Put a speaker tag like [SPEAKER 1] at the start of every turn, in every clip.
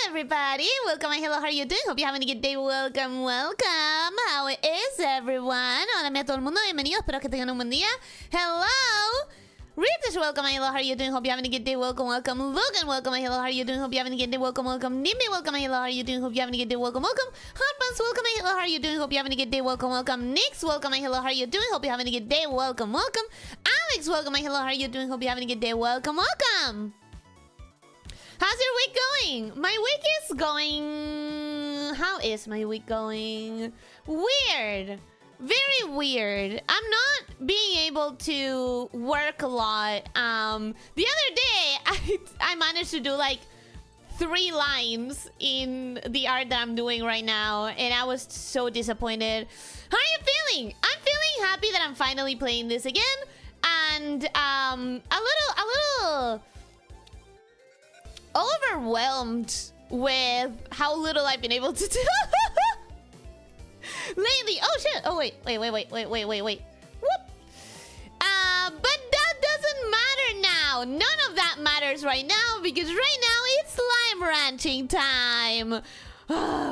[SPEAKER 1] everybody! Welcome and hello, how are you doing? Hope you're having a good day. Welcome, welcome! How is everyone? Hola a todo el mundo, bienvenidos, espero que tengan un buen día. Hello! Rita's welcome and hello, how are you doing? Hope you're having a good day. Welcome, welcome. Logan, welcome and hello, how are you doing? Hope you're having a good day. Welcome, welcome. Nimby, welcome and hello, how are you doing? Hope you're having a good day. Welcome, welcome. Hotbuns, welcome and hello, how are you doing? Hope you're having a good day. Welcome, welcome. Nix, welcome and hello, how are you doing? Hope you're having a good day. Welcome, welcome. Alex, welcome and hello, how are you doing? Hope you're having a good day. Welcome, welcome. How's your week going? My week is going... How is my week going? Weird. Very weird. I'm not being able to work a lot. The other day, I managed to do like 3 lines in the art that I'm doing right now, and I was so disappointed. How are you feeling? I'm feeling happy that I'm finally playing this again, and a little overwhelmed with how little I've been able to do lately. Oh shit! Oh wait. Whoop. But that doesn't matter now. None of that matters right now because right now it's slime ranching time.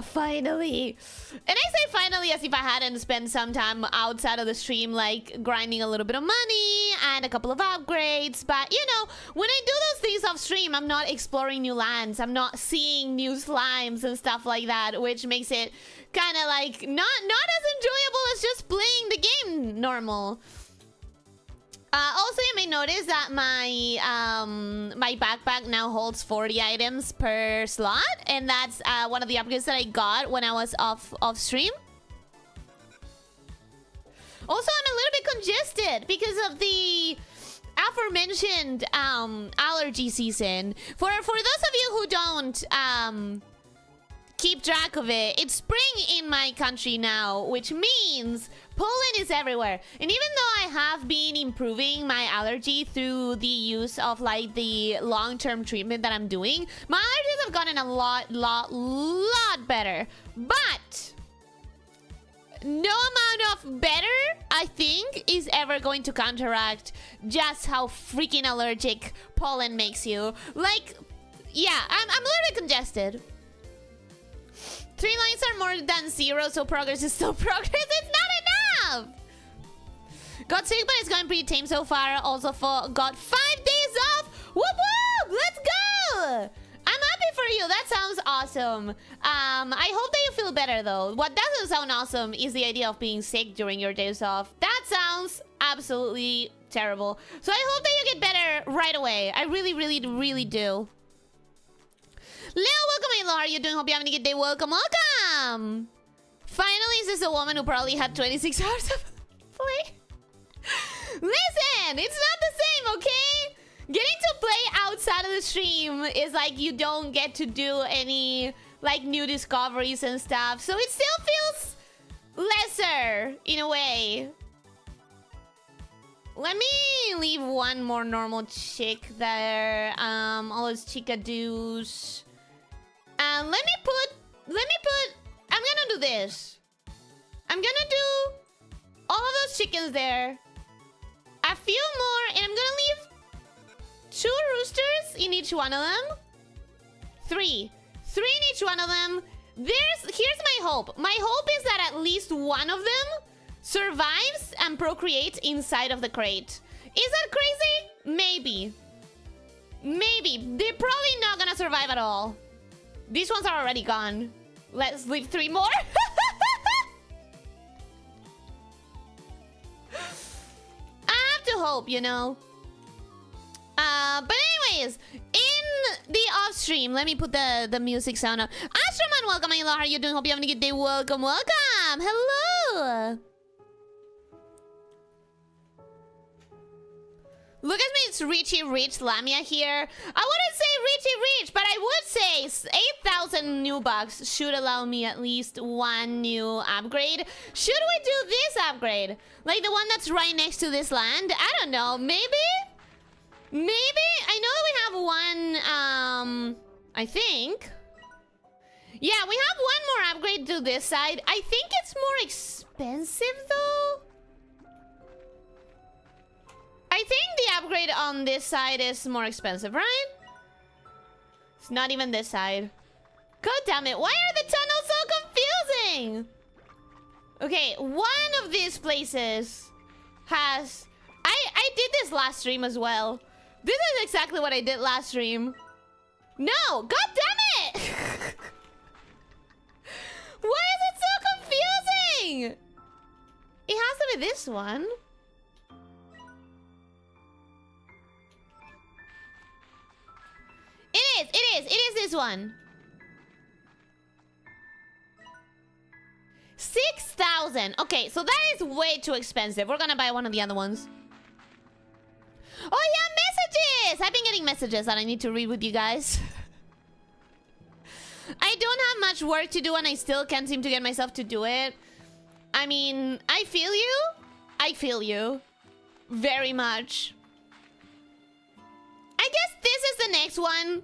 [SPEAKER 1] Finally. And I say finally as if I hadn't spent some time outside of the stream, like grinding a little bit of money and a couple of upgrades. But you know, when I do those things off stream, I'm not exploring new lands. I'm not seeing new slimes and stuff like that, which makes it kind of like not as enjoyable as just playing the game normal. Also, you may notice that my my backpack now holds 40 items per slot, and that's one of the upgrades that I got when I was off stream. Also, I'm a little bit congested because of the aforementioned allergy season. For those of you who don't keep track of it, it's spring in my country now, which means pollen is everywhere. And even though I have been improving my allergy through the use of like the long-term treatment that I'm doing, my allergies have gotten a lot better. But no amount of better, I think, is ever going to counteract just how freaking allergic pollen makes you. Like, yeah, I'm a little bit congested. 3 lines are more than 0, so progress is still progress. It's not enough! Got sick, but it's going pretty tame so far. Also got 5 days off. Whoop whoop! Let's go! I'm happy for you. That sounds awesome. I hope that you feel better, though. What doesn't sound awesome is the idea of being sick during your days off. That sounds absolutely terrible. So I hope that you get better right away. I really do. Leo, welcome, hello, how are you doing? Hope you're having a good day. Welcome, welcome! Finally, is this a woman who probably had 26 hours of play? Listen, it's not the same, okay? Getting to play outside of the stream is like you don't get to do any like new discoveries and stuff. So it still feels lesser in a way. Let me leave one more normal chick there. All those chicadoos. And let me put, I'm gonna do this. I'm gonna do all of those chickens there. A few more, and I'm gonna leave 2 roosters in each one of them. 3 in each one of them. Here's my hope. My hope is that at least one of them survives and procreates inside of the crate. Is that crazy? Maybe. They're probably not gonna survive at all. These ones are already gone. Let's leave 3 more. I have to hope, you know. But anyways, in the off stream, let me put the music sound up. Astroman, welcome, hello, how are you doing? Hope you're having a good day. Welcome. Hello. Look at me, it's Richie Rich Lamia here. I wouldn't say Richie Rich, but I would say 8,000 new bucks should allow me at least 1 new upgrade. Should we do this upgrade? Like the one that's right next to this land? I don't know, maybe? I know we have one, I think. Yeah, we have 1 more upgrade to this side. I think it's more expensive though. I think the upgrade on this side is more expensive, right? It's not even this side. God damn it. Why are the tunnels so confusing? Okay, one of these places has... I did this last stream as well. This is exactly what I did last stream. No! God damn it! Why is it so confusing? It has to be this one. It is this one. 6,000. Okay, so that is way too expensive. We're gonna buy one of the other ones. Oh yeah, messages! I've been getting messages that I need to read with you guys. I don't have much work to do and I still can't seem to get myself to do it. I mean, I feel you. I feel you. Very much. I guess this is the next one.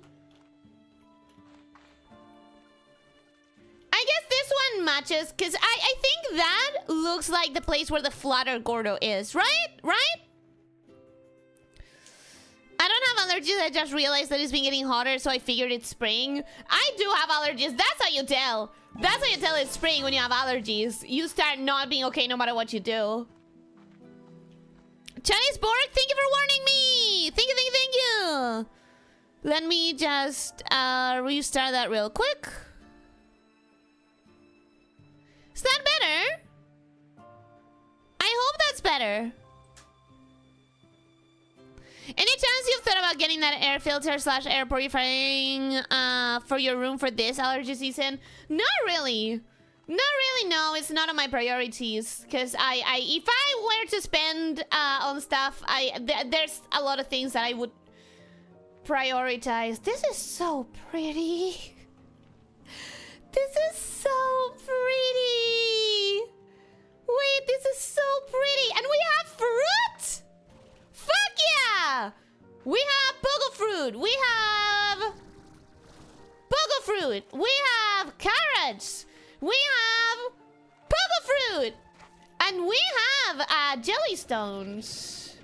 [SPEAKER 1] I guess this one matches, because I think that looks like the place where the flatter Gordo is, right? Right? I don't have allergies, I just realized that it's been getting hotter, so I figured it's spring. I do have allergies, that's how you tell. That's how you tell it's spring when you have allergies. You start not being okay no matter what you do. Chinese Borg, thank you for warning me! Thank you, thank you, thank you! Let me just restart that real quick. Is that better? I hope that's better. Any chance you've thought about getting that air filter / air purifying for your room for this allergy season? Not really. Not really, no. It's not on my priorities. Because if I were to spend on stuff, there's a lot of things that I would prioritize. This is so pretty. This is so pretty. Wait, this is so pretty. And we have fruit? Fuck yeah! We have pogo fruit. We have pogo fruit. We have carrots. We have pogo fruit. And we have jelly stones.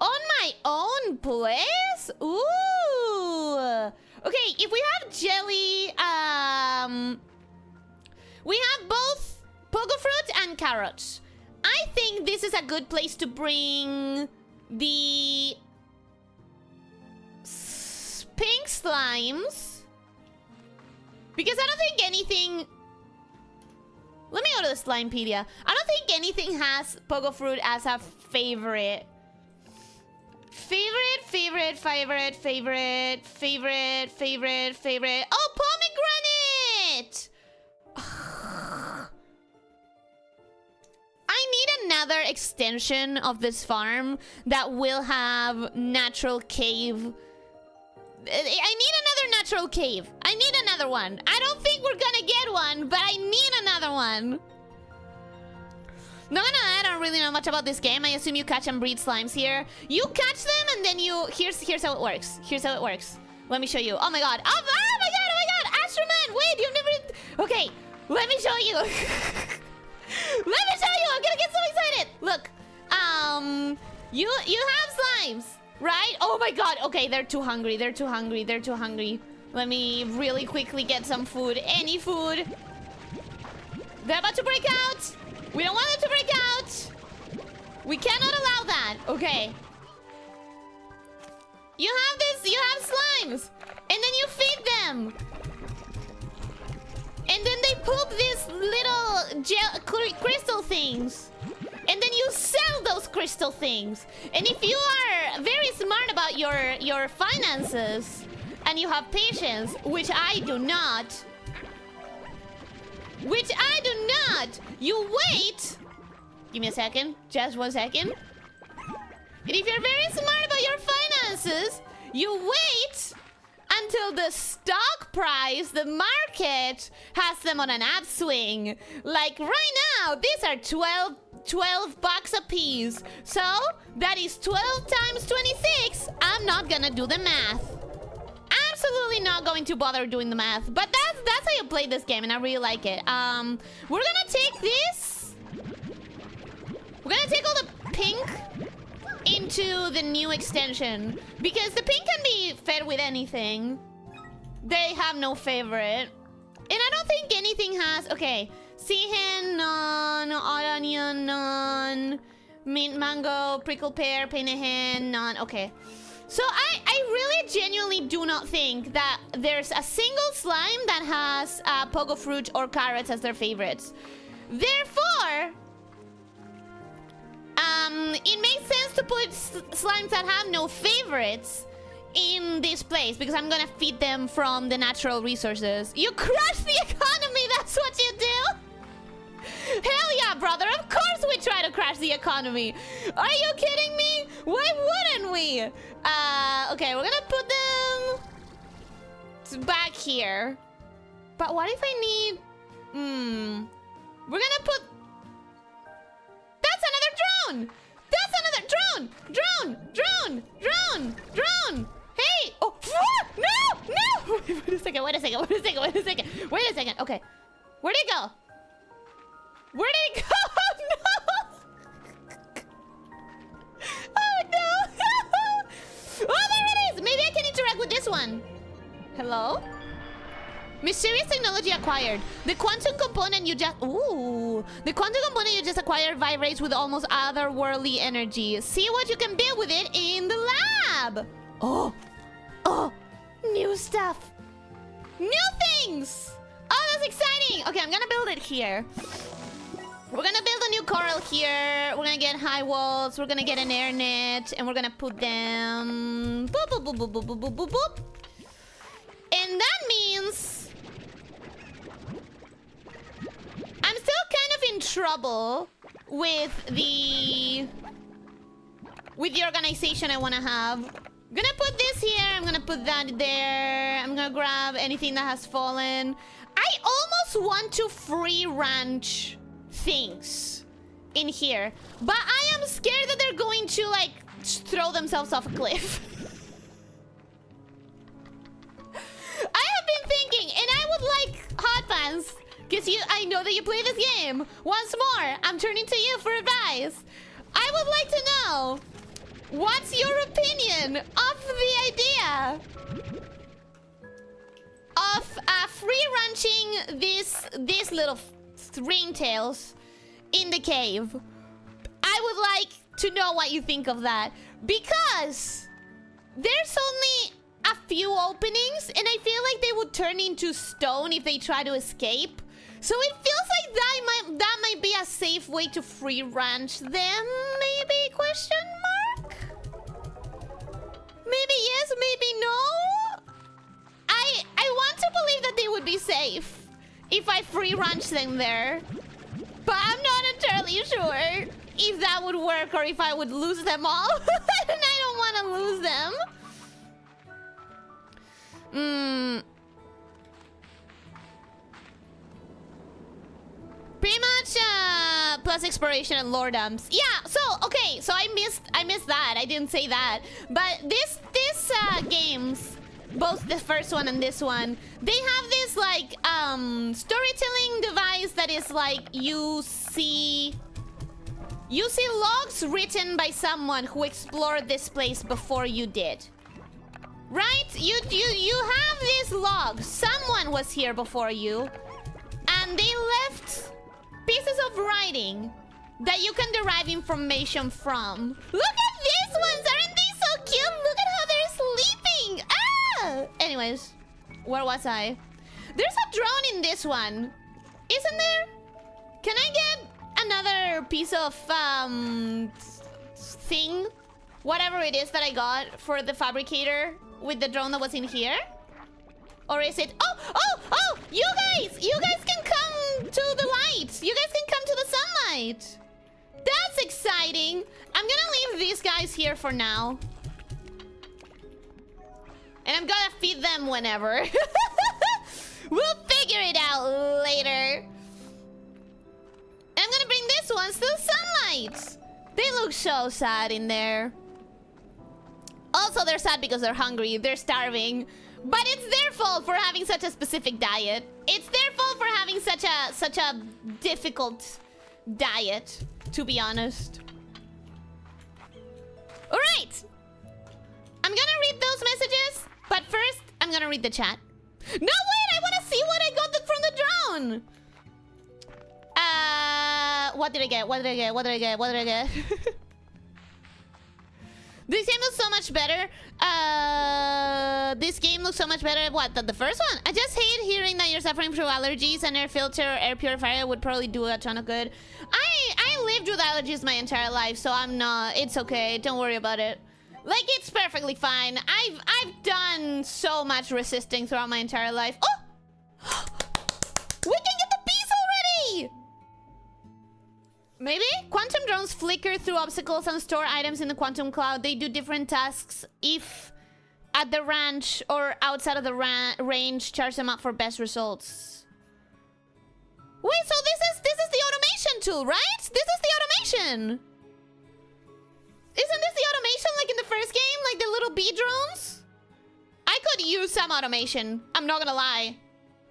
[SPEAKER 1] On my own place? Ooh. Okay, if we have jelly, we have both pogo fruit and carrots. I think this is a good place to bring the pink slimes. Because I don't think anything... Let me go to the Slimepedia. I don't think anything has pogo fruit as a favorite. Favorite. Oh, pomegranate! I need another extension of this farm that will have natural cave. I need another natural cave. I need another one. I don't think we're gonna get one, but I need another one. No, I don't really know much about this game. I assume you catch and breed slimes here. You catch them and then you... Here's how it works. Here's how it works. Let me show you. Oh my god. Oh my god. Astroman. Wait, you've never... Okay. Let me show you. Let me show you. I'm gonna get so excited. Look. You have slimes, right? Oh my god. Okay, they're too hungry. They're too hungry. Let me really quickly get some food. Any food. They're about to break out. We don't want them to break out. We cannot allow that. Okay. You have slimes. And then you feed them. And then they poop these little crystal things. And then you sell those crystal things. And if you are very smart about your finances and you have patience, which I do not... You wait. Give me a second. Just 1 second. And if you're very smart about your finances, you wait until the stock price, the market, has them on an upswing. Like right now, these are 12 bucks a piece. So that is 12 times 26. I'm not gonna do the math. Absolutely not going to bother doing the math, but that's how you play this game, and I really like it. We're gonna take this. We're gonna take all the pink into the new extension because the pink can be fed with anything. They have no favorite. And I don't think anything has... Okay. Sea hen, none. Odd onion, none. Mint mango, prickle pear, painted hen, none. Okay. So I really genuinely do not think that there's a single slime that has pogo fruit or carrots as their favorites. Therefore, it makes sense to put slimes that have no favorites in this place because I'm gonna feed them from the natural resources. You crush the economy, that's what you do? Hell yeah, brother, of course we try to crash the economy. Are you kidding me? Why wouldn't we? Okay, we're gonna put them back here. But what if I need... We're gonna put... That's another drone! That's another drone! Drone! Drone! Drone! Drone! Hey! Oh! No! No! Wait a second, wait a second, wait a second, wait a second. Wait a second. Okay. Where'd it go? Where did it go? No! Oh no! Oh, there it is! Maybe I can interact with this one. Hello? Mysterious technology acquired. The quantum component you just... Ooh. The quantum component you just acquired vibrates with almost otherworldly energy. See what you can build with it in the lab. Oh. Oh. New stuff. New things. Oh, that's exciting. Okay, I'm gonna build it here. We're gonna build a new coral here. We're gonna get high walls. We're gonna get an air net. And we're gonna put them... Boop, boop, boop, boop, boop, boop, boop, boop. And that means... I'm still kind of in trouble with the organization I want to have. I'm gonna put this here. I'm gonna put that there. I'm gonna grab anything that has fallen. I almost want to free ranch things in here, but I am scared that they're going to like throw themselves off a cliff. I have been thinking, and I would like hot pants. Because I know that you play this game. Once more, I'm turning to you for advice. I would like to know, what's your opinion of the idea of free ranching these little ringtails in the cave? I would like to know what you think of that. Because there's only a few openings, and I feel like they would turn into stone if they try to escape. So it feels like that might be a safe way to free ranch them, maybe? Question mark? Maybe yes, maybe no? I want to believe that they would be safe if I free ranch them there. But I'm not entirely sure if that would work or if I would lose them all. And I don't want to lose them. Pretty much plus exploration and lordoms. Yeah, so okay, so I missed that. I didn't say that. But this games, both the first one and this one, they have this like storytelling device that is like you see logs written by someone who explored this place before you did. Right? You have these logs. Someone was here before you, and they left pieces of writing that you can derive information from. Look at these ones! Aren't they so cute? Look at how they're sleeping! Ah! Anyways, where was I? There's a drone in this one. Isn't there? Can I get another piece of thing? Whatever it is that I got for the fabricator with the drone that was in here? Or is it... Oh! You guys can come to the light! You guys can come to the sunlight! That's exciting! I'm gonna leave these guys here for now. And I'm gonna feed them whenever. We'll figure it out later. And I'm gonna bring this one to the sunlight! They look so sad in there. Also, they're sad because they're hungry. They're starving. But it's their fault for having such a specific diet. It's their fault for having such a difficult diet, to be honest. Alright! I'm gonna read those messages, but first, I'm gonna read the chat. No, wait! I wanna see what I got from the What did I get? What did I get? What did I get? What did I get? This game looks so much better. This game looks so much better. What, the first one? I just hate hearing that you're suffering from allergies. An air filter or air purifier would probably do a ton of good. I lived with allergies my entire life, so I'm not. It's okay. Don't worry about it. Like, it's perfectly fine. I've done so much resisting throughout my entire life. Oh! We can get the piece already! Maybe? Quantum drones flicker through obstacles and store items in the quantum cloud. They do different tasks. If at the ranch or outside of the range, charge them up for best results. Wait, so this is the automation tool, right? This is the automation. Isn't this the automation like in the first game? Like the little bee drones? I could use some automation. I'm not gonna lie.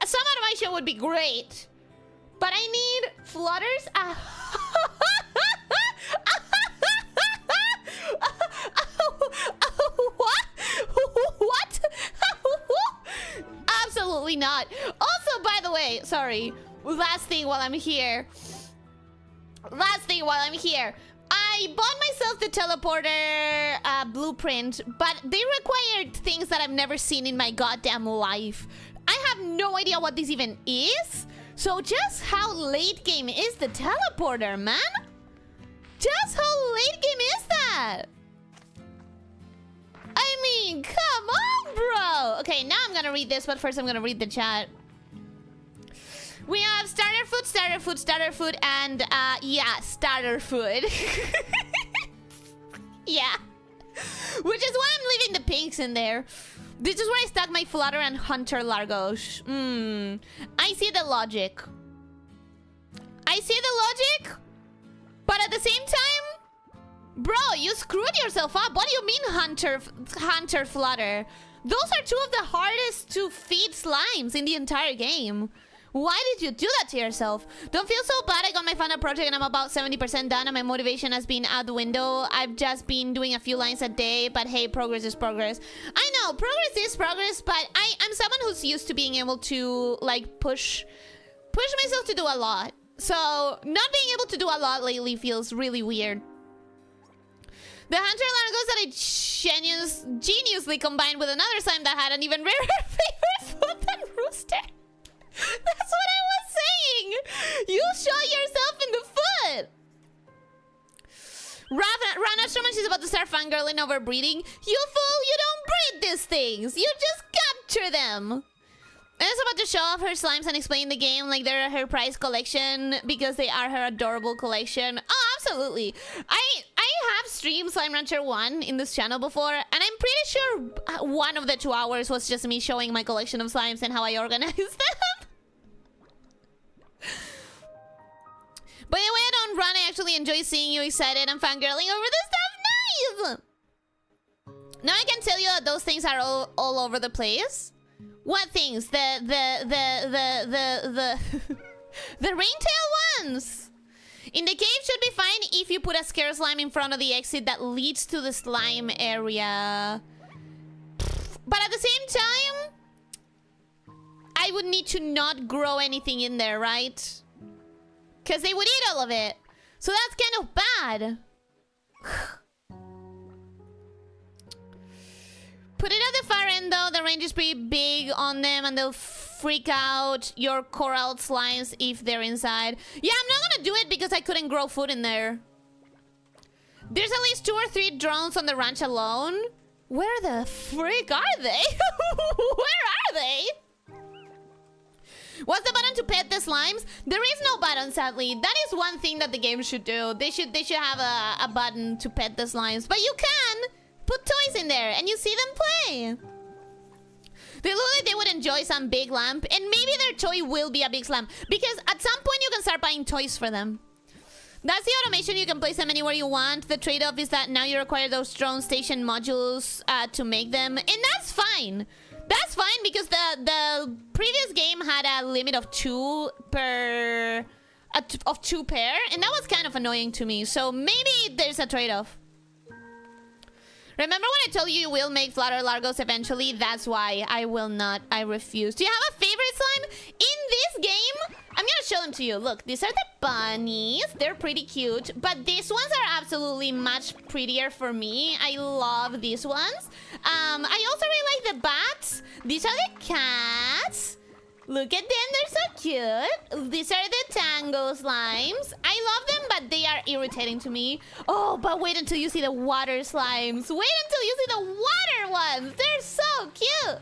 [SPEAKER 1] Some automation would be great. But I need flutters. What? Absolutely not. Also, by the way, sorry. Last thing while I'm here. I bought myself the teleporter blueprint, but they required things that I've never seen in my goddamn life. I have no idea what this even is. So just how late game is the teleporter, man? Just how late game is that? I mean, come on, bro. Okay, now I'm gonna read this, but first I'm gonna read the chat. We have starter food, and yeah, starter food. Yeah. Which is why I'm leaving the pinks in there. This is where I stuck my flutter and hunter largos. I see the logic. But at the same time, bro, you screwed yourself up. What do you mean hunter flutter? Those are two of the hardest to feed slimes in the entire game. Why did you do that to yourself? Don't feel so bad. I got my final project and I'm about 70% done and my motivation has been out the window. I've just been doing a few lines a day, but hey, progress is progress. I know, progress is progress, but I'm someone who's used to being able to, like, push myself to do a lot. So, not being able to do a lot lately feels really weird. The hunter largos that I geniusly combined with another slime that had an even rarer favorite food than rooster. That's what I was saying! You shot yourself in the foot! Rana Sherman, she's about to start fangirling over breeding. You fool, you don't breed these things! You just capture them! And it's about to show off her slimes and explain the game like they're her prize collection because they are her adorable collection. Oh, absolutely! I have streamed Slime Rancher 1 in this channel before, and I'm pretty sure one of the 2 hours was just me showing my collection of slimes and how I organize them. By the way, I don't run. I actually enjoy seeing you excited and fangirling over this stuff. Nice! Now I can tell you that those things are all over the place. What things? The the ringtail ones. In the cave should be fine if you put a scare slime in front of the exit that leads to the slime area. But at the same time, I would need to not grow anything in there, right? Because they would eat all of it. So that's kind of bad. Put it at the far end though. The range is pretty big on them and they'll freak out your coral slimes if they're inside. Yeah, I'm not gonna do it because I couldn't grow food in there. There's at least 2 or 3 drones on the ranch alone. Where the frick are they? Where are they? What's the button to pet the slimes? There is no button, sadly. That is one thing that the game should do. They should have a button to pet the slimes. But you can put toys in there and you see them play. They look like they would enjoy some big lamp. And maybe their toy will be a big lamp. Because at some point you can start buying toys for them. That's the automation. You can place them anywhere you want. The trade-off is that now you require those drone station modules to make them. And that's fine. That's fine because the previous game had a limit of 2 per... of 2 pair. And that was kind of annoying to me. So maybe there's a trade-off. Remember when I told you will make flutter largos eventually? That's why I will not. I refuse. Do you have a favorite slime? In this game, I'm gonna show them one to you. Look, these are the bunnies. They're pretty cute. But these ones are absolutely much prettier for me. I love these ones. I also really like the bats. These are the cats. Look at them, they're so cute. These are the tango slimes. I love them, but they are irritating to me. Oh, but wait until you see the water slimes. Wait until you see the water ones. They're so cute.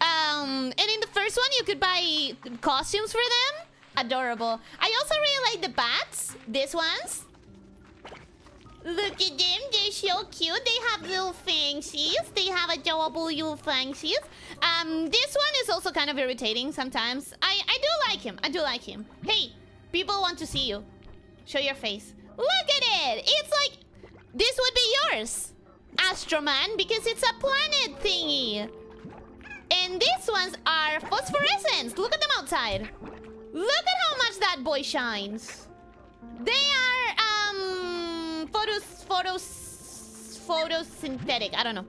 [SPEAKER 1] And in the first one, you could buy costumes for them. Adorable. I also really like the bats. These ones. Look at them, they're so cute. They have little fancies. They have adorable little fancies. This one is also kind of irritating sometimes. I do like him. I do like him. Hey, people want to see you. Show your face. Look at it. It's like, this would be yours, Astroman, because it's a planet thingy. And these ones are phosphorescent. Look at them outside. Look at how much that boy shines. They are, photosynthetic. I don't know.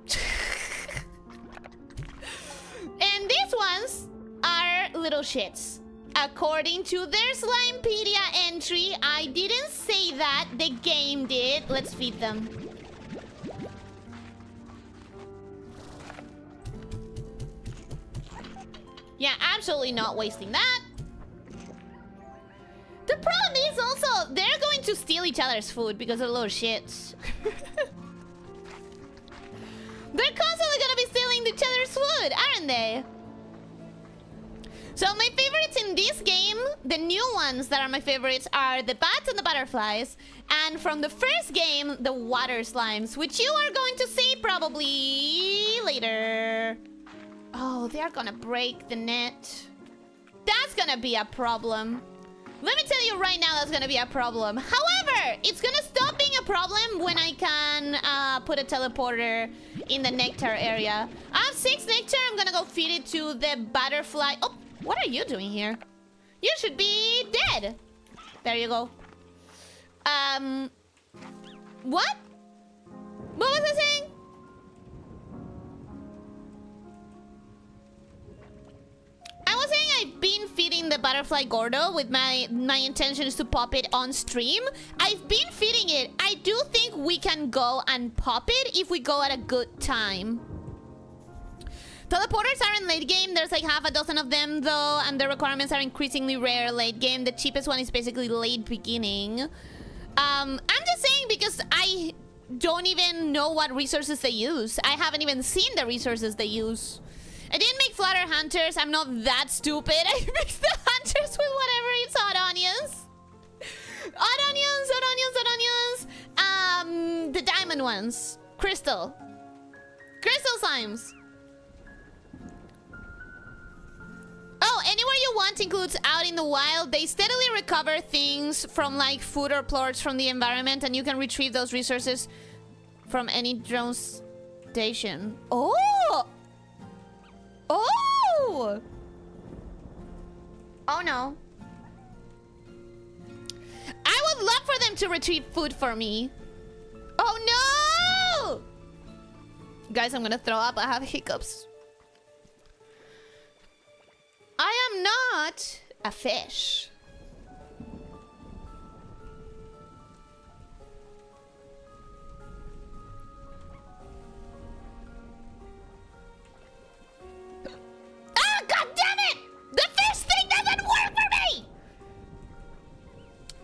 [SPEAKER 1] And these ones are little shits. According to their Slimepedia entry, I didn't say that. The game did. Let's feed them. Yeah, absolutely not wasting that. The problem is also, they're going to steal each other's food because they're little shits. They're constantly gonna be stealing each other's food, aren't they? So my favorites in this game, the new ones that are my favorites, are the bats and the butterflies. And from the first game, the water slimes, which you are going to see probably later. Oh, they're gonna break the net. That's gonna be a problem. Let me tell you right now, that's gonna be a problem. However, it's gonna stop being a problem when I can put a teleporter in the nectar area. I have 6 nectar. I'm gonna go feed it to the butterfly. Oh, what are you doing here? You should be dead. There you go. What? What was I saying? I was saying I've been feeding the butterfly Gordo with my intention is to pop it on stream. I've been feeding it. I do think we can go and pop it if we go at a good time. Teleporters are in late game. There's like half a dozen of them though, and the requirements are increasingly rare late game. The cheapest one is basically late beginning. I'm just saying because I don't even know what resources they use. I haven't even seen the resources they use. I didn't make flutter hunters. I'm not that stupid. I mixed the hunters with whatever. It's hot onions. Hot onions, hot onions, hot onions. The diamond ones. Crystal. Crystal slimes. Oh, anywhere you want includes out in the wild. They steadily recover things from like food or plorts from the environment, and you can retrieve those resources from any drone station. Oh! Oh! Oh no. I would love for them to retrieve food for me. Oh no! Guys, I'm gonna throw up. I have hiccups. I am not a fish. Ah, God damn it! The fish thing doesn't work for me!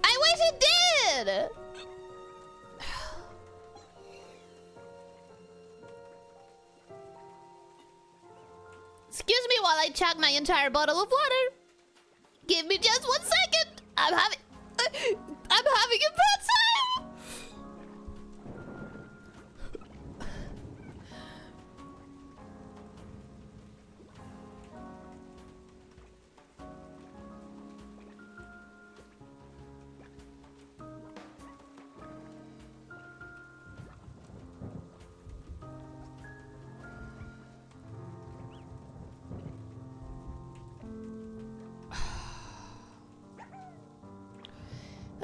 [SPEAKER 1] I wish it did! Excuse me while I chug my entire bottle of water. Give me just 1 second. I'm having a bad time.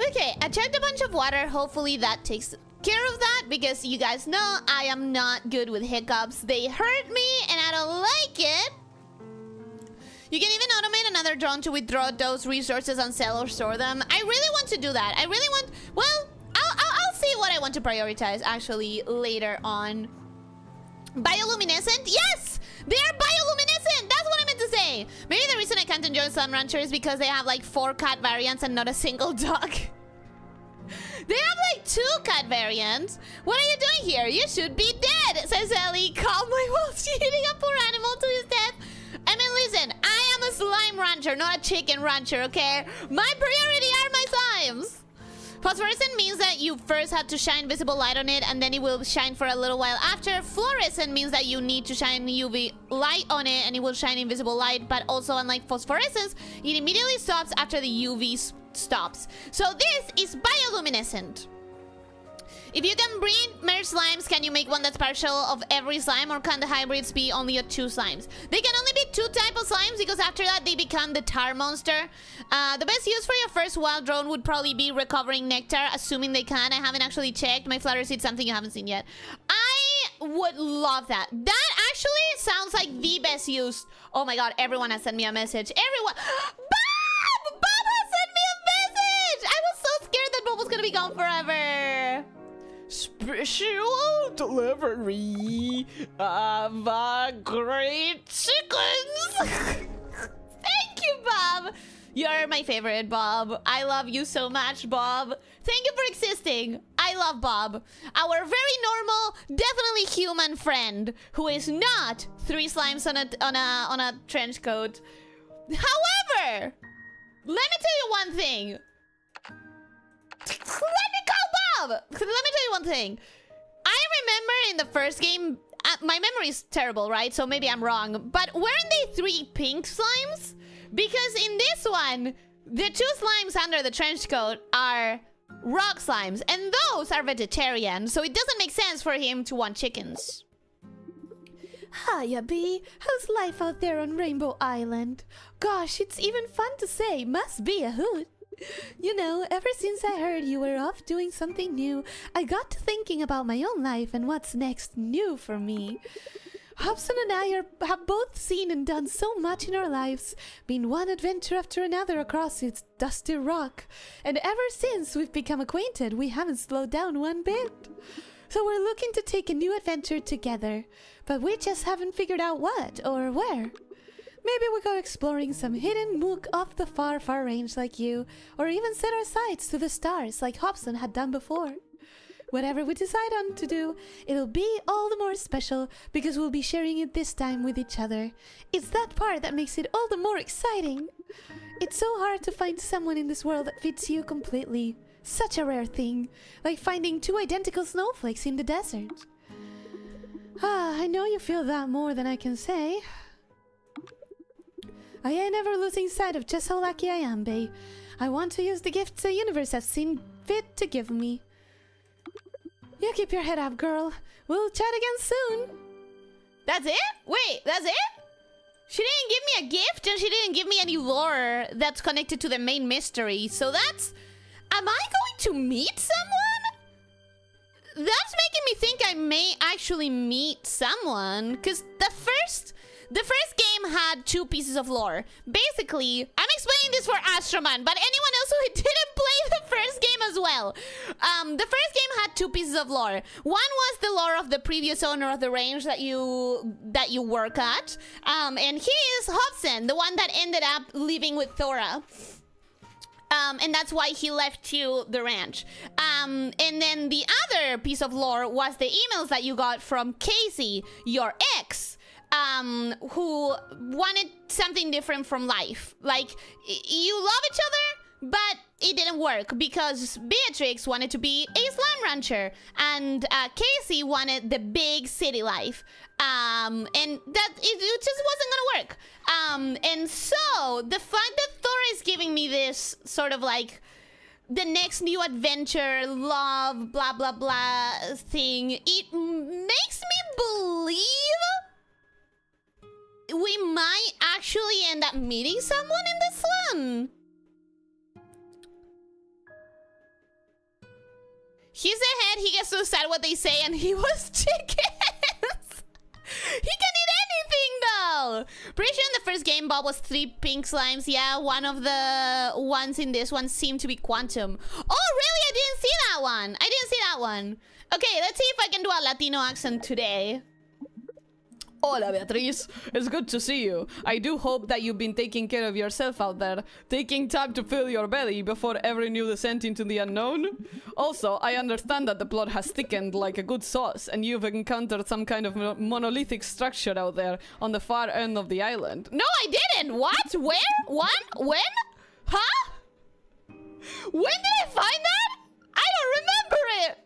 [SPEAKER 1] Okay, I chugged a bunch of water. Hopefully that takes care of that, because you guys know I am not good with hiccups. They hurt me and I don't like it. You can even automate another drone to withdraw those resources and sell or store them. I really want to do that. I really want... Well, I'll see what I want to prioritize, actually, later on. Bioluminescent? Yes! They are bioluminescent! That's what I meant to say! Maybe the reason I can't enjoy Sun Rancher is because they have, like, 4 cat variants and not a single dog. They have, like, 2 cat variants. What are you doing here? You should be dead, says Ellie calmly while shooting a poor animal to his death. I mean, listen, I am a slime rancher, not a chicken rancher, okay? My priority are my slimes! Phosphorescent means that you first have to shine visible light on it and then it will shine for a little while after. Fluorescent means that you need to shine UV light on it and it will shine invisible light, but also unlike phosphorescence, it immediately stops after the UV stops. So this is bioluminescent. If you can breed merge slimes, can you make one that's partial of every slime, or can the hybrids be only of 2 slimes? They can only be 2 types of slimes because after that they become the tar monster. The best use for your first wild drone would probably be recovering nectar, assuming they can. I haven't actually checked. My flutter seed's something you haven't seen yet. I would love that. That actually sounds like the best use. Oh my god, everyone has sent me a message. Everyone. Bob! Bob has sent me a message! I was so scared that Bob was gonna be gone forever. Special delivery of great chickens. Thank you, Bob. You're my favorite, Bob. I love you so much, Bob. Thank you for existing. I love Bob. Our very normal, definitely human friend who is not 3 slimes on a trench coat. However, let me tell you one thing. Let me call Bob! Let me tell you one thing. I remember in the first game, my memory is terrible, right? So maybe I'm wrong. But weren't they 3 pink slimes? Because in this one, the 2 slimes under the trench coat are rock slimes. And those are vegetarian. So it doesn't make sense for him to want chickens. Hiya, Bee. How's life out there on Rainbow Island? Gosh, it's even fun to say. Must be a hoot. You know, ever since I heard you were off doing something new, I got to thinking about my own life and what's next new for me. Hobson and I have both seen and done so much in our lives, been one adventure after another across its dusty rock, and ever since we've become acquainted, we haven't slowed down one bit. So we're looking to take a new adventure together, but we just haven't figured out what or where. Maybe we go exploring some hidden mook off the far, far range like you, or even set our sights to the stars like Hobson had done before. Whatever we decide on to do, it'll be all the more special because we'll be sharing it this time with each other. It's that part that makes it all the more exciting. It's so hard to find someone in this world that fits you completely. Such a rare thing, like finding 2 identical snowflakes in the desert. I know you feel that more than I can say. I ain't never losing sight of just how lucky I am, bae. I want to use the gifts the universe has seen fit to give me. You keep your head up, girl. We'll chat again soon. That's it? Wait, that's it? She didn't give me a gift and she didn't give me any lore that's connected to the main mystery. So that's... Am I going to meet someone? That's making me think I may actually meet someone. Because the first game had 2 pieces of lore. Basically, I'm explaining this for Astroman, but anyone else who didn't play the first game as well. The first game had 2 pieces of lore. One was the lore of the previous owner of the range that you work at. And he is Hobson, the one that ended up living with Thora. And that's why he left you the ranch. And then the other piece of lore was the emails that you got from Casey, your ex. Who wanted something different from life. Like, you love each other, but it didn't work because Beatrix wanted to be a slime rancher and Casey wanted the big city life. And that it just wasn't gonna work. And so the fact that Thora is giving me this sort of like the next new adventure, love, blah blah blah thing, it makes me believe we might actually end up meeting someone in this one. He's ahead, he gets to decide what they say, and he was chickens. He can eat anything Well, pretty sure in the first game Bob was 3 pink slimes. Yeah, one of the ones in this one seemed to be quantum. Oh, really? I didn't see that one. I didn't see that one. Okay, let's see if I can do a Latino accent today.
[SPEAKER 2] Hola, Beatriz. It's good to see you. I do hope that you've been taking care of yourself out there, taking time to fill your belly before every new descent into the unknown. Also, I understand that the plot has thickened like a good sauce, and you've encountered some kind of monolithic structure out there on the far end of the island.
[SPEAKER 1] No, I didn't. What? Where? When? Huh? When did I find that? I don't remember it.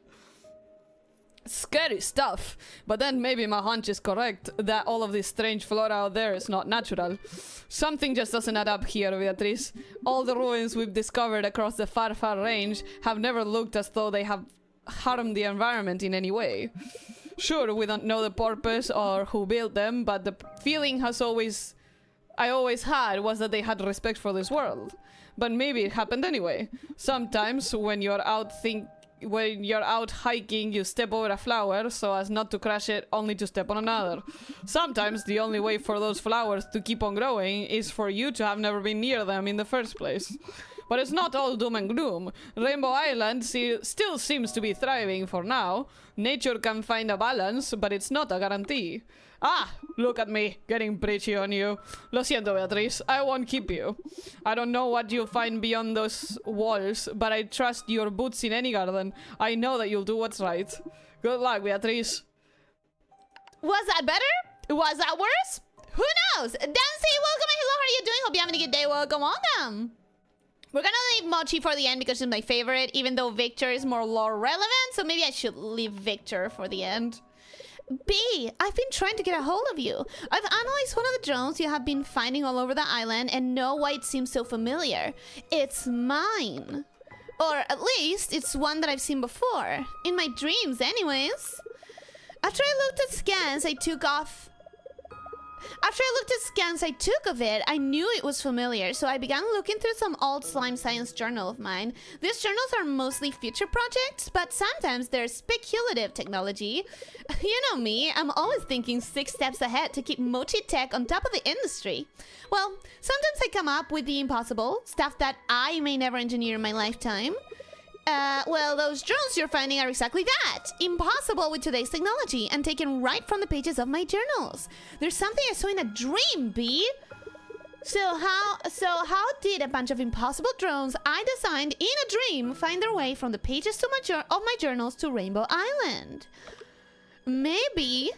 [SPEAKER 2] Scary stuff. But then maybe my hunch is correct, that all of this strange flora out there is not natural. Something just doesn't add up here, Beatriz. All the ruins we've discovered across the far range have never looked as though they have harmed the environment in any way. Sure, we don't know the purpose or who built them, but the feeling I always had was that they had respect for this world. But maybe it happened anyway. Sometimes when you're out hiking, you step over a flower so as not to crush it, only to step on another. Sometimes the only way for those flowers to keep on growing is for you to have never been near them in the first place. But it's not all doom and gloom. Rainbow Island still seems to be thriving for now. Nature can find a balance, but it's not a guarantee. Ah, look at me, getting preachy on you. Lo siento, Beatriz, I won't keep you. I don't know what you'll find beyond those walls, but I trust your boots in any garden. I know that you'll do what's right. Good luck, Beatriz.
[SPEAKER 1] Was that better? Was that worse? Who knows? Dancy, welcome and hello, how are you doing? Hope you're having a good day. Welcome. We're gonna leave Mochi for the end because she's my favorite, even though Victor is more lore relevant, so maybe I should leave Victor for the end. B, I've been trying to get a hold of you. I've analyzed one of the drones you have been finding all over the island and know why it seems so familiar. It's mine. Or at least, it's one that I've seen before. In my dreams, anyways. After I looked at scans I took of it, I knew it was familiar, so I began looking through some old slime science journal of mine. These journals are mostly future projects, but sometimes they're speculative technology. You know me, I'm always thinking 6 steps ahead to keep Mochi Tech on top of the industry. Well, sometimes I come up with the impossible, stuff that I may never engineer in my lifetime. Well, those drones you're finding are exactly that. Impossible with today's technology and taken right from the pages of my journals. There's something I saw in a dream, B. So how did a bunch of impossible drones I designed in a dream find their way from the pages of my journals to Rainbow Island? Maybe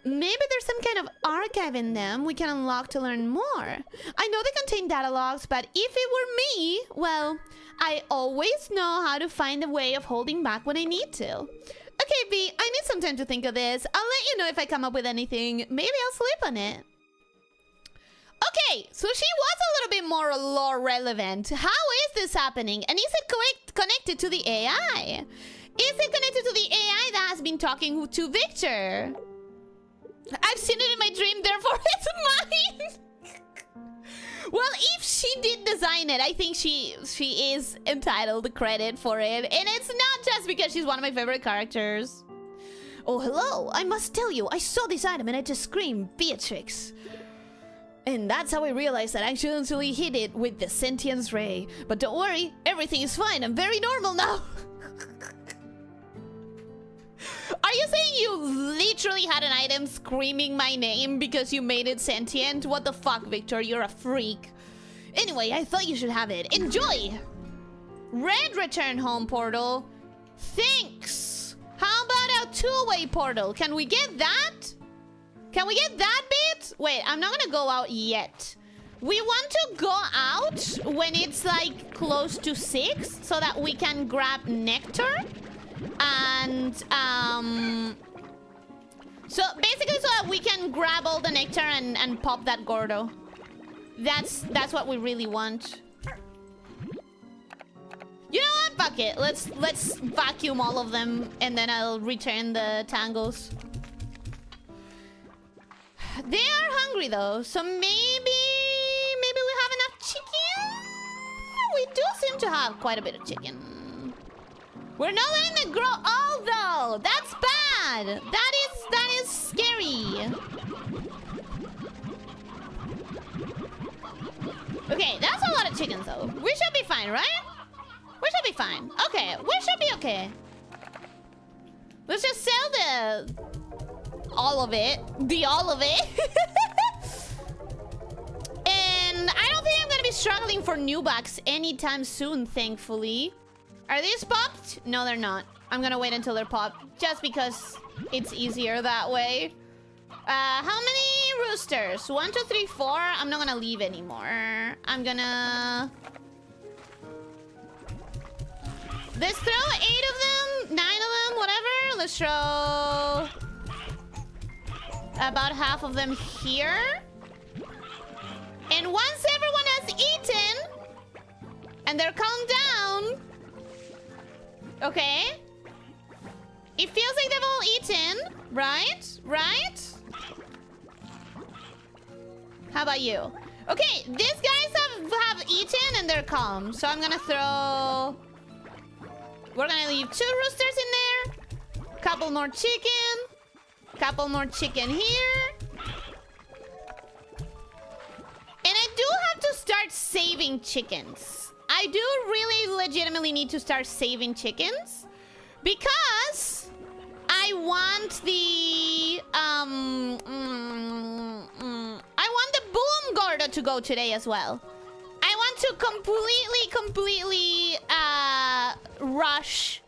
[SPEAKER 1] there's some kind of archive in them we can unlock to learn more. I know they contain data logs, but if it were me, well, I always know how to find a way of holding back when I need to. Okay, V, I need some time to think of this. I'll let you know if I come up with anything. Maybe I'll sleep on it. Okay, so she was a little bit more lore relevant. How is this happening? And is it connected to the AI? Is it connected to the AI that has been talking to Victor? I've seen it in my dream, therefore it's mine. Well, if she did design it, I think she is entitled to credit for it. And it's not just because she's one of my favorite characters. Oh, hello. I must tell you, I saw this item and I just screamed, Beatrix. And that's how I realized that I accidentally hit it with the sentience ray. But don't worry, everything is fine. I'm very normal now. Are you saying you literally had an item screaming my name because you made it sentient? What the fuck, Victor? You're a freak. Anyway, I thought you should have it. Enjoy! Red return home portal. Thanks! How about a two-way portal? Can we get that? Can we get that bit? Wait, I'm not gonna go out yet. We want to go out when it's like close to 6 so that we can grab nectar. And so basically so that we can grab all the nectar and pop that Gordo. That's what we really want. You know what? Fuck it. Let's vacuum all of them and then I'll return the tangles. They are hungry though, so maybe we have enough chicken. We do seem to have quite a bit of chicken. We're not letting them grow old though. That's bad. That is scary. Okay, that's a lot of chickens, though. We should be fine, right? We should be fine. Okay, we should be okay. Let's just sell the... all of it. All of it. And I don't think I'm gonna be struggling for new bucks anytime soon, thankfully. Are these popped? No, they're not. I'm gonna wait until they're popped, just because it's easier that way. How many roosters? 1, 2, 3, 4. I'm not gonna leave anymore. I'm gonna... let's throw 8 of them, 9 of them, whatever. Let's throw about half of them here. And once everyone has eaten and they're calmed down, okay, it feels like they've all eaten, right? Right? How about you? Okay, these guys have eaten and they're calm. So I'm gonna throw... we're gonna leave 2 roosters in there. Couple more chicken. Couple more chicken here. And I do have to start saving chickens. I do really legitimately need to start saving chickens. Because I want the... I want the boom Gordo to go today as well. I want to completely rush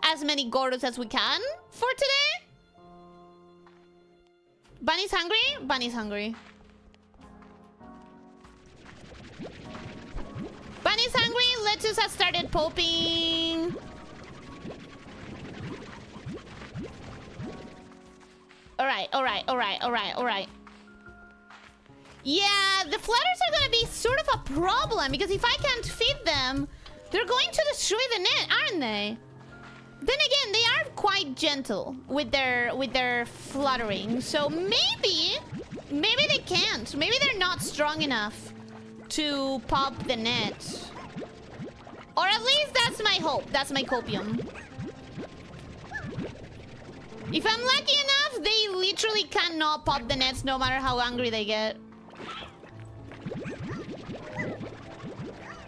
[SPEAKER 1] as many Gordos as we can for today. Bunny's hungry? Bunny's hungry. Bunny's hungry. Lettuce has started popping. Alright. Yeah, the flatters are gonna be sort of a problem because if I can't feed them, they're going to destroy the net, aren't they? Then again, they are quite gentle with their fluttering, so maybe they can't. Maybe they're not strong enough to pop the net. Or at least that's my hope. That's my copium. If I'm lucky enough, they literally cannot pop the nets no matter how angry they get.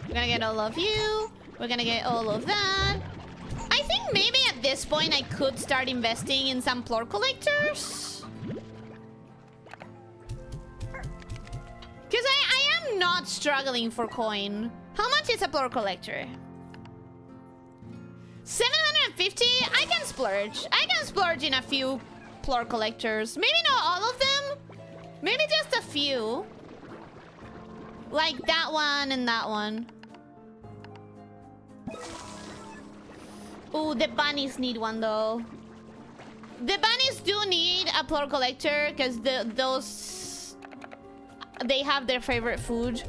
[SPEAKER 1] We're gonna get all of you. We're gonna get all of that. I think maybe at this point I could start investing in some floor collectors. Because I am not struggling for coin. How much is a floor collector? 750? I can splurge. I can splurge in a few floor collectors. Maybe not all of them. Maybe just a few. Like that one and that one. Ooh, the bunnies need one though. The bunnies do need a floor collector because those... they have their favorite food.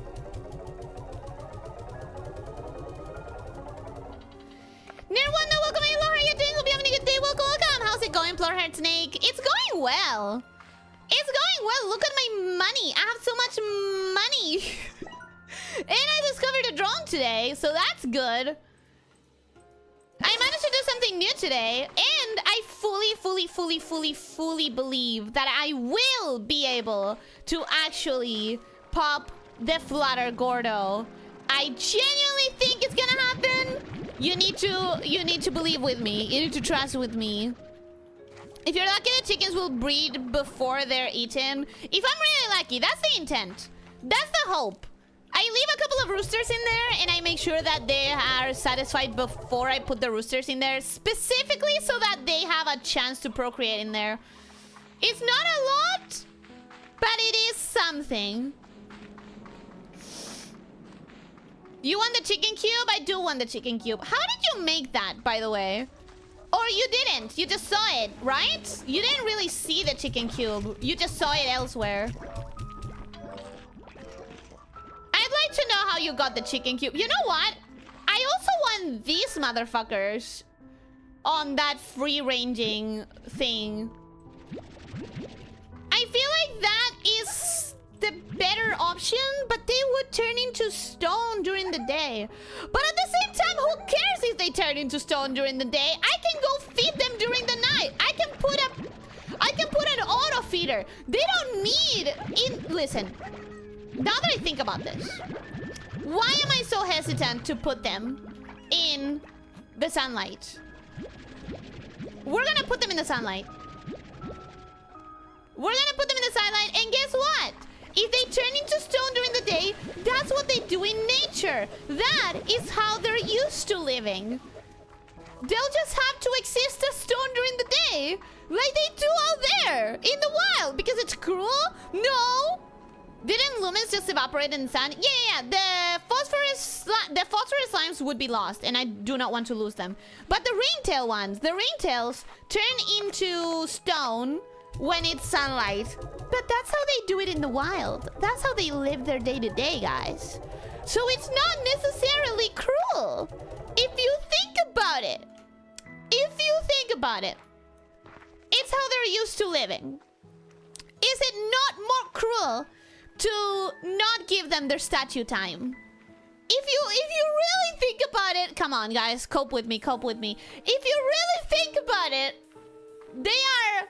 [SPEAKER 1] Nirwanda, welcome. Hello, how are you doing? Hope you're having a good day. Welcome. How's it going, Floorheart Snake? It's going well. It's going well. Look at my money. I have so much money. And I discovered a drone today, so that's good. I managed to do something new today, and I fully believe that I will be able to actually pop the flutter Gordo. I genuinely think it's gonna happen. You need to believe with me. You need to trust with me. If you're lucky, the chickens will breed before they're eaten. If I'm really lucky, that's the intent. That's the hope. I leave a couple of roosters in there and I make sure that they are satisfied before I put the roosters in there, specifically so that they have a chance to procreate in there. It's not a lot, but it is something. You want the chicken cube? I do want the chicken cube. How did you make that, by the way? Or you didn't. You just saw it, right? You didn't really see the chicken cube. You just saw it elsewhere. I'd like to know how you got the chicken cube. You know what? I also want these motherfuckers on that free-ranging thing. I feel like that is the better option, but they would turn into stone during the day. But at the same time, who cares if they turn into stone during the day? I can go feed them during the night. I can put an auto feeder. They don't need... Listen, now that I think about this, Why am I so hesitant to put them in the sunlight? We're gonna put them in the sunlight. We're gonna put them in the sunlight, and guess what? If they turn into stone during the day, that's what they do in nature. That is how they're used to living. They'll just have to exist as stone during the day, like they do out there in the wild, because it's cruel? No. Didn't lumens just evaporate in the sun? Yeah. The phosphorus slimes would be lost, and I do not want to lose them. But the ringtail ones, the ringtails turn into stone when it's sunlight. But that's how they do it in the wild. That's how they live their day-to-day, guys. So it's not necessarily cruel. If you think about it. It's how they're used to living. Is it not more cruel to not give them their statue time? If you really think about it, come on guys, cope with me. If you really think about it, they are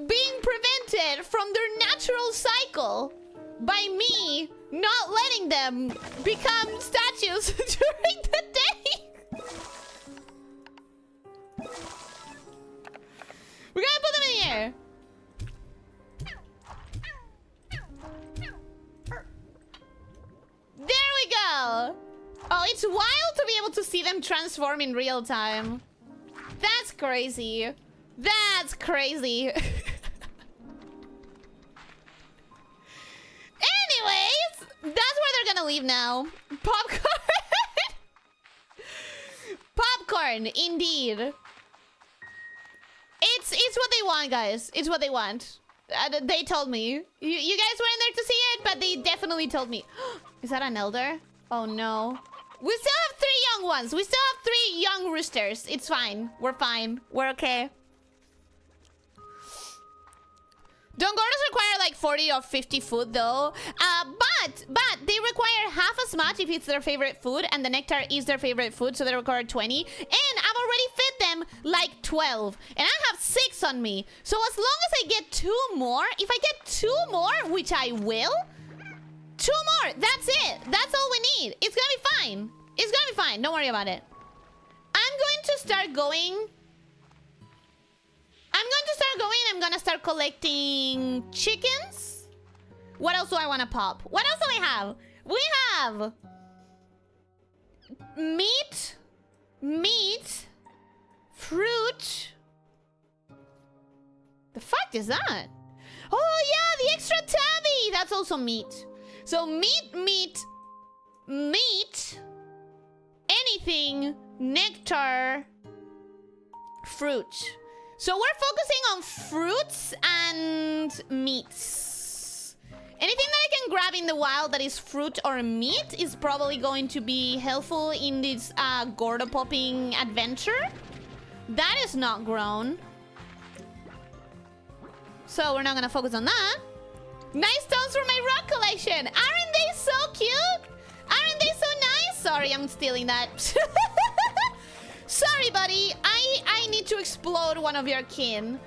[SPEAKER 1] being prevented from their natural cycle by me not letting them become statues during the day. We're gonna put them in here. There we go. Oh, it's wild to be able to see them transform in real time. That's crazy. That's crazy. Anyways, that's where they're gonna leave now. Popcorn. Popcorn, indeed. It's what they want, guys. It's what they want. They told me. You guys weren't there to see it, but they definitely told me. Is that an elder? Oh no. We still have 3 young ones. We still have 3 young roosters. It's fine. We're fine. We're okay. Don't Gordos require like 40 or 50 food though? But they require half as much if it's their favorite food, and the nectar is their favorite food, so they require 20. And I've already fed them like 12, and I have 6 on me. So as long as I get 2 more, if I get 2 more, which I will, 2 more, that's it. That's all we need. It's gonna be fine. It's gonna be fine. Don't worry about it. I'm going to start going. I'm gonna start collecting chickens. What else do I want to pop? What else do we have? We have meat, fruit. The fuck is that? Oh yeah, the extra tabby. That's also meat. So meat, anything, nectar, fruit. So we're focusing on fruits and meats. Anything that I can grab in the wild that is fruit or meat is probably going to be helpful in this Gordo popping adventure. That is not grown. So we're not gonna focus on that. Nice stones for my rock collection. Aren't they so cute? Aren't they so nice? Sorry, I'm stealing that. Sorry, buddy. I need to explode one of your kin.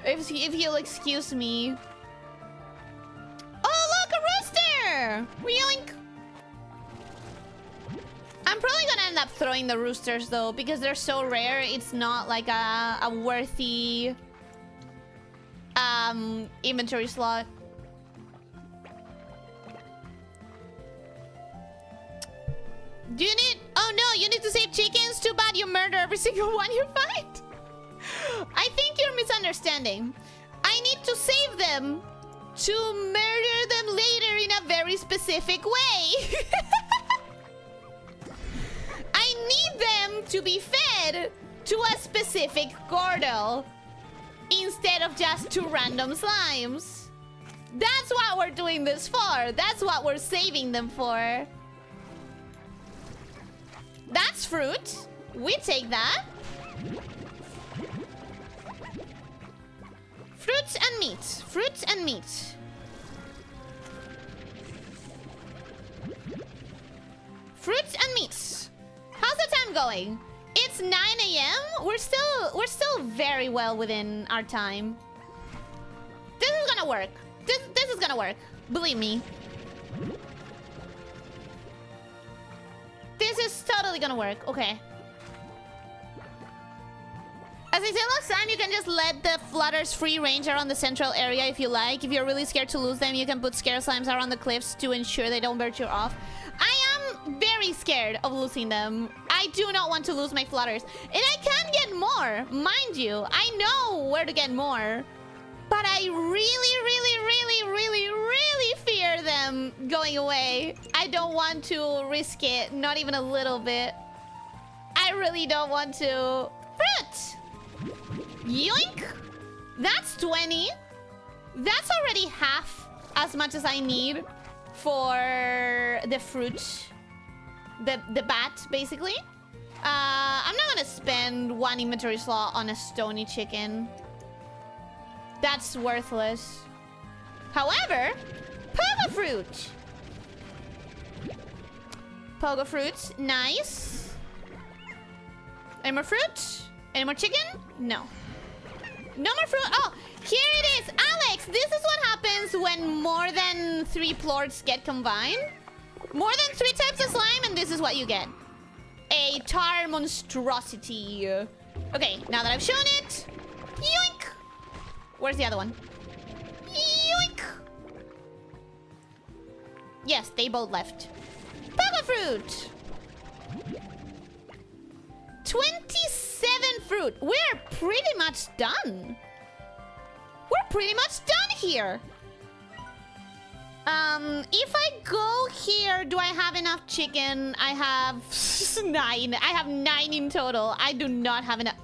[SPEAKER 1] If you'll excuse me. Oh, look, a rooster! Yoink! I'm probably gonna end up throwing the roosters, though, because they're so rare. It's not like a worthy inventory slot. Do you need... Oh no, you need to save chickens? Too bad you murder every single one you find. I think you're misunderstanding. I need to save them to murder them later in a very specific way. I need them to be fed to a specific Gordo instead of just 2 random slimes. That's what we're doing this for. That's what we're saving them for. That's fruit. We take that. Fruits and meat. Fruits and meat. Fruits and meats. How's the time going? It's 9 AM. We're still very well within our time. This is gonna work. This is gonna work. Believe me. this is totally gonna work. Okay. As I said last time, you can just let the flutters free range around the central area if you like. If you're really scared to lose them, you can put scare slimes around the cliffs to ensure they don't burst you off. I am very scared of losing them. I do not want to lose my flutters. And I can get more, mind you. I know where to get more. But I really fear them going away. I don't want to risk it, not even a little bit. I really don't want to. Fruit! Yoink! That's 20. That's already half as much as I need for the fruit. The bat, basically. I'm not gonna spend 1 inventory slot on a stony chicken. That's worthless. However, pogo fruit. Pogo fruit, nice. Any more fruit? Any more chicken? No. No more fruit. Oh, here it is. Alex, this is what happens when more than 3 plorts get combined. More than 3 types of slime, and this is what you get. A tar monstrosity. Okay, now that I've shown it. Yoink! Where's the other one? Yoink! Yes, they both left. Pogo fruit! 27 fruit. We're pretty much done. We're pretty much done here. If I go here, do I have enough chicken? I have 9. I have 9 in total. I do not have enough.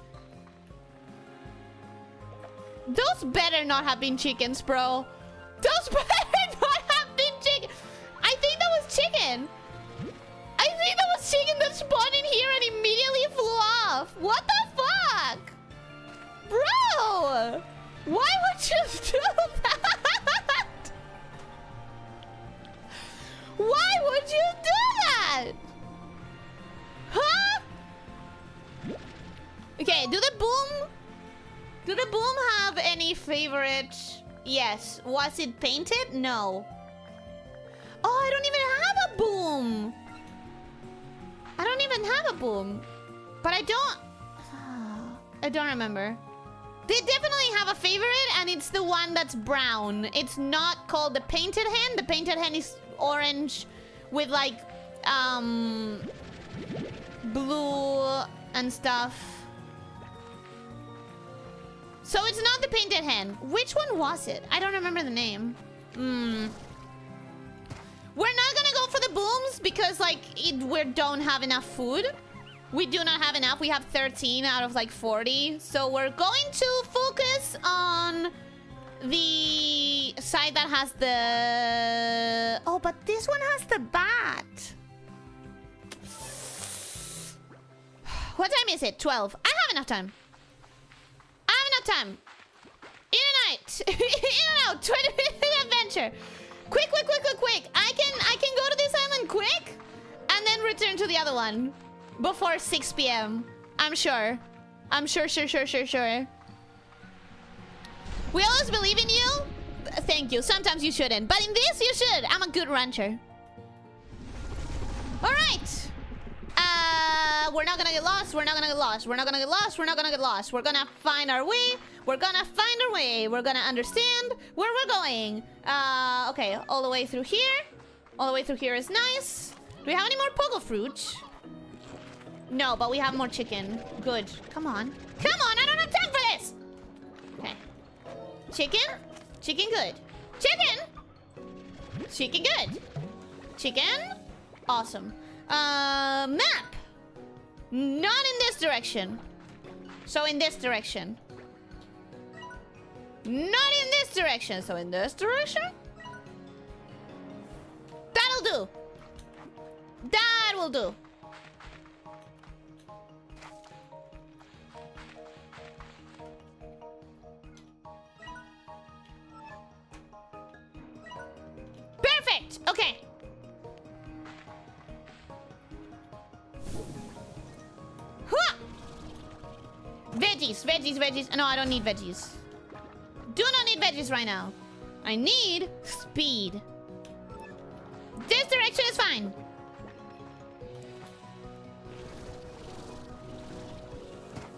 [SPEAKER 1] Those better not have been chickens, bro. Those better not have been chicken. I think that was chicken. I think that was chicken that spawned in here and immediately flew off. What the fuck? Bro! Why would you do that? Why would you do that? Huh? Okay, do the boom... Do the boom have any favorite? Yes. Was it painted? No. Oh, I don't even have a boom. I don't even have a boom. But I don't remember. They definitely have a favorite, and it's the one that's brown. It's not called the painted hen. The painted hen is orange with like blue and stuff. So it's not the painted hen. Which one was it? I don't remember the name. We're not gonna go for the booms because like we don't have enough food. We do not have enough. We have 13 out of like 40. So we're going to focus on the side that has the... Oh, but this one has the bat. What time is it? 12. I have enough time. I have enough time. In a night. In and out. 20-minute adventure. Quick. I can go to this island quick and then return to the other one before 6 p.m. I'm sure. Sure. We always believe in you. Thank you. Sometimes you shouldn't, but in this you should. I'm a good rancher. All right. We're not gonna get lost. We're gonna find our way. We're gonna understand where we're going. Okay, all the way through here. All the way through here is nice. Do we have any more pogo fruit? No, but we have more chicken. Good. Come on, I don't have time for this. Okay. Chicken good. Chicken good. Chicken. Awesome. Map. Not in this direction. So in this direction. Not in this direction. So in this direction. That'll do. That will do. Perfect. Okay. Huh. Veggies. No, I don't need veggies. Do not need veggies right now. I need speed. This direction is fine.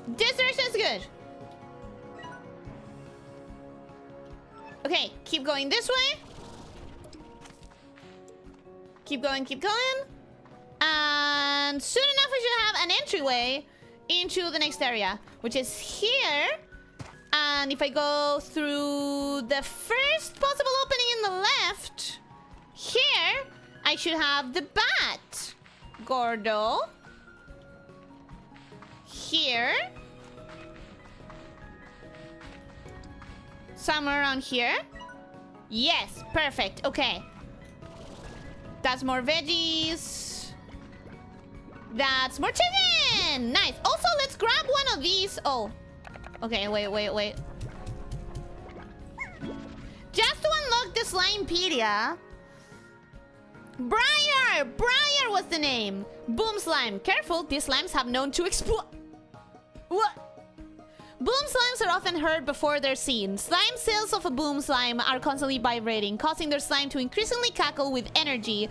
[SPEAKER 1] This direction is good. Okay, keep going this way. Keep going, keep going. And soon enough we should have an entryway into the next area, which is here. And if I go through the first possible opening in the left, here, I should have the bat. Gordo. Here. Somewhere around here. Yes, perfect. Okay. That's more veggies. That's more chicken. Nice. Also, let's grab one of these. Oh. Okay, wait. Just to unlock the Slimepedia. Briar was the name. Boom slime. Careful, these slimes have known to explode. What? Boom slimes are often heard before they're seen. Slime cells of a boom slime are constantly vibrating, causing their slime to increasingly crackle with energy,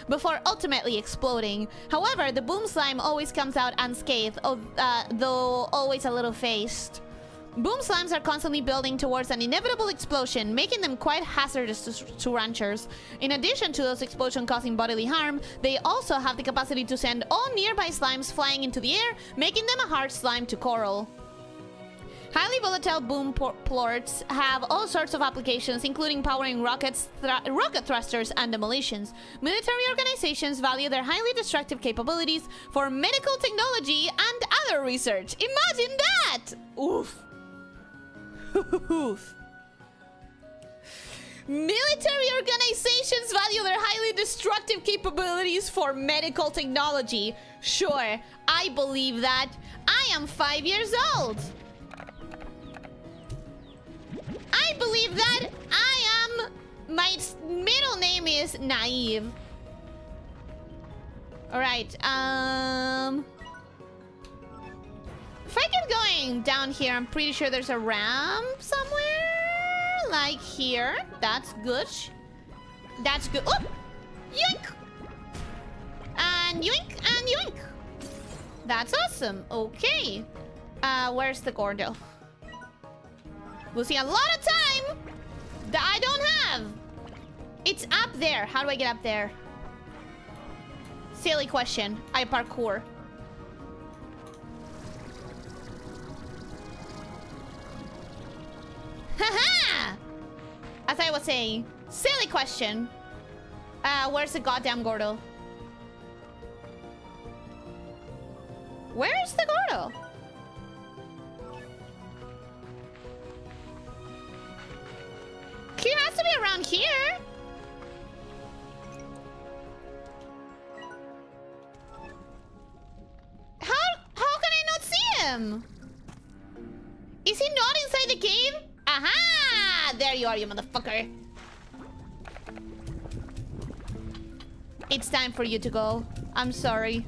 [SPEAKER 1] before ultimately exploding. However, the boom slime always comes out unscathed, though always a little phased. Boom slimes are constantly building towards an inevitable explosion, making them quite hazardous to ranchers. In addition to those explosions causing bodily harm, they also have the capacity to send all nearby slimes flying into the air, making them a hard slime to coral. Highly volatile boom plorts have all sorts of applications, including powering rocket thrusters and demolitions. Military organizations value their highly destructive capabilities for medical technology and other research. Imagine that! Oof. Oof. Military organizations value their highly destructive capabilities for medical technology. Sure, I believe that. I am 5 years old. I believe that. My middle name is Naive. Alright, if I keep going down here, I'm pretty sure there's a ramp somewhere. Like here. That's good. That's good. Oh! Yoink! And yoink, and yoink. That's awesome. Okay. Where's the Gordo? We'll see a lot of time that I don't have. It's up there. How do I get up there? Silly question. I parkour. Haha! As I was saying, silly question. Where's the goddamn Gordo? Where's the Gordo? He has to be around here. How can I not see him? Is he not inside the cave? Aha! There you are, you motherfucker. It's time for you to go. I'm sorry.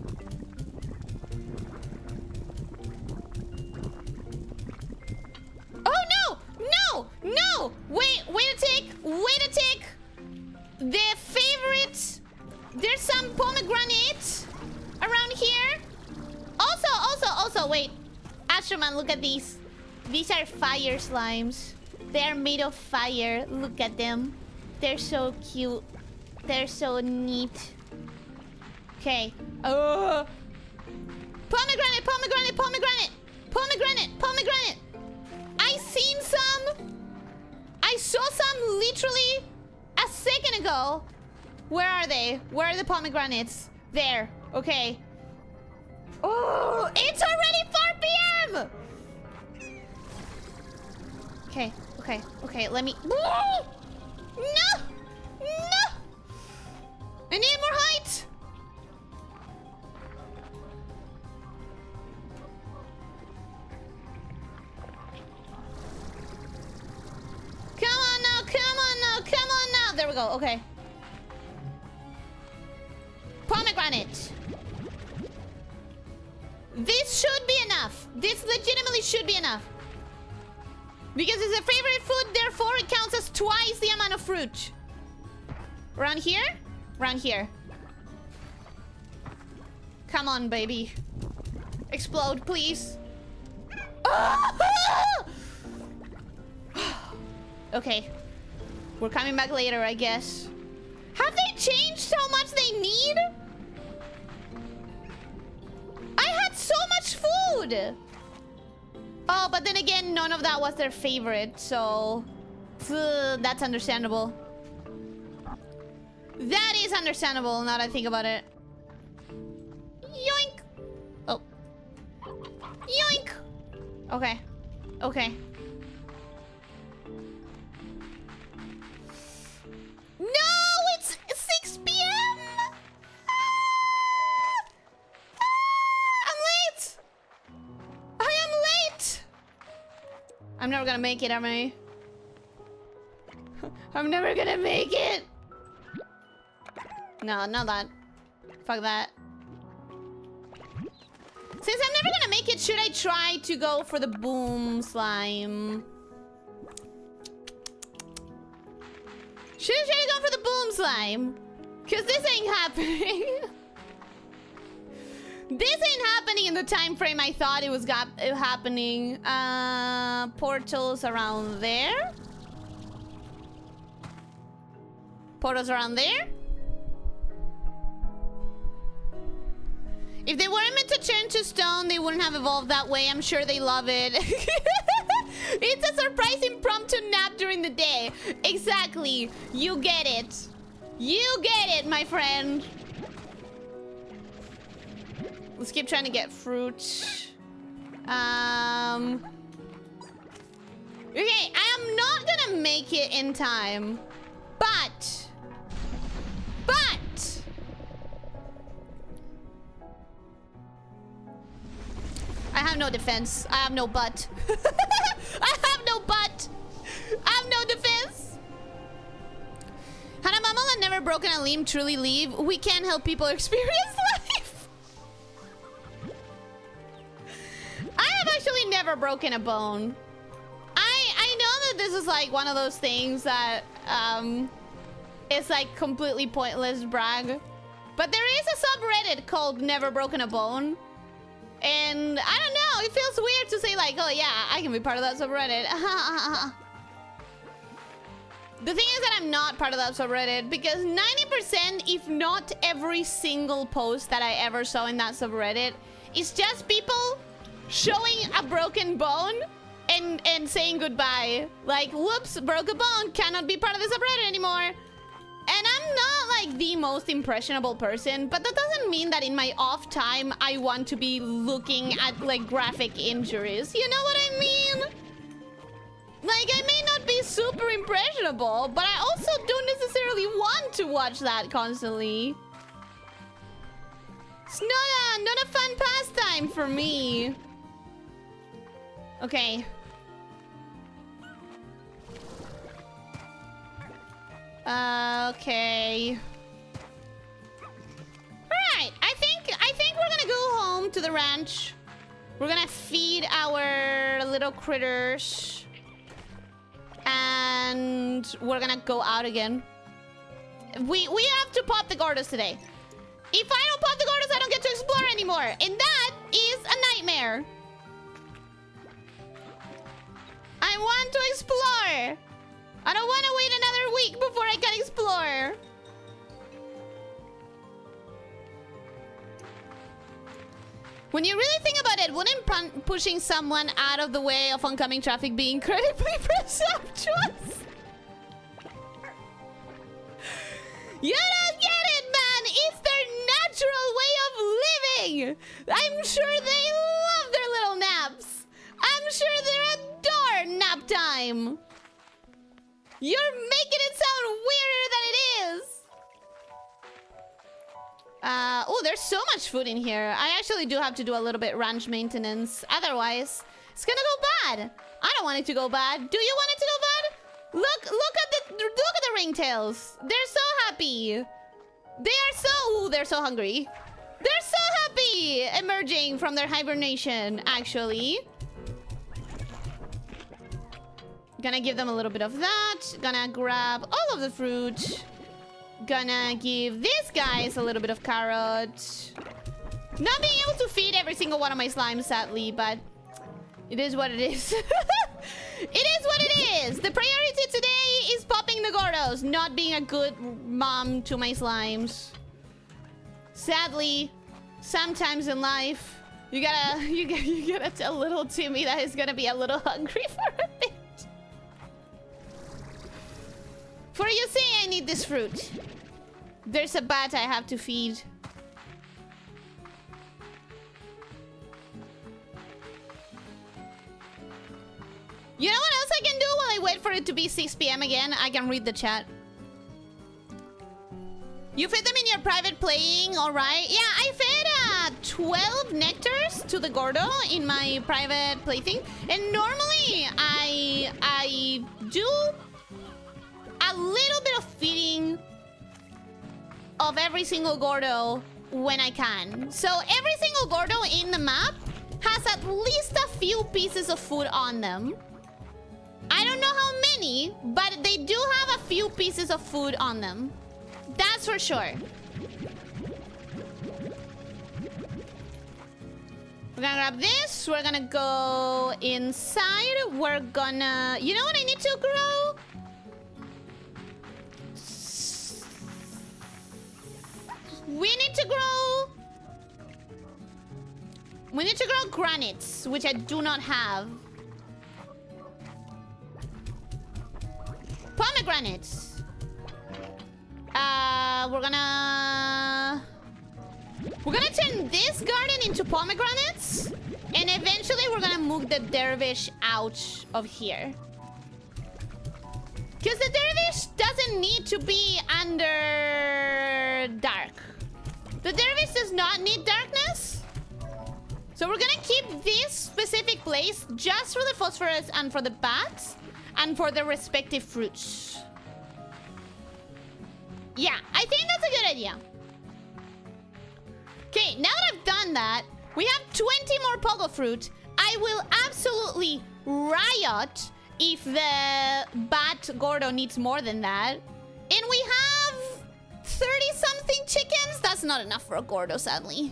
[SPEAKER 1] Oh no! No! No! Wait to take the favorite. There's some pomegranate around here. Also, wait. Astroman, look at these. These are fire slimes. They're made of fire. Look at them. They're so cute. They're so neat. Okay. Pomegranate. I saw some literally a second ago. Where are they? Where are the pomegranates? There. Okay. Oh, it's already 4 p.m. Okay. Let me. No. I need more height. Come on now. There we go. Okay. Pomegranate. This should be enough. This legitimately should be enough. Because it's a favorite food, therefore it counts as twice the amount of fruit. Around here? Around here. Come on, baby. Explode, please. Okay. We're coming back later, I guess. Have they changed how much they need? I had so much food. Oh, but then again, none of that was their favorite, so... that's understandable. That is understandable, now that I think about it. Yoink! Oh. Yoink! Okay. Okay. No! It's 6 p.m.! I'm late! I am late! I'm never gonna make it, am I? I'm never gonna make it! No, not that. Fuck that. Since I'm never gonna make it, should I try to go for the boom slime? Should I try to go for the boom slime? Cause this ain't happening. This ain't happening in the time frame I thought it was happening. Portals around there. Portals around there. If they weren't meant to turn to stone, they wouldn't have evolved that way. I'm sure they love it. It's a surprise impromptu nap during the day. Exactly. You get it. You get it, my friend. Let's keep trying to get fruit. Okay, I am not gonna make it in time. But... I have no defense. I have no butt. I have no butt. I have no defense. Hannah Mama had never broken a limb, truly leave. We can't help people experience life. I have actually never broken a bone. I know that this is like one of those things that it's like completely pointless brag. But there is a subreddit called Never Broken a Bone. And I don't know, it feels weird to say like, oh yeah, I can be part of that subreddit. The thing is that I'm not part of that subreddit because 90%, if not every single post that I ever saw in that subreddit, is just people showing a broken bone and saying goodbye. Like, whoops, broke a bone, cannot be part of the subreddit anymore. And I'm not like the most impressionable person, but that doesn't mean that in my off time I want to be looking at like graphic injuries. You know what I mean? Like, I may not be super impressionable, but I also don't necessarily want to watch that constantly. It's not a fun pastime for me. Okay. Okay. Alright, I think we're gonna go home to the ranch. We're gonna feed our little critters. And we're gonna go out again. We have to pop the Gordos today. If I don't pop the Gordos, I don't get to explore anymore. And that is a nightmare. I want to explore. I don't want to wait another week before I can explore. When you really think about it, wouldn't pushing someone out of the way of oncoming traffic be incredibly presumptuous? You don't get it, man! It's their natural way of living! I'm sure they love their little naps! I'm sure they adore nap time! You're making it sound weirder than it is! Oh, there's so much food in here. I actually do have to do a little bit ranch maintenance. Otherwise, it's gonna go bad. I don't want it to go bad. Do you want it to go bad? Look at the ringtails. They're so happy. They're so hungry. They're so happy emerging from their hibernation, actually. Gonna give them a little bit of that. Gonna grab all of the fruit. Gonna give these guys a little bit of carrot. Not being able to feed every single one of my slimes, sadly, but it is what it is. It is what it is. The priority today is popping the Gordos, not being a good mom to my slimes. Sadly, sometimes in life, you gotta tell little Timmy that he's gonna be a little hungry for a bit. For you say I need this fruit. There's a bat I have to feed. You know what else I can do while I wait for it to be 6 p.m. again? I can read the chat. You fed them in your private playing, alright? Yeah, I fed 12 nectars to the Gordo in my private plaything. And normally, I do a little bit of feeding of every single Gordo when I can. So every single Gordo in the map has at least a few pieces of food on them. I don't know how many, but they do have a few pieces of food on them. That's for sure. We're gonna grab this. We're gonna go inside. We're gonna... You know what I need to grow? We need to grow... We need to grow granites, which I do not have. Pomegranates. We're gonna turn this garden into pomegranates, and eventually we're gonna move the dervish out of here. Because the dervish doesn't need to be under dark. The dervish does not need darkness. So we're gonna keep this specific place just for the phosphorus and for the bats and for the respective fruits. Yeah, I think that's a good idea. Okay, now that I've done that, we have 20 more pogo fruit. I will absolutely riot if the bat Gordo needs more than that. And we have 30-something chickens. That's not enough for a Gordo, sadly.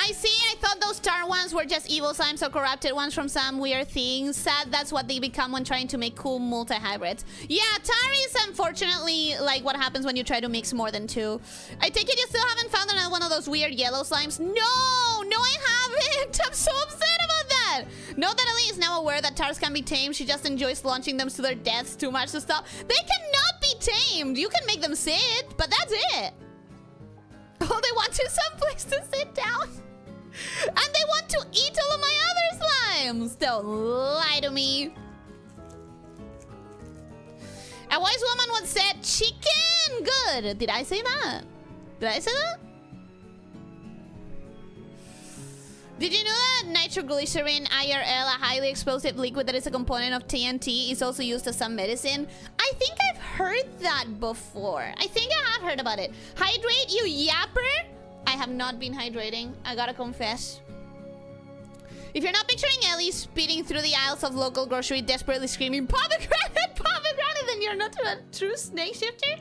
[SPEAKER 1] I see. I thought those star ones were just evil slimes or corrupted ones from some weird thing. Sad that's what they become when trying to make cool multi-hybrids. Yeah, tar is unfortunately like what happens when you try to mix more than two. I take it you still haven't found another one of those weird yellow slimes? No, I haven't. I'm so upset about that. Note that Ellie is now aware that tars can be tamed. She just enjoys launching them to their deaths too much to stop. They cannot be tamed. You can make them sit, but that's it. All they want is someplace to sit down. And they want to eat all of my other slimes! Don't lie to me. A wise woman once said, chicken good. Did I say that? Did I say that? Did you know that nitroglycerin, IRL, a highly explosive liquid that is a component of TNT, is also used as some medicine? I think I've heard that before. I think I have heard about it. Hydrate, you yapper! I have not been hydrating, I gotta confess. If you're not picturing Ellie speeding through the aisles of local grocery, desperately screaming, pomegranate, pomegranate, then you're not a true snake shifter.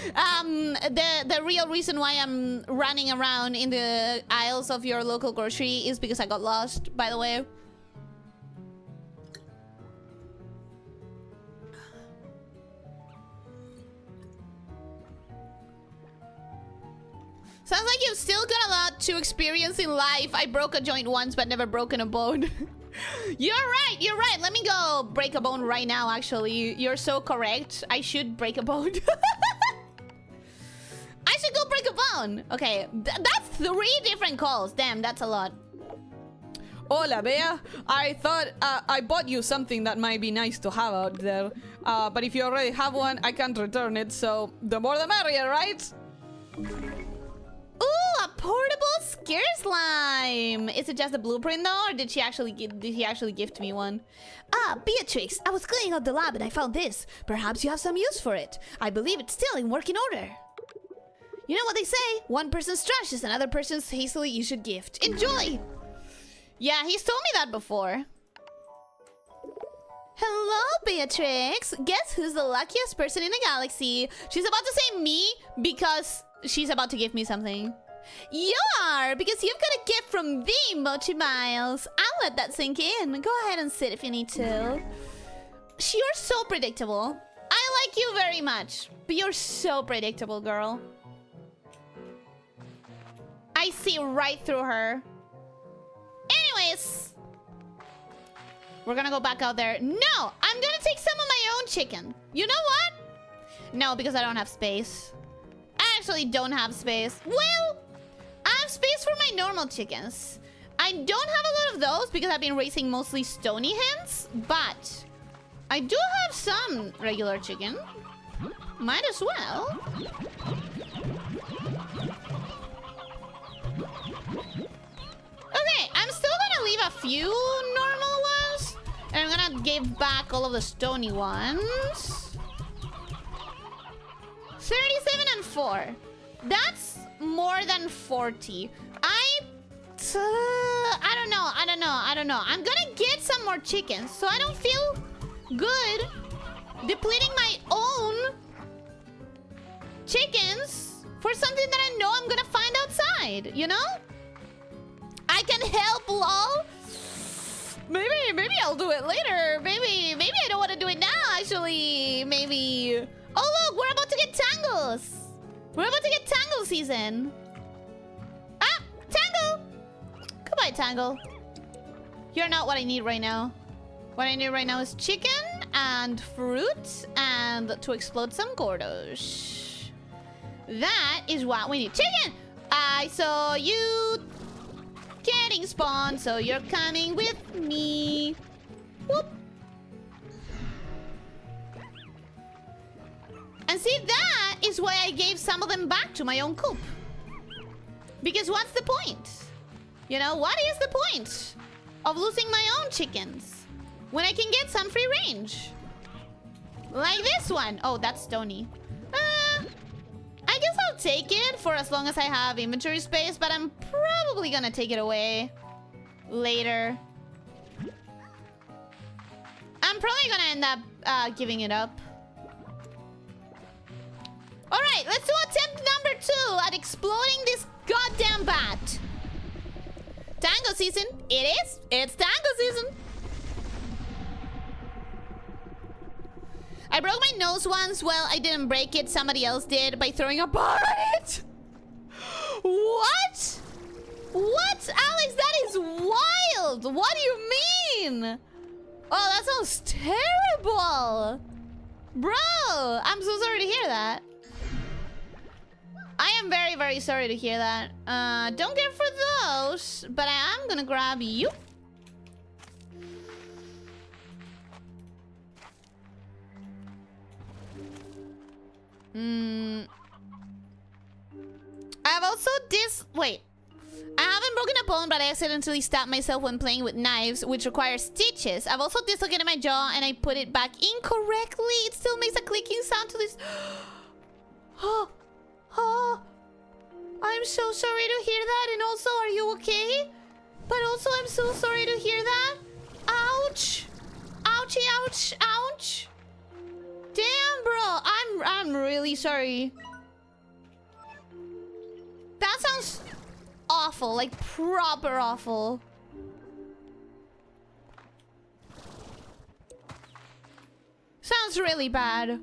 [SPEAKER 1] The real reason why I'm running around in the aisles of your local grocery is because I got lost, by the way. Sounds like you've still got a lot to experience in life. I broke a joint once, but never broken a bone. You're right. Let me go break a bone right now, actually. You're so correct. I should break a bone. I should go break a bone. Okay, that's 3 different calls. Damn, that's a lot.
[SPEAKER 2] Hola, Bea. I thought I bought you something that might be nice to have out there. But if you already have one, I can't return it, so the more the merrier, right?
[SPEAKER 1] Ooh, a portable scare slime. Is it just a blueprint though, or did he actually gift me one? Ah, Beatrix, I was cleaning out the lab and I found this. Perhaps you have some use for it. I believe it's still in working order. You know what they say? One person's trash is another person's hastily issued gift. Enjoy! Yeah, he's told me that before. Hello, Beatrix. Guess who's the luckiest person in the galaxy? She's about to say me because she's about to give me something. You are, because you've got a gift from the Mochi Miles. I'll let that sink in. Go ahead and sit if you need to. You're so predictable. I like you very much, but you're so predictable, girl. I see right through her. Anyways, we're gonna go back out there. No, I'm gonna take some of my own chicken. You know what? No, because I don't have space. I actually don't have space. Well, I have space for my normal chickens. I don't have a lot of those because I've been raising mostly stony hens, but I do have some regular chicken. Might as well. Okay, I'm still gonna leave a few normal ones. And I'm gonna give back all of the stony ones. 37 and 4. That's more than 40. I don't know. I'm gonna get some more chickens so I don't feel good depleting my own chickens for something that I know I'm gonna find outside, you know? I can help, lol. Maybe I'll do it later. Maybe I don't want to do it now, actually. Maybe. Oh, look, we're about to get tangles. We're about to get tangle season. Ah, tangle. Goodbye, tangle. You're not what I need right now. What I need right now is chicken and fruit and to explode some Gordos. That is what we need. Chicken! I saw you getting spawned, so you're coming with me. Whoop. And see, that is why I gave some of them back to my own coop. Because what's the point? You know, what is the point of losing my own chickens when I can get some free range? Like this one. Oh, that's stony. I guess I'll take it for as long as I have inventory space, but I'm probably gonna take it away later. I'm probably gonna end up giving it up. Alright, let's do attempt number 2 at exploding this goddamn bat. Tango season. It is. It's tango season. I broke my nose once. Well, I didn't break it. Somebody else did by throwing a bar at it. What? What, Alex? That is wild. What do you mean? Oh, that sounds terrible. Bro, I'm so sorry to hear that. I am very, very sorry to hear that. Don't care for those, but I am gonna grab you. I have also wait. I haven't broken a bone, but I accidentally stabbed myself when playing with knives, which requires stitches. I've also dislocated my jaw and I put it back incorrectly. It still makes a clicking sound to this. Oh, I'm so sorry to hear that. And also, are you okay? But also, I'm so sorry to hear that. Ouch. Ouchie, ouch, ouch. Damn, bro. I'm really sorry. That sounds awful. Like, proper awful. Sounds really bad.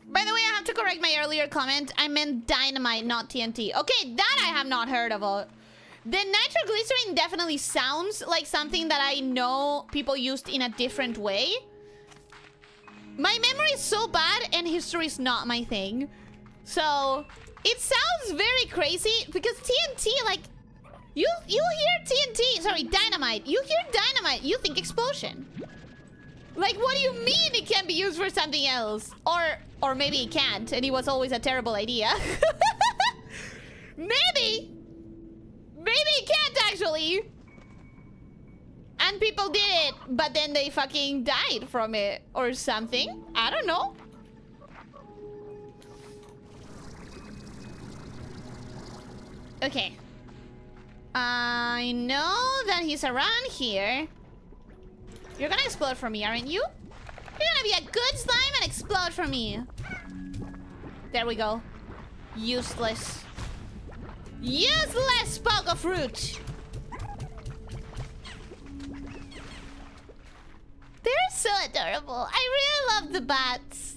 [SPEAKER 1] By the way, I have to correct my earlier comment. I meant dynamite, not TNT. Okay, that I have not heard of. The nitroglycerin definitely sounds like something that I know people used in a different way. My memory is so bad and history is not my thing. So, it sounds very crazy because TNT, like, you hear TNT, sorry, dynamite. You hear dynamite, you think explosion. Like, what do you mean it can't be used for something else? Or maybe it can't, and it was always a terrible idea. Maybe it can't, actually. And people did it, but then they fucking died from it or something. I don't know. Okay. I know that he's around here. You're gonna explode for me, aren't you? You're gonna be a good slime and explode for me. There we go. Useless. Useless pogo fruit. They're so adorable. I really love the bats.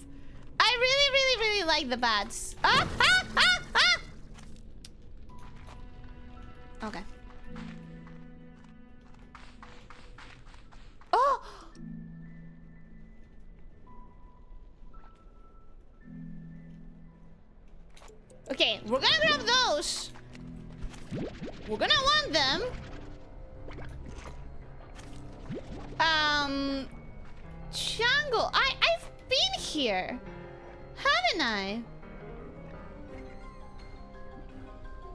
[SPEAKER 1] I really, really, really like the bats. Ah, ah, ah, ah! Okay. Oh! Okay, we're gonna grab those. We're gonna want them. Jungle. I've been here, haven't I?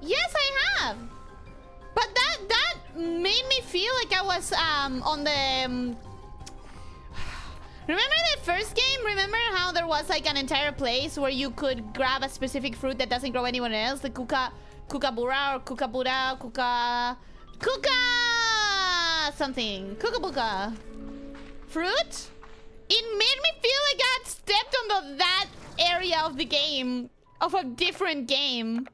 [SPEAKER 1] Yes, I have. But that made me feel like I was on the remember the first game? Remember how there was like an entire place where you could grab a specific fruit that doesn't grow anywhere else? The kookaburra or kookaburra, kuka something. Kookabuka fruit? It made me feel like I had stepped on that area of the game, of a different game.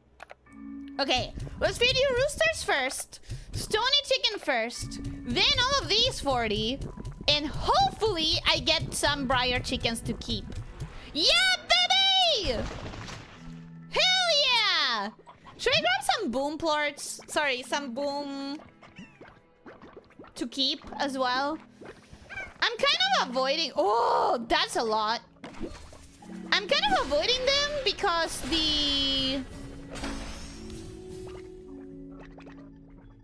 [SPEAKER 1] Okay, let's feed you roosters first, stony chicken first, then all of these 40, and hopefully I get some briar chickens to keep. Yeah, baby! Hell yeah! Should I grab some boom plorts? Sorry, some boom to keep as well. I'm kind of avoiding... Oh, that's a lot. I'm kind of avoiding them because the...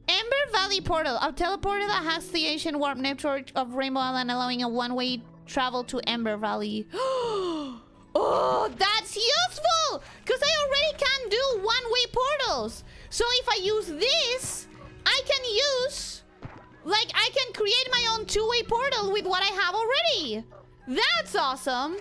[SPEAKER 1] Ember Valley Portal. A teleporter that hacks the ancient warp network of Rainbow Island, allowing a one-way travel to Ember Valley. Oh, that's useful! Because I already can do one-way portals. So if I use this, I can use... Like, I can create my own two-way portal with what I have already. That's awesome.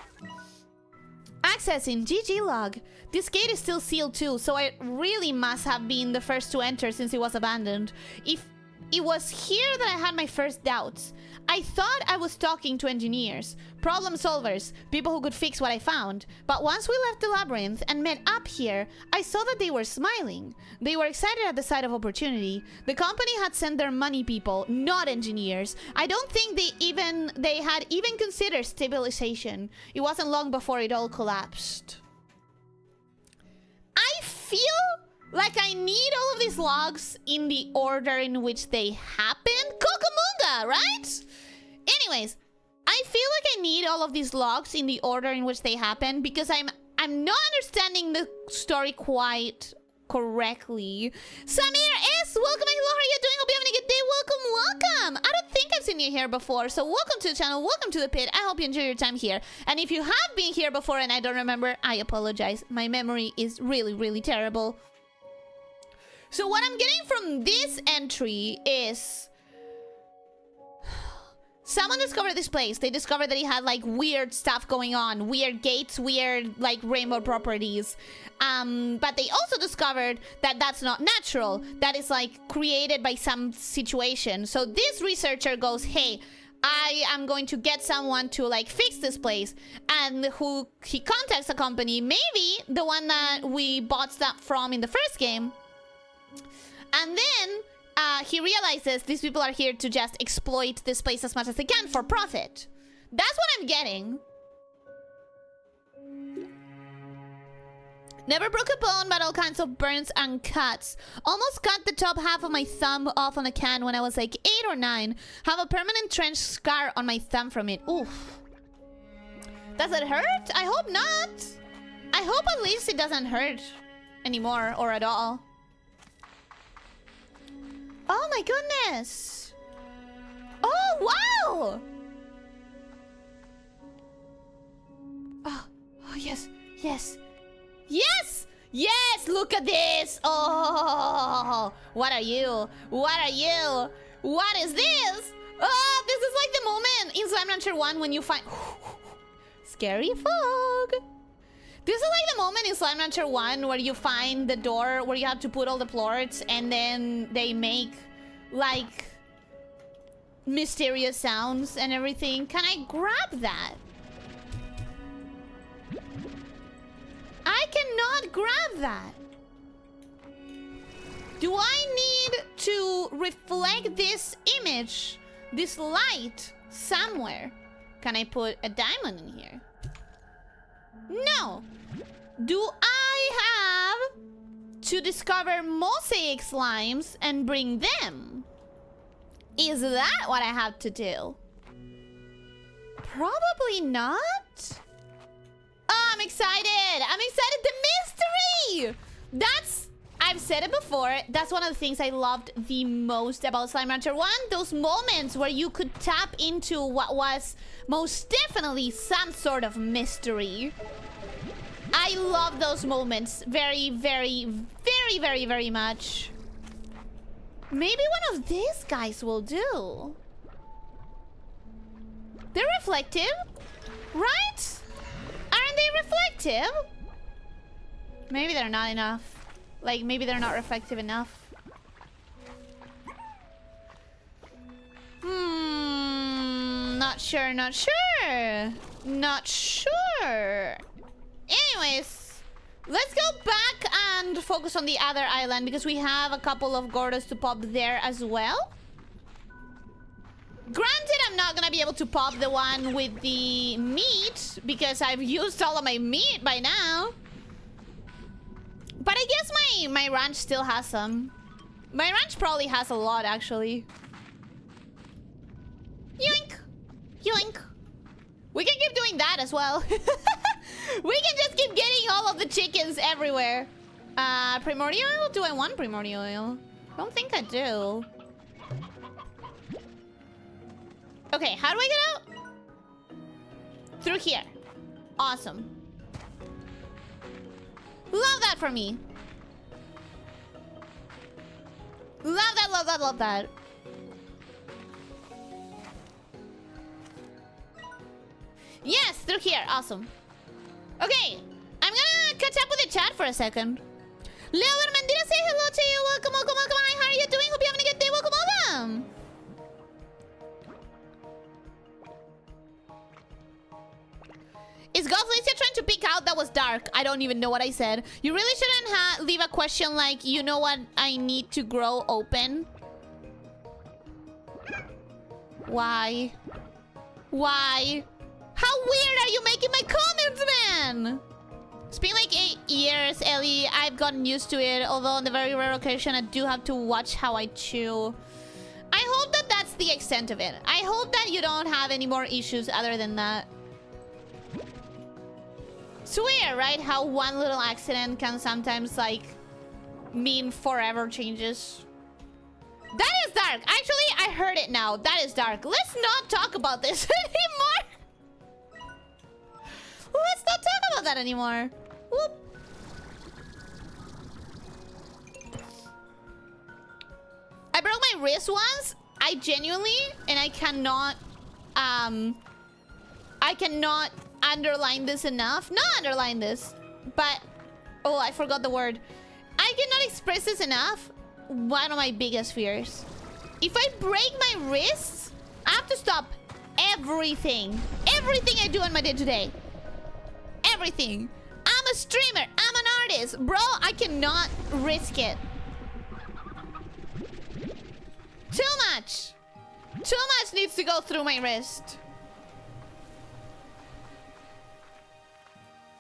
[SPEAKER 1] Accessing GG log. This gate is still sealed too, so I really must have been the first to enter since it was abandoned. If it was here that I had my first doubts. I thought I was talking to engineers, problem solvers, people who could fix what I found. But once we left the labyrinth and met up here, I saw that they were smiling. They were excited at the sight of opportunity. The company had sent their money people, not engineers. I don't think they had even considered stabilization. It wasn't long before it all collapsed. I feel like I need all of these logs in the order in which they happened. Kokomunga, right? Anyways, I feel like I need all of these logs in the order in which they happen because I'm not understanding the story quite correctly. Samir S, welcome. Hello, how are you doing? Hope you're having a good day. Welcome. I don't think I've seen you here before, so welcome to the channel. Welcome to the pit. I hope you enjoy your time here. And if you have been here before and I don't remember, I apologize. My memory is really, really terrible. So what I'm getting from this entry is... Someone discovered this place. They discovered that it had like weird stuff going on. Weird gates, weird like rainbow properties. But they also discovered that that's not natural. That is like created by some situation. So this researcher goes, hey, I am going to get someone to like fix this place. And he contacts a company, maybe the one that we bought stuff from in the first game. And then he realizes these people are here to just exploit this place as much as they can for profit. That's what I'm getting. Never broke a bone, but all kinds of burns and cuts. Almost cut the top half of my thumb off on a can when I was like 8 or 9. Have a permanent trench scar on my thumb from it. Oof. Does it hurt? I hope not. I hope at least it doesn't hurt anymore or at all. Oh my goodness! Oh wow! Oh yes, yes, yes, yes! Look at this! Oh, what are you? What are you? What is this? Oh, this is like the moment in Slime Rancher 1 when you find scary fog. This is like the moment in Slime Rancher 1 where you find the door where you have to put all the plorts and then they make like mysterious sounds and everything. Can I grab that? I cannot grab that. Do I need to reflect this image, this light, somewhere? Can I put a diamond in here? No. Do I have to discover mosaic slimes and bring them? Is that what I have to do? Probably not. Oh, I'm excited. I'm excited. The mystery. I've said it before. That's one of the things I loved the most about Slime Rancher 1. Those moments where you could tap into what was most definitely some sort of mystery. I love those moments very, very, very, very, very much. Maybe one of these guys will do. They're reflective, right? Aren't they reflective? Maybe they're not enough. Like, maybe they're not reflective enough. Not sure, not sure. Not sure. Anyways, let's go back and focus on the other island because we have a couple of Gordos to pop there as well. Granted, I'm not gonna be able to pop the one with the meat because I've used all of my meat by now. But I guess my ranch still has some. My ranch probably has a lot, actually. Yoink! Yoink! We can keep doing that as well. We can just keep getting all of the chickens everywhere. Primordial oil? Do I want primordial oil? I don't think I do. Okay, how do I get out? Through here. Awesome. Love that for me. Love that, love that, love that. Yes, through here. Awesome. Okay, I'm gonna catch up with the chat for a second. Leo Mendira, say hello to you. Welcome, welcome, welcome. Hi, how are you doing? Hope you're having a good day. Welcome, welcome. Is Elyssia trying to peek out? That was dark. I don't even know what I said. You really shouldn't leave a question like, you know what I need to grow open? Why? Why? How weird are you making my comments, man? It's been like 8 years, Ellie. I've gotten used to it. Although on the very rare occasion, I do have to watch how I chew. I hope that that's the extent of it. I hope that you don't have any more issues other than that. It's weird, right? How one little accident can sometimes, like, mean forever changes. That is dark. Actually, I heard it now. That is dark. Let's not talk about this anymore. Let's not talk about that anymore. Whoop. I broke my wrist once. I genuinely, and I cannot underline this enough. Not underline this, but oh, I forgot the word. I cannot express this enough. One of my biggest fears. If I break my wrists, I have to stop everything. Everything I do on my day-to-day. Everything. I'm a streamer. I'm an artist. Bro, I cannot risk it. Too much. Too much needs to go through my wrist.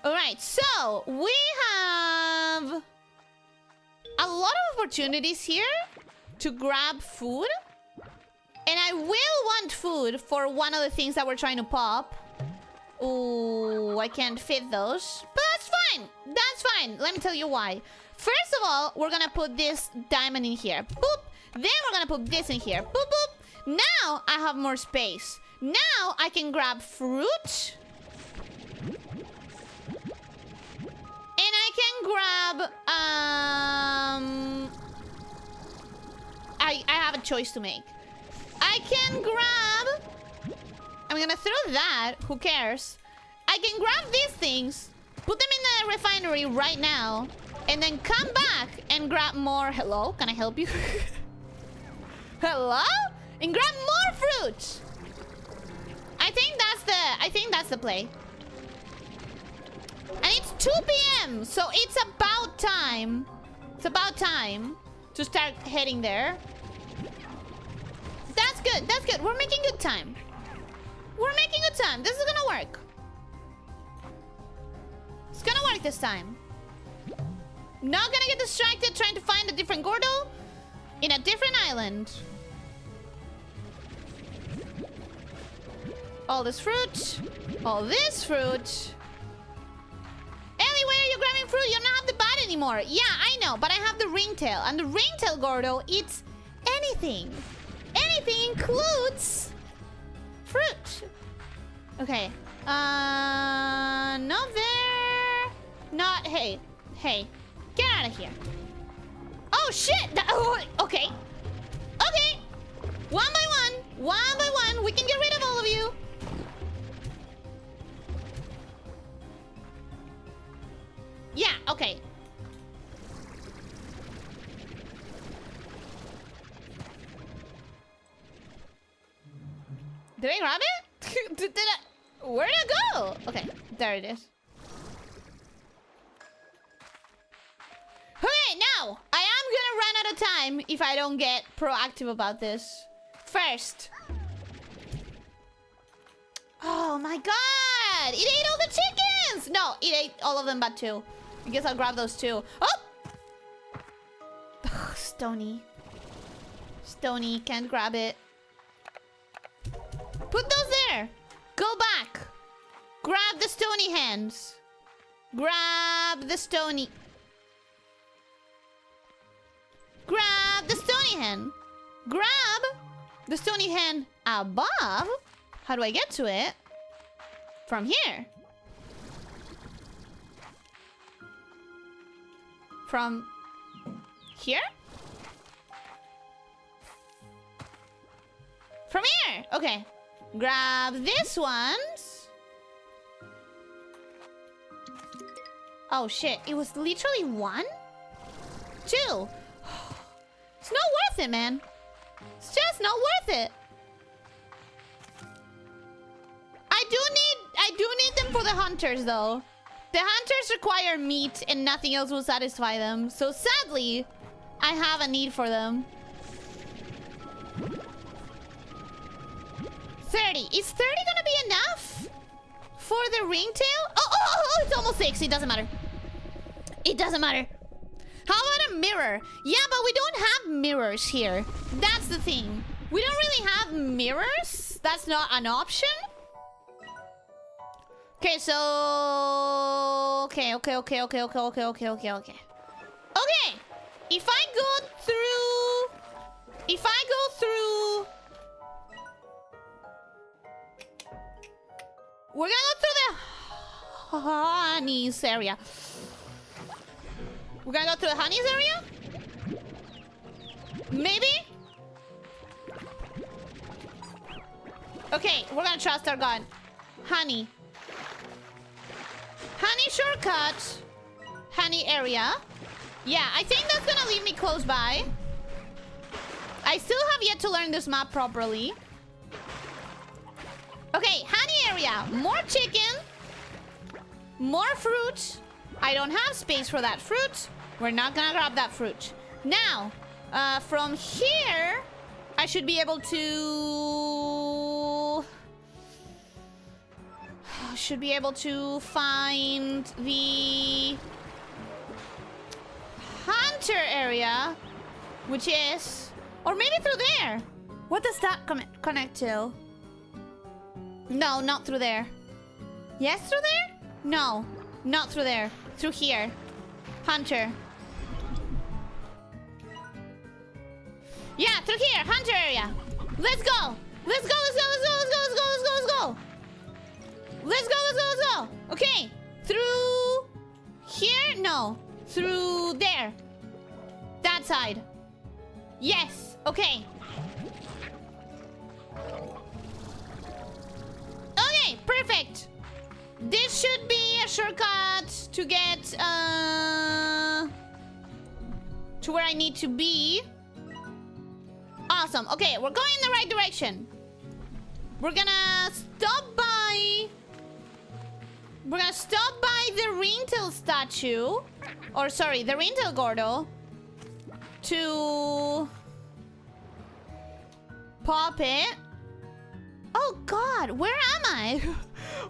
[SPEAKER 1] Alright, so we have a lot of opportunities here to grab food. And I will want food for one of the things that we're trying to pop. Ooh, I can't fit those. But that's fine. That's fine. Let me tell you why. First of all, we're gonna put this diamond in here. Boop. Then we're gonna put this in here. Boop, boop. Now I have more space. Now I can grab fruit. And I can grab, I have a choice to make. I can grab, I'm gonna throw that, who cares? I can grab these things, Put them in the refinery right now. And then come back and grab more. Hello? Can I help you? Hello? And grab more fruit. I think that's the play. And it's 2 p.m. So it's about time. It's about time to start heading there. That's good. That's good. We're making good time. We're making good time. This is gonna work. It's gonna work this time. Not gonna get distracted trying to find a different Gordo in a different island. All this fruit. All this fruit. Ellie, where are you grabbing fruit? You don't have the bat anymore. Yeah, I know, but I have the ringtail. And the ringtail Gordo eats anything. Anything includes fruit. Okay. Not there. Not... Hey. Hey. Get out of here. Oh, shit. Oh, okay. Okay. One by one. One by one. We can get rid of all of you. Yeah, okay. Did I grab it? Did I... Where'd it go? Okay, there it is. Okay, now, I am gonna run out of time if I don't get proactive about this. First. Oh my god! It ate all the chickens! No, it ate all of them but 2. I guess I'll grab those 2. Oh! Ugh, Stony. Stony, can't grab it. Put those there. Go back. Grab the stony hands. Grab the stony. Grab the stony hand. Grab the stony hand above. How do I get to it? From here. From here? From here. Okay. Grab this ones. Oh shit. It was literally 1? 2. It's not worth it, man. It's just not worth it. I do need them for the hunters, though. The hunters require meat and nothing else will satisfy them. So sadly, I have a need for them. 30. Is 30 gonna be enough for the ringtail? Oh, it's almost 6. It doesn't matter. It doesn't matter. How about a mirror? Yeah, but we don't have mirrors here. That's the thing. We don't really have mirrors. That's not an option. Okay, so... Okay. Okay. If I go through... We're gonna go through the honeys area. We're gonna go through the honeys area? Maybe? Okay, we're gonna trust our god. Honey. Honey shortcut. Honey area. Yeah, I think that's gonna leave me close by. I still have yet to learn this map properly. Okay, honey area. More chicken. More fruit. I don't have space for that fruit. We're not gonna grab that fruit. Now, from here, I should be able to... Should be able to find the hunter area, which is... Or maybe through there. What does that connect to? No, not through there. Yes, through there? No, not through there. Through here. Hunter. Yeah, through here. Hunter area. Let's go. Let's go. Okay. Through here? No. Through there. That side. Yes. Okay. Okay, perfect. This should be a shortcut to get to where I need to be. Awesome. Okay, we're going in the right direction. We're gonna stop by... We're gonna stop by the Rintel statue. Or, sorry, the Rintel Gordo. To... pop it. Oh, God. Where am I?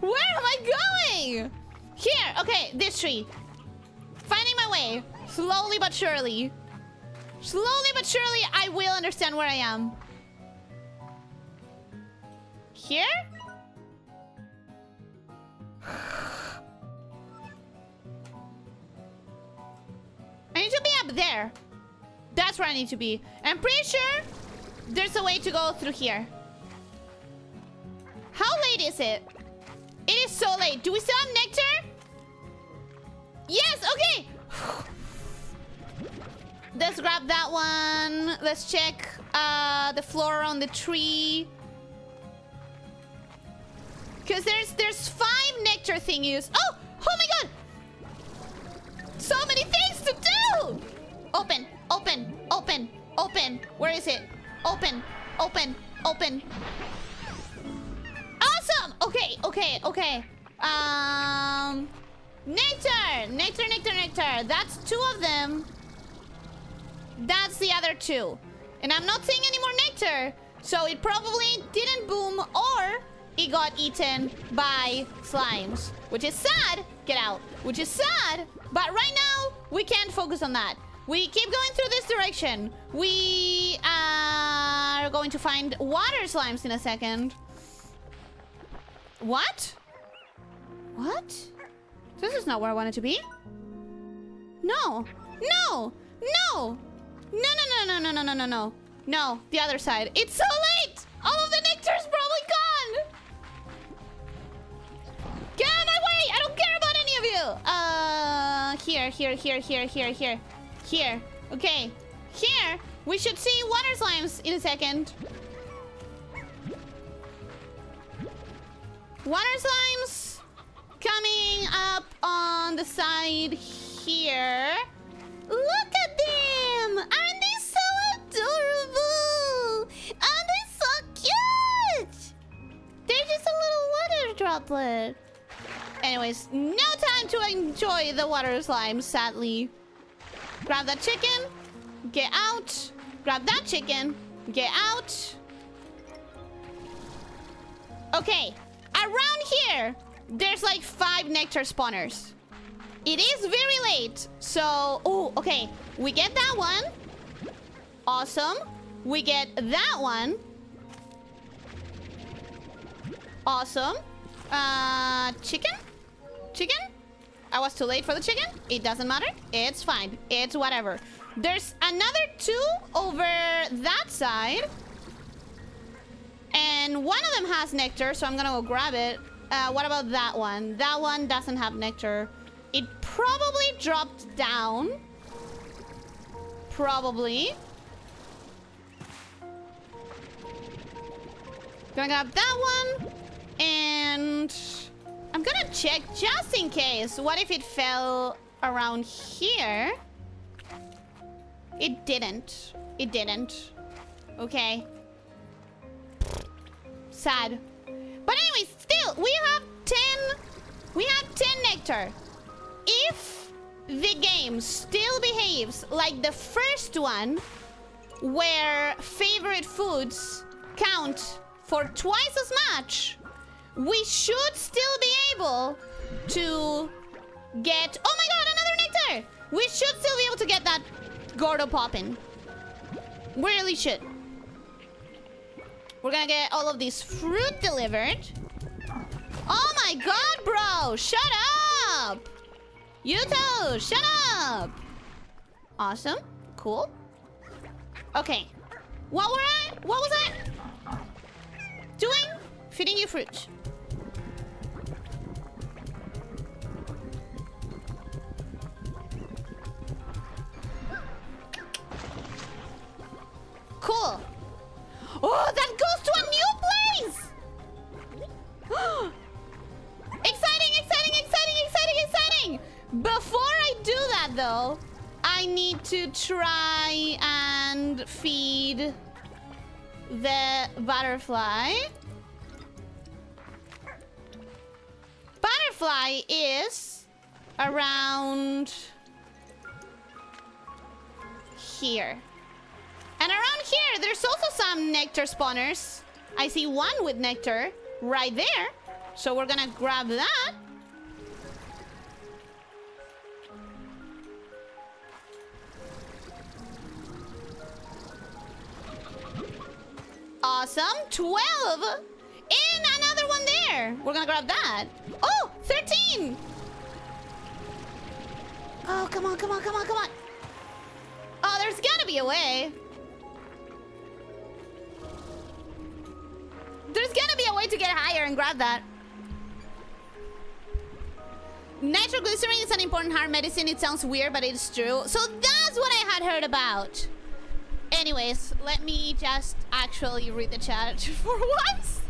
[SPEAKER 1] Where am I going? Here. Okay, this tree. Finding my way. Slowly but surely. Slowly but surely, I will understand where I am. Here? I need to be up there. That's where I need to be. I'm pretty sure there's a way to go through here. How late is it? It is so late. Do we still have nectar? Yes, okay. Let's grab that one. Let's check the floor on the tree. Because there's 5 nectar thingies. Oh my god! So many things to do! Open, open, open, open. Where is it? Open, open, open. Awesome! Okay, okay, okay. Nectar! Nectar, nectar, nectar. That's 2 of them. That's the other 2. And I'm not seeing any more nectar. So it probably didn't boom, or it got eaten by slimes. Which is sad. Get out. Which is sad. But right now, we can't focus on that. We keep going through this direction. We are going to find water slimes in a second. What? What? This is not where I wanted to be. No. No. No. No, no, no, no, no, no, no, no, no. No, the other side. It's so late! All of the nectar's probably gone! Get out of my way! I don't care about any of you! Here, here, here, here, here, here. Here. Okay. Here, we should see water slimes in a second. Water slimes coming up on the side here. Look at them! Aren't they so adorable? Aren't they so cute? They're just a little water droplet. Anyways, no time to enjoy the water slime, sadly. Grab that chicken. Get out. Grab that chicken. Get out. Okay. Around here, there's like 5 nectar spawners. It is very late, so... Oh, okay. We get that one. Awesome. We get that one. Awesome. Chicken? Chicken? I was too late for the chicken. It doesn't matter. It's fine. It's whatever. There's another 2 over that side. And one of them has nectar, so I'm gonna go grab it. What about that one? That one doesn't have nectar. It probably dropped down. Probably. Gonna grab that one. And I'm gonna check just in case. What if it fell around here? It didn't. It didn't. Okay. Sad. But anyways, still, we have 10 nectar. If the game still behaves like the first one, where favorite foods count for twice as much, we should still be able to get... Oh my god, another nectar! We should still be able to get that Gordo poppin'. We really should. We're gonna get all of these fruit delivered. Oh my god, bro! Shut up! You too! Shut up! Awesome. Cool. Okay. What was I doing? Feeding you fruit. Cool. Oh, that goes to a new place! Exciting, exciting, exciting, exciting, Before I do that, though, I need to try and feed the butterfly. Butterfly is around here. And around here, there's also some nectar spawners. I see one with nectar right there. So we're gonna grab that. Awesome. 12. And another one there. We're gonna grab that. Oh, 13. Oh, come on, come on, come on, come on. Oh, there's gotta be a way. There's gonna be a way to get higher and grab that. Nitroglycerin is an important heart medicine. It sounds weird, but it's true. So that's what I had heard about. Anyways, let me just actually read the chat for once.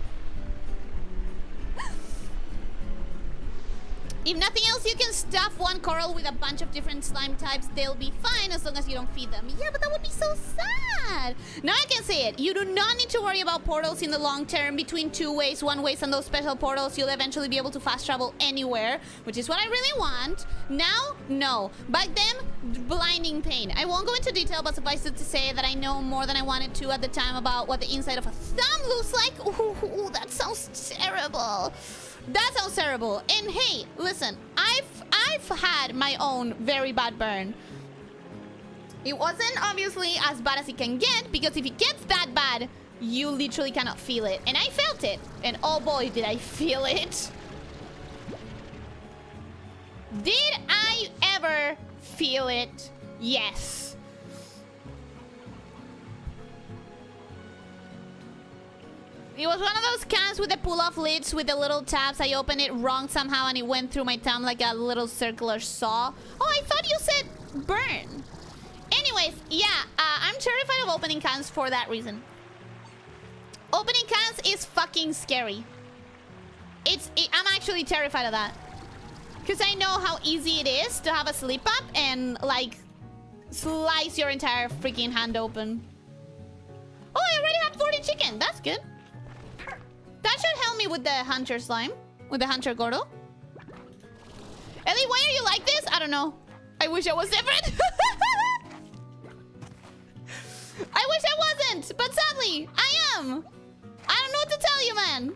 [SPEAKER 1] If nothing else, you can stuff one coral with a bunch of different slime types. They'll be fine as long as you don't feed them. Yeah, but that would be so sad. Now I can say it. You do not need to worry about portals in the long term between 2 ways, 1 ways, and those special portals. You'll eventually be able to fast travel anywhere, which is what I really want. Now, no. Back then, blinding pain. I won't go into detail, but suffice it to say that I know more than I wanted to at the time about what the inside of a thumb looks like. Ooh, that sounds terrible. That sounds terrible. And hey, listen, I've had my own very bad burn. It wasn't obviously as bad as it can get, because if it gets that bad, you literally cannot feel it. And I felt it. And oh boy, did I feel it. Did I ever feel it? Yes. It was one of those cans with the pull-off lids with the little tabs. I opened it wrong somehow and it went through my tongue like a little circular saw. Oh, I thought you said burn. Anyways, yeah, I'm terrified of opening cans for that reason. Opening cans is fucking scary. I'm actually terrified of that. Because I know how easy it is to have a slip up and, like, slice your entire freaking hand open. Oh, I already have 40 chicken. That's good. That should help me with the hunter slime. With the hunter Gordo. Ellie, why are you like this? I don't know. I wish I was different. I wish I wasn't, but sadly, I am. I don't know what to tell you, man.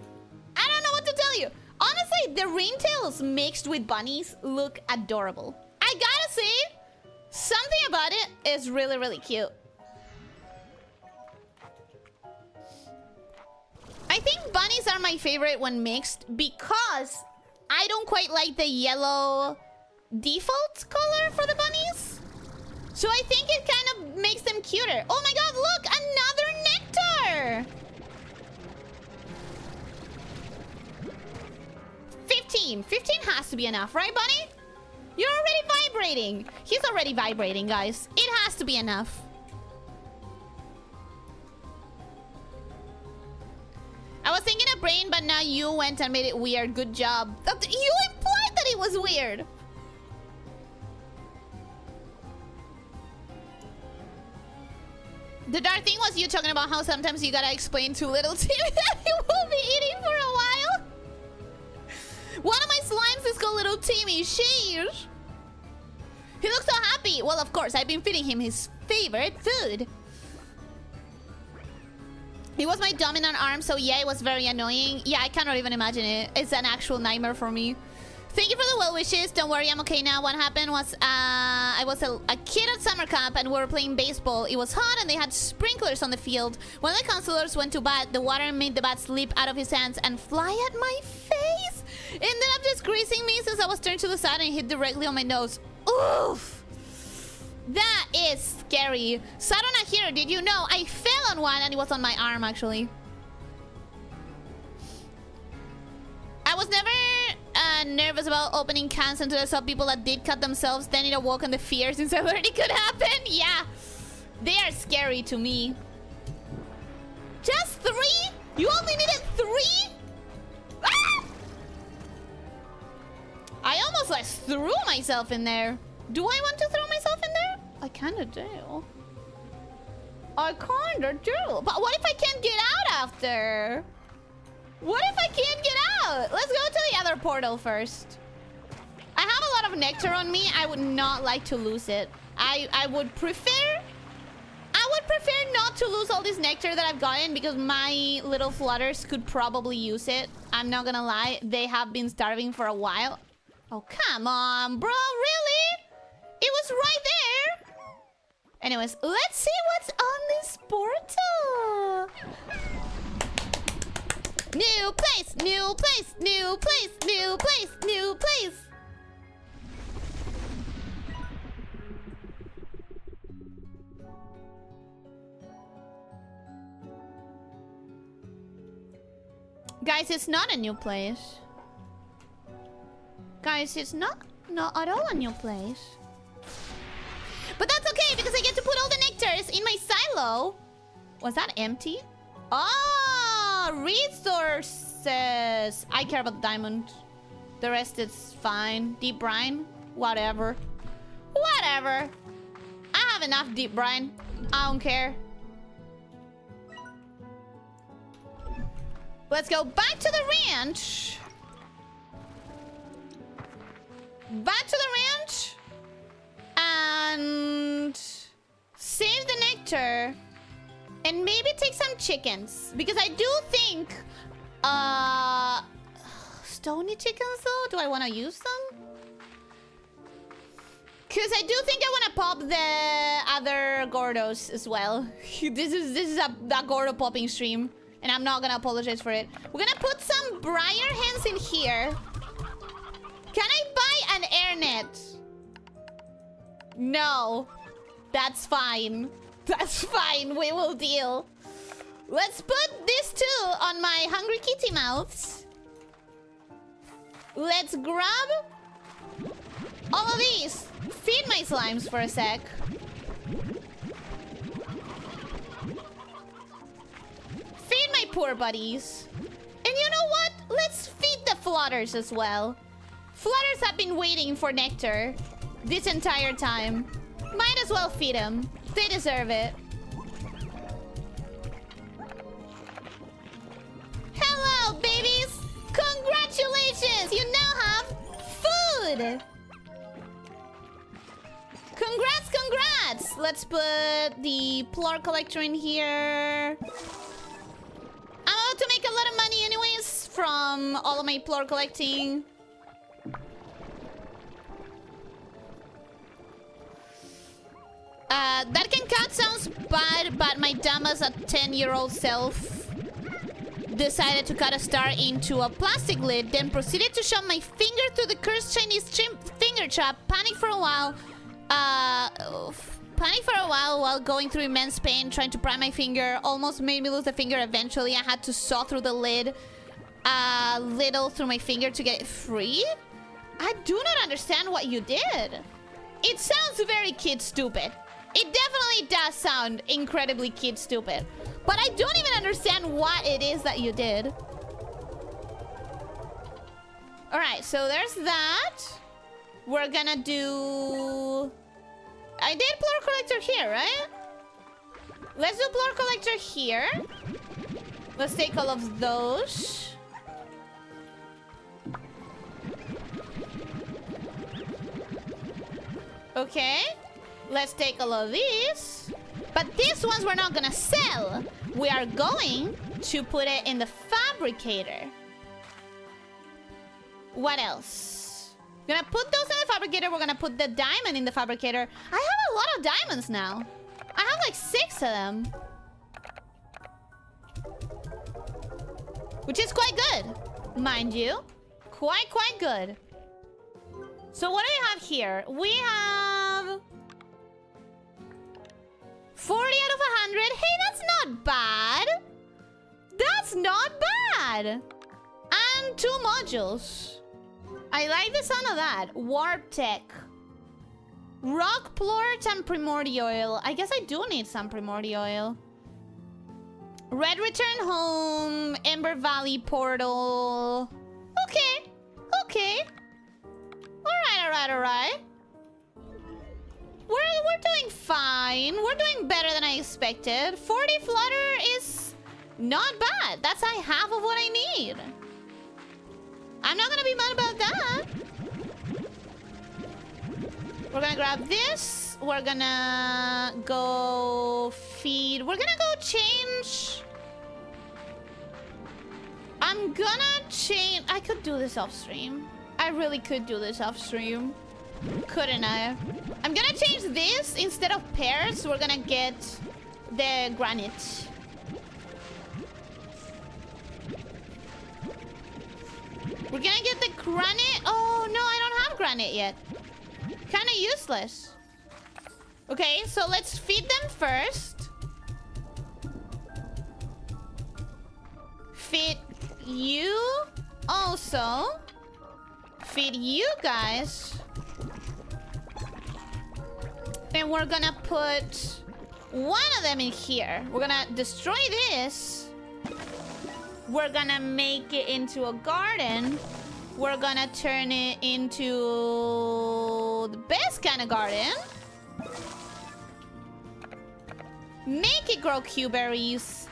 [SPEAKER 1] I don't know what to tell you. Honestly, the ringtails mixed with bunnies look adorable. I gotta say, something about it is really, really cute. I think bunnies are my favorite when mixed because I don't quite like the yellow default color for the bunnies. So I think it kind of makes them cuter. Oh my god, look! Another nectar! 15. 15 has to be enough, right, bunny? You're already vibrating. He's already vibrating, guys. It has to be enough. I was thinking of brain, but now you went and made it weird. Good job. You implied that it was weird. The dark thing was you talking about how sometimes you gotta explain to little Timmy that he will be eating for a while. One of my slimes is called Little Timmy. Sheesh. He looks so happy. Well, of course, I've been feeding him his favorite food. It was my dominant arm, so yeah, it was very annoying. Yeah, I cannot even imagine it. It's an actual nightmare for me. Thank you for the well wishes. Don't worry, I'm okay now. What happened was I was a kid at summer camp and we were playing baseball. It was hot and they had sprinklers on the field. When the counselors went to bat, the water made the bat slip out of his hands and fly at my face. It ended up just grazing me since I was turned to the side and hit directly on my nose. Oof. That is scary. Sarona here, did you know? I fell on one and it was on my arm, actually. I was never nervous about opening cans until I saw people that did cut themselves. Then it awoke on the fear since I learned it could happen. Yeah, they are scary to me. Just 3? You only needed 3? Ah! I almost almost like threw myself in there. Do I want to throw myself in there? I kinda do. I kinda do. But what if I can't get out after? What if I can't get out? Let's go to the other portal first. I have a lot of nectar on me. I would not like to lose it. I would prefer not to lose all this nectar that I've gotten because my little flutters could probably use it. I'm not gonna lie. They have been starving for a while. Oh, come on, bro. Really? It was right there. Anyways, let's see what's on this portal. New place, new place, new place, new place, new place. Guys, it's not a new place. Guys, it's not at all a new place. But that's okay because I get to put all the nectars in my silo. Was that empty? Oh, resources. I care about diamond. The rest is fine. Deep brine, whatever. Whatever. I have enough deep brine. I don't care. Let's go back to the ranch. Back to the ranch. And save the nectar. And maybe take some chickens. Because I do think... stony chickens though? Do I want to use them? Because I do think I want to pop the other Gordos as well. This is a Gordo popping stream. And I'm not gonna apologize for it. We're gonna put some briar hens in here. Can I buy an air net? No. That's fine. That's fine. We will deal. Let's put this too on my hungry kitty mouths. Let's grab all of these. Feed my slimes for a sec. Feed my poor buddies. And you know what? Let's feed the flutters as well. Flutters have been waiting for nectar this entire time. Might as well feed them. They deserve it. Hello, babies! Congratulations! You now have food! Congrats, congrats! Let's put the plur collector in here. I'm about to make a lot of money anyways from all of my plur collecting. That can count sounds bad, but my dumbass a 10-year-old self decided to cut a star into a plastic lid, then proceeded to shove my finger through the cursed Chinese finger trap, panicked for a while while going through immense pain, trying to pry my finger, almost made me lose the finger eventually. I had to saw through the lid a little through my finger to get it free. I do not understand what you did. It sounds very kid stupid. It definitely does sound incredibly kid stupid. But I don't even understand what it is that you did. Alright, so there's that. We're gonna do... I did plur collector here, right? Let's do plur collector here. Let's take all of those. Okay. Let's take all of these. But these ones we're not gonna sell. We are going to put it in the fabricator. What else? Gonna put those in the fabricator. We're gonna put the diamond in the fabricator. I have a lot of diamonds now. I have like 6 of them. Which is quite good, mind you. Quite good. So what do we have here? We have 40 out of 100. Hey, that's not bad. That's not bad. And 2 modules. I like the sound of that. Warp tech. Rock plort and primordial. I guess I do need some primordial. Red return home. Ember Valley portal. Okay. Okay. flutter, right? We're doing fine. We're doing better than I expected. 40 flutter is not bad. That's like half of what I need. I'm not gonna be mad about that. We're gonna grab this. We're gonna go feed. We're gonna go change. I'm gonna change. I could do this off stream. I really could do this off stream. Couldn't I? I'm gonna change this. Instead of pears, we're gonna get the granite. We're gonna get the granite. Oh, no, I don't have granite yet. Kind of useless. Okay, so let's feed them first. Feed you also. Feed you guys. And we're gonna put one of them in here. We're gonna destroy this. We're gonna make it into a garden. We're gonna turn it into the best kind of garden. Make it grow Q-berries.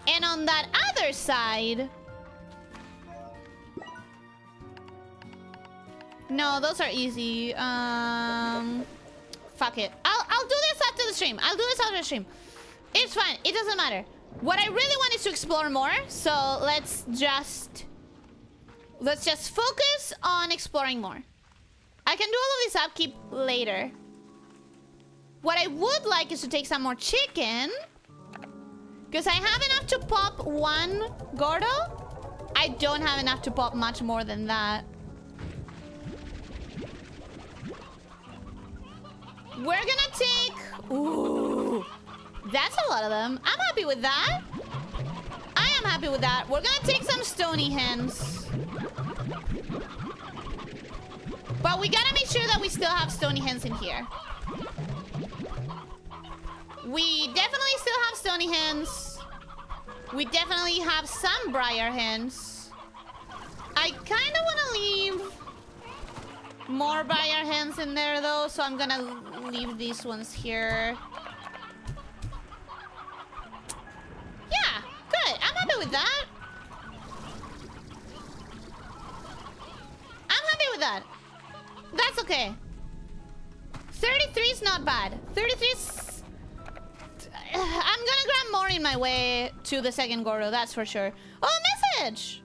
[SPEAKER 1] And on that other side... No, those are easy. Fuck it. I'll do this after the stream. I'll do this after the stream. It's fine. It doesn't matter. What I really want is to explore more. So let's just focus on exploring more. I can do all of this upkeep later. What I would like is to take some more chicken. Because I have enough to pop one Gordo. I don't have enough to pop much more than that. We're gonna take... Ooh. That's a lot of them. I'm happy with that. I am happy with that. We're gonna take some stony hens. But we gotta make sure that we still have stony hens in here. We definitely still have stony hens. We definitely have some briar hens. I kind of want to leave more briar hens in there though, so I'm gonna leave these ones here. Yeah, good. I'm happy with that. I'm happy with that. That's okay. 33 is not bad. 33 is... I'm gonna grab more in my way to the second Gordo, that's for sure. Oh, message!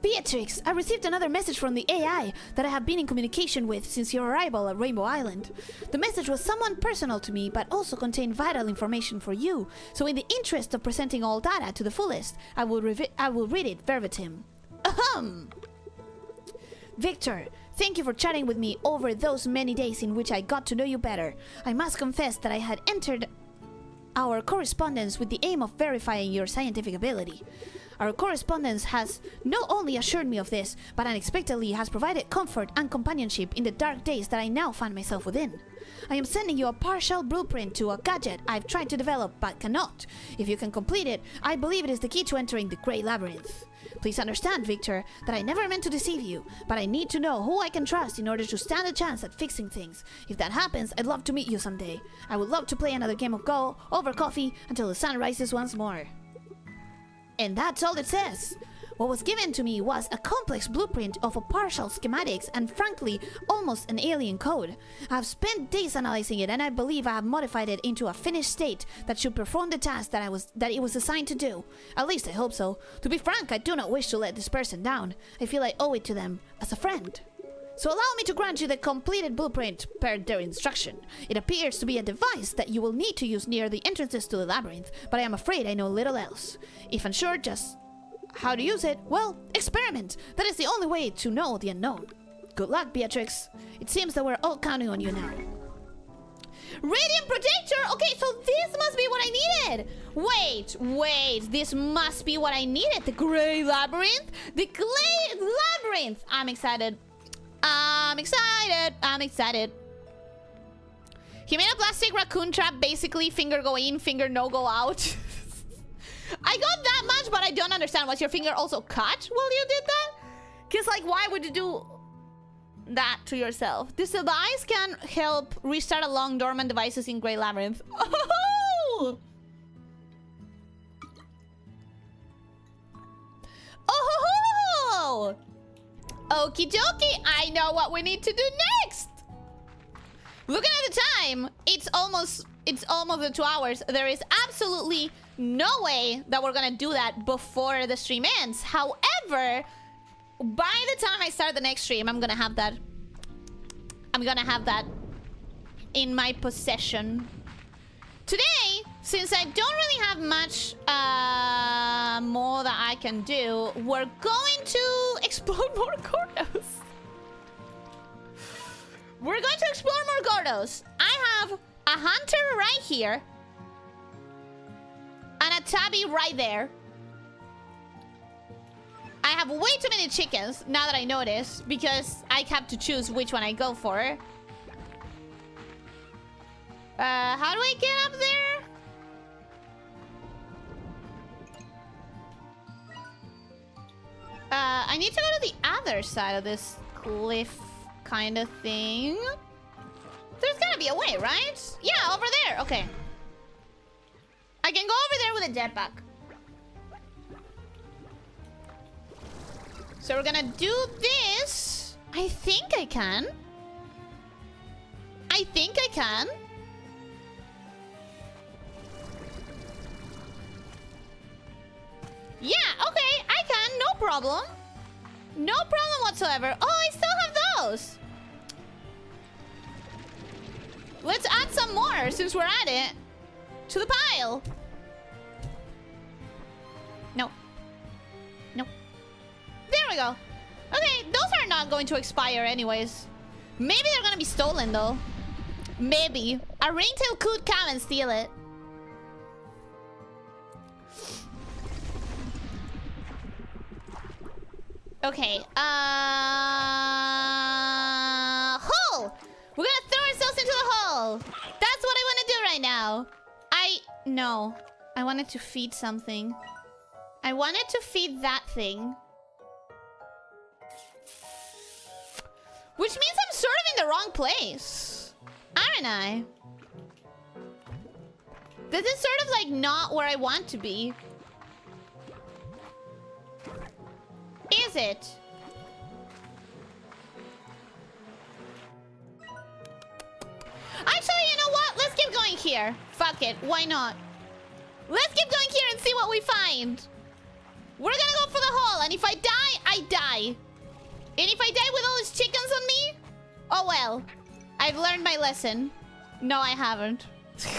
[SPEAKER 3] Beatrix, I received another message from the AI that I have been in communication with since your arrival at Rainbow Island. The message was somewhat personal to me, but also contained vital information for you. So in the interest of presenting all data to the fullest, I will read it verbatim. Ahem! Victor, thank you for chatting with me over those many days in which I got to know you better. I must confess that I had entered our correspondence with the aim of verifying your scientific ability. Our correspondence has not only assured me of this, but unexpectedly has provided comfort and companionship in the dark days that I now find myself within. I am sending you a partial blueprint to a gadget I've tried to develop but cannot. If you can complete it, I believe it is the key to entering the Grey Labyrinth. Please understand, Victor, that I never meant to deceive you, but I need to know who I can trust in order to stand a chance at fixing things. If that happens, I'd love to meet you someday. I would love to play another game of Go over coffee until the sun rises once more. And that's all it says. What was given to me was a complex blueprint of a partial schematics and frankly, almost an alien code. I've spent days analyzing it and I believe I have modified it into a finished state that should perform the task that it was assigned to do. At least I hope so. To be frank, I do not wish to let this person down. I feel I owe it to them as a friend. So allow me to grant you the completed blueprint per their instruction. It appears to be a device that you will need to use near the entrances to the labyrinth, but I am afraid I know little else. If unsure just how to use it, well, experiment. That is the only way to know the unknown. Good luck, Beatrix. It seems that we're all counting on you now.
[SPEAKER 1] Radiant Projector! Okay, so this must be what I needed! Wait, this must be what I needed. The Grey Labyrinth? The Grey Labyrinth! I'm excited. I'm excited. He made a plastic raccoon trap, basically finger go in, finger no go out. I got that much, but I don't understand. Was your finger also cut while you did that? Because, like, why would you do... that to yourself. This device can help restart a long dormant devices in Great Labyrinth. Oh! Oh! Okie dokie, I know what we need to do next. Looking at the time, it's almost the 2 hours. There is absolutely no way that we're gonna do that before the stream ends. However, by the time I start the next stream, I'm gonna have that in my possession. Today, since I don't really have much more that I can do, we're going to explore more Gordos. We're going to explore more Gordos. I have a hunter right here. And a tabby right there. I have way too many chickens, now that I notice, because I have to choose which one I go for. How do I get up there? I need to go to the other side of this cliff kind of thing. There's gotta be a way, right? Yeah, over there. Okay. I can go over there with a jetpack. So we're gonna do this. I think I can. I think I can. Yeah, okay, I can. No problem. No problem whatsoever. Oh, I still have those. Let's add some more since we're at it. To the pile. No. No. There we go. Okay, those are not going to expire anyways. Maybe they're gonna be stolen though. Maybe. A ringtail could come and steal it. Okay, hole! We're gonna throw ourselves into the hole! That's what I want to do right now. No. I wanted to feed something. I wanted to feed that thing. Which means I'm sort of in the wrong place. Aren't I? This is sort of like not where I want to be. Is it? Actually, you know what? Let's keep going here. Fuck it. Why not? Let's keep going here and see what we find. We're gonna go for the hole. And if I die, I die. And if I die with all these chickens on me, oh well. I've learned my lesson. No, I haven't. If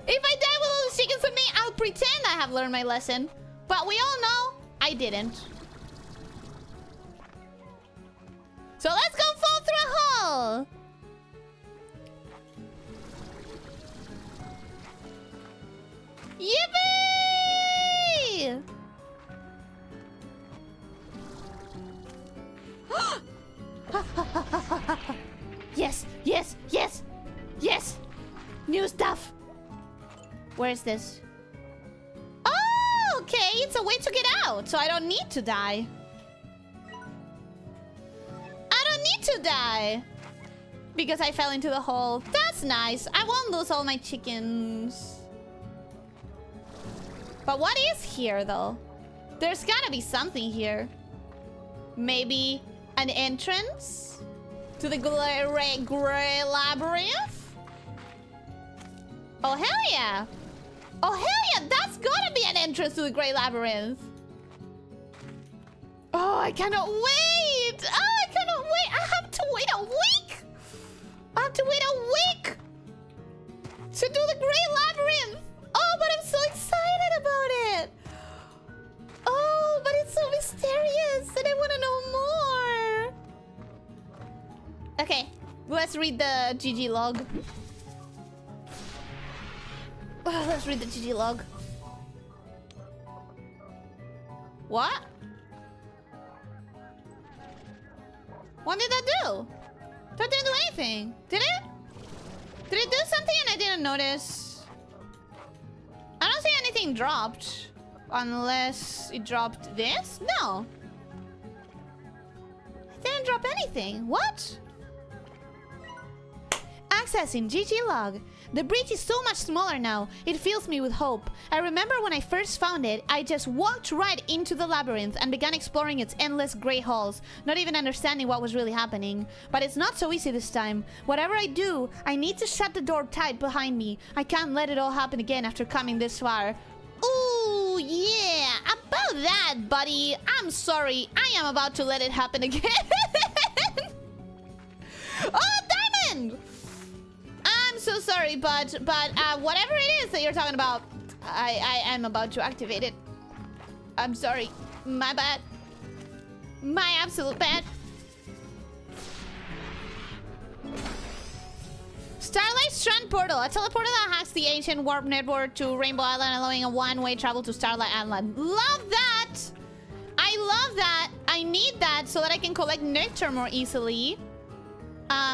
[SPEAKER 1] I die with all these chickens on me, I'll pretend I have learned my lesson. But we all know I didn't. So let's go fall through a hole. Yippee! Yes, yes, yes, yes. New stuff. Where is this? Oh, okay. It's a way to get out, so I don't need to die. I don't need to die. Because I fell into the hole. That's nice. I won't lose all my chickens. But what is here, though? There's gotta be something here. Maybe an entrance to the Grey Labyrinth? Oh, hell yeah. Oh, hell yeah. That's gotta be an entrance to the Grey Labyrinth. Oh, I cannot wait. Oh, I cannot wait. I have to wait a week. I have to wait a week to do the Grey Labyrinth. Oh, but I'm so excited about it. Oh, but it's so mysterious and I want to know more. Okay, let's read the GG log. Oh, let's read the GG log. What? What did that do? That didn't do anything. Did it? Did it do something and I didn't notice? I don't see anything dropped. Unless it dropped this? No. I didn't
[SPEAKER 3] didn't drop anything. What? Accessing GG log. The breach is so much smaller now. It fills me with hope. I remember when I first found it, I just walked right into the labyrinth and began exploring its endless gray halls, not even understanding what was really happening. But it's not so easy this time. Whatever I do, I need to shut the door tight behind me. I can't let it all happen again after coming this far. Ooh, yeah. About that, buddy. I'm sorry. I am about to let it happen again. Oh, Diamond! I'm so sorry, but whatever it is that you're talking about, I am about to activate it. I'm sorry. My bad. My absolute bad. Starlight Strand Portal. A teleporter that hacks the ancient warp network to Rainbow Island, allowing a one-way travel to Starlight Island. Love that! I love that. I need that so that I can collect nectar more easily.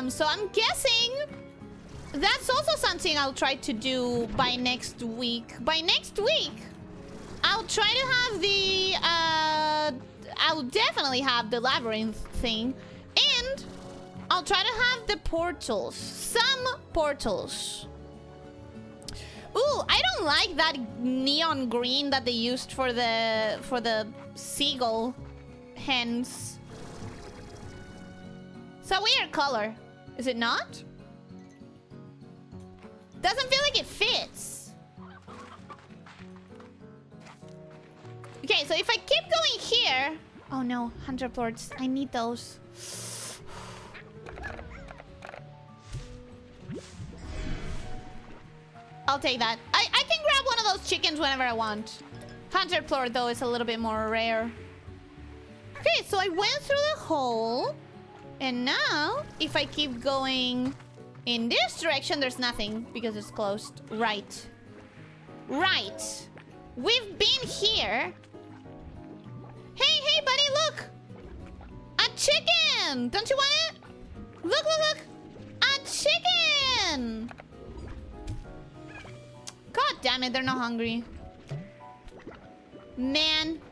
[SPEAKER 3] So I'm guessing that's also something I'll try to do by next week. By next week, I'll try to have the, I'll definitely have the labyrinth thing. And I'll try to have the portals. Some portals. Ooh, I don't like that neon green that they used for the seagull hens. It's a weird color. Is it not? Doesn't feel like it fits. Okay, so if I keep going here... Oh no, 100 plorts. I need those. I'll take that. I can grab one of those chickens whenever I want. 100 plort, though, is a little bit more rare. Okay, so I went through the hole. And now, if I keep going in this direction, there's nothing because it's closed. Right. Right. We've been here. Hey, buddy, look. A chicken. Don't you want it? Look. A chicken. God damn it, they're not hungry. Man.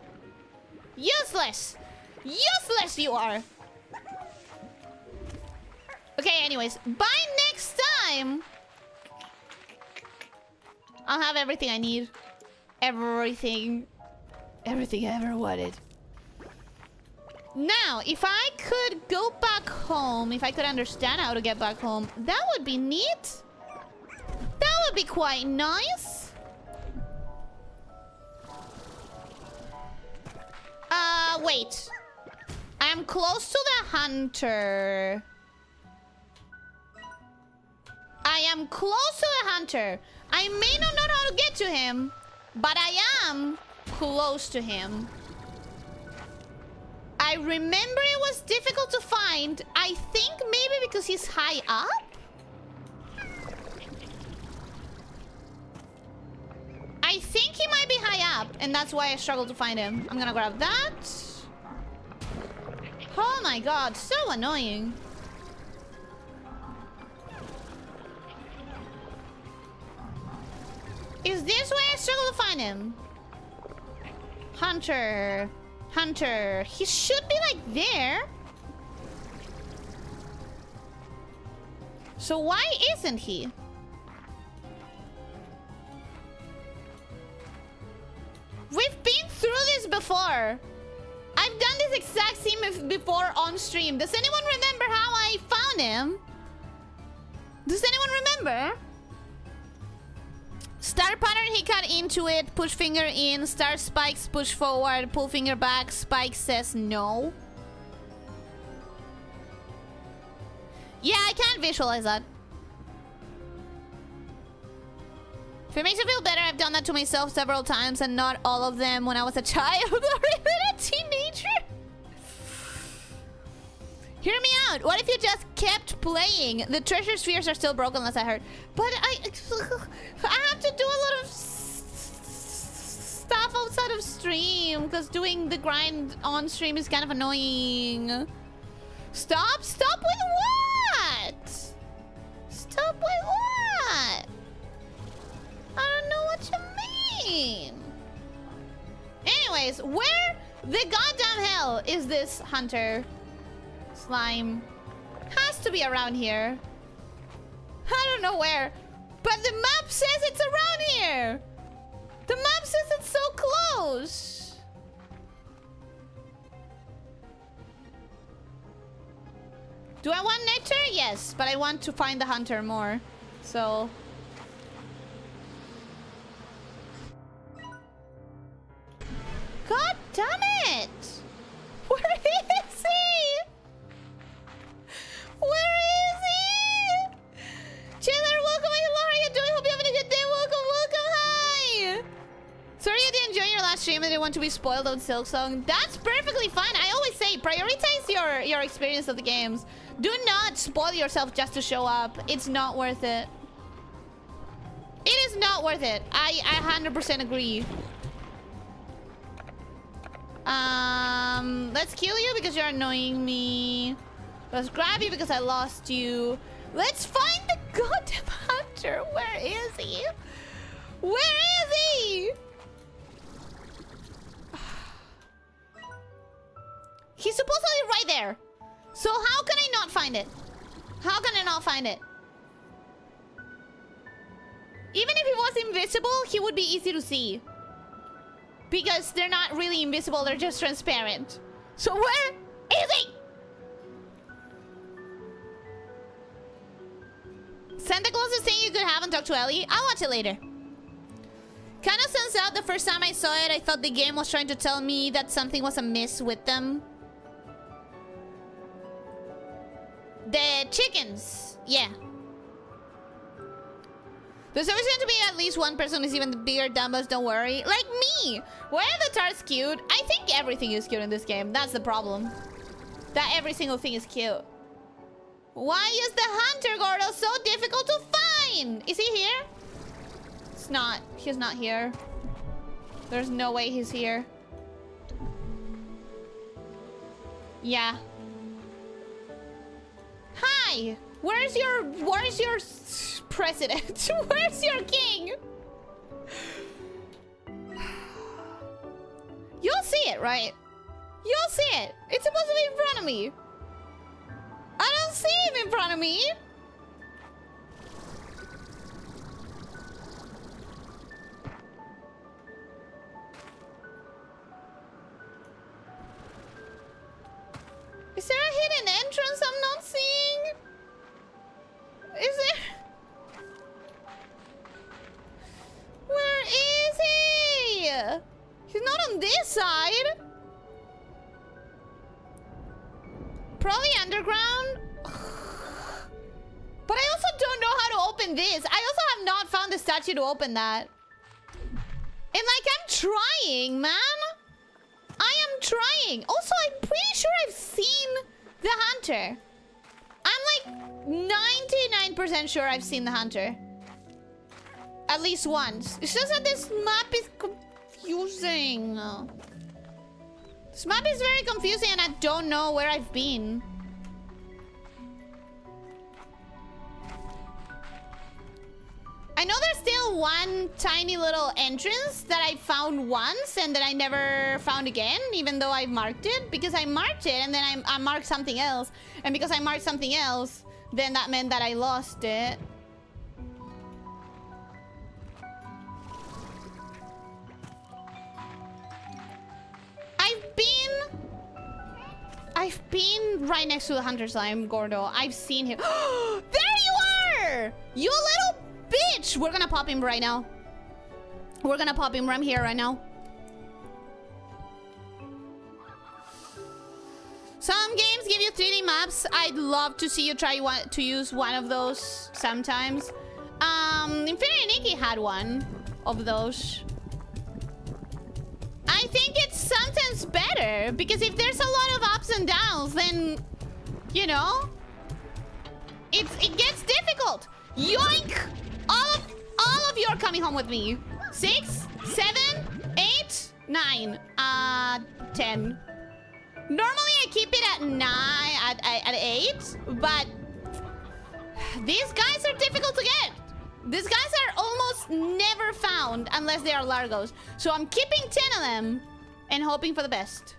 [SPEAKER 3] Useless. Useless you are. Okay, anyways, by next time, I'll have everything I need. Everything I ever wanted. Now, if I could go back home, if I could understand how to get back home, that would be neat. That would be quite nice. Wait. I'm close to the hunter. I am close to the hunter. I may not know how to get to him, but I am close to him. I remember it was difficult to find. I think maybe because he's high up. I think he might be high up, and that's why I struggled to find him. I'm gonna grab that. Oh my god, so annoying. Is this where I struggle to find him? Hunter. Hunter. He should be like there. So why isn't he? We've been through this before. I've done this exact scene before on stream. Does anyone remember how I found him? Does anyone remember? Star pattern, he cut into it. Push finger in. Star spikes, push forward. Pull finger back. Spike says no. Yeah, I can't visualize that. If it makes you feel better, I've done that to myself several times, and not all of them when I was a child or even a teenager. Hear me out. What if you just kept playing? The treasure spheres are still broken, as I heard. But I have to do a lot of stuff outside of stream, because doing the grind on stream is kind of annoying. Stop? Stop with what? Stop with what? I don't know what you mean. Anyways, where the goddamn hell is this hunter?
[SPEAKER 1] Slime. Has to be around here. I don't know where. But the map says it's around here. The map says it's so close. Do I want nectar? Yes, but I want to find the hunter more. So... God damn it! Where is he? Where is he? Chandler, welcome. Hello, how are you doing? Hope you're having a good day. Welcome, welcome. Hi. Sorry you didn't enjoy your last stream and didn't want to be spoiled on Silksong. That's perfectly fine. I always say prioritize your experience of the games. Do not spoil yourself just to show up. It's not worth it. It is not worth it. I 100% agree. Let's kill you because you're annoying me. Let's grab you because I lost you. Let's find the goddamn hunter. Where is he? Where is he? He's supposedly right there. So how can I not find it? How can I not find it? Even if he was invisible, he would be easy to see. Because they're not really invisible, they're just transparent. So where is he? Santa Claus is saying you could have and talk to Ellie. I'll watch it later. Kinda stands out the first time I saw it, I thought the game was trying to tell me that something was amiss with them. The chickens. Yeah. There's always going to be at least one person who's even the bigger dumbos, don't worry. Like me! Why are the tarts cute? I think everything is cute in this game. That's the problem. That every single thing is cute. Why is the hunter Gordo so difficult to find? Is he here? It's not. He's not here. There's no way he's here. Yeah. Hi! Where's your president? Where's your king? You'll see it, right? You'll see it. It's supposed to be in front of me. I don't see him in front of me. Is there a hidden entrance I'm not seeing? Is there? Where is he? He's not on this side. Probably underground. But I also don't know how to open this. I also have not found the statue to open that. And like, I'm trying, man. I am trying. Also, I'm pretty sure I've seen the hunter. I'm like 99% sure I've seen the hunter. At least once. It's just that this map is confusing. This map is very confusing and I don't know where I've been. I know there's still one tiny little entrance that I found once and that I never found again, even though I marked it. Because I marked it and then I marked something else. And because I marked something else, then that meant that I lost it. I've been right next to the hunter slime, Gordo. I've seen him. There you are! You little bitch! We're gonna pop him right now. We're gonna pop him right here, right now. Some games give you 3D maps. I'd love to see you try to use one of those sometimes. Infinity Nikki had one of those. I think it's sometimes better because if there's a lot of ups and downs, then, you know, it gets difficult. Yoink! All of you are coming home with me. 6, 7, 8, 9, 10. Normally I keep it at 9, at 8, but these guys are difficult to get. These guys are almost never found unless they are Largos. So I'm keeping 10 of them and hoping for the best.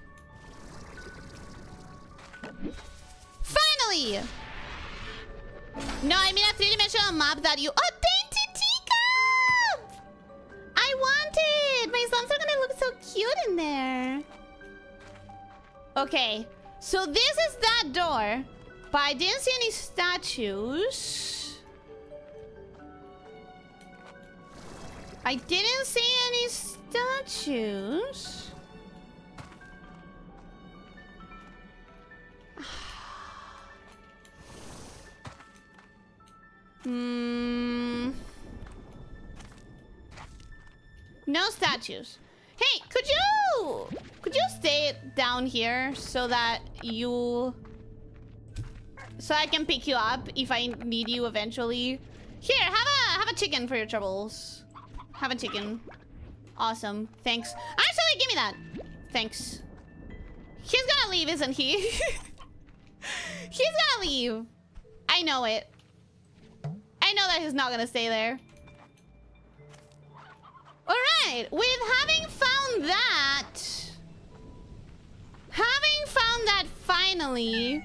[SPEAKER 1] finally! No, I mean a three-dimensional map that you... Oh, dainty teacup! I want it! My slums are gonna look so cute in there. Okay, so this is that door. But I didn't see any statues. I didn't see any statues. No statues. Hey, could you stay down here so that so I can pick you up if I need you eventually? Here, have a chicken for your troubles. Have a chicken. Awesome. Thanks. Actually, give me that. Thanks. He's gonna leave, isn't he? He's gonna leave. I know it. I know that he's not gonna stay there. Alright, with having found that finally,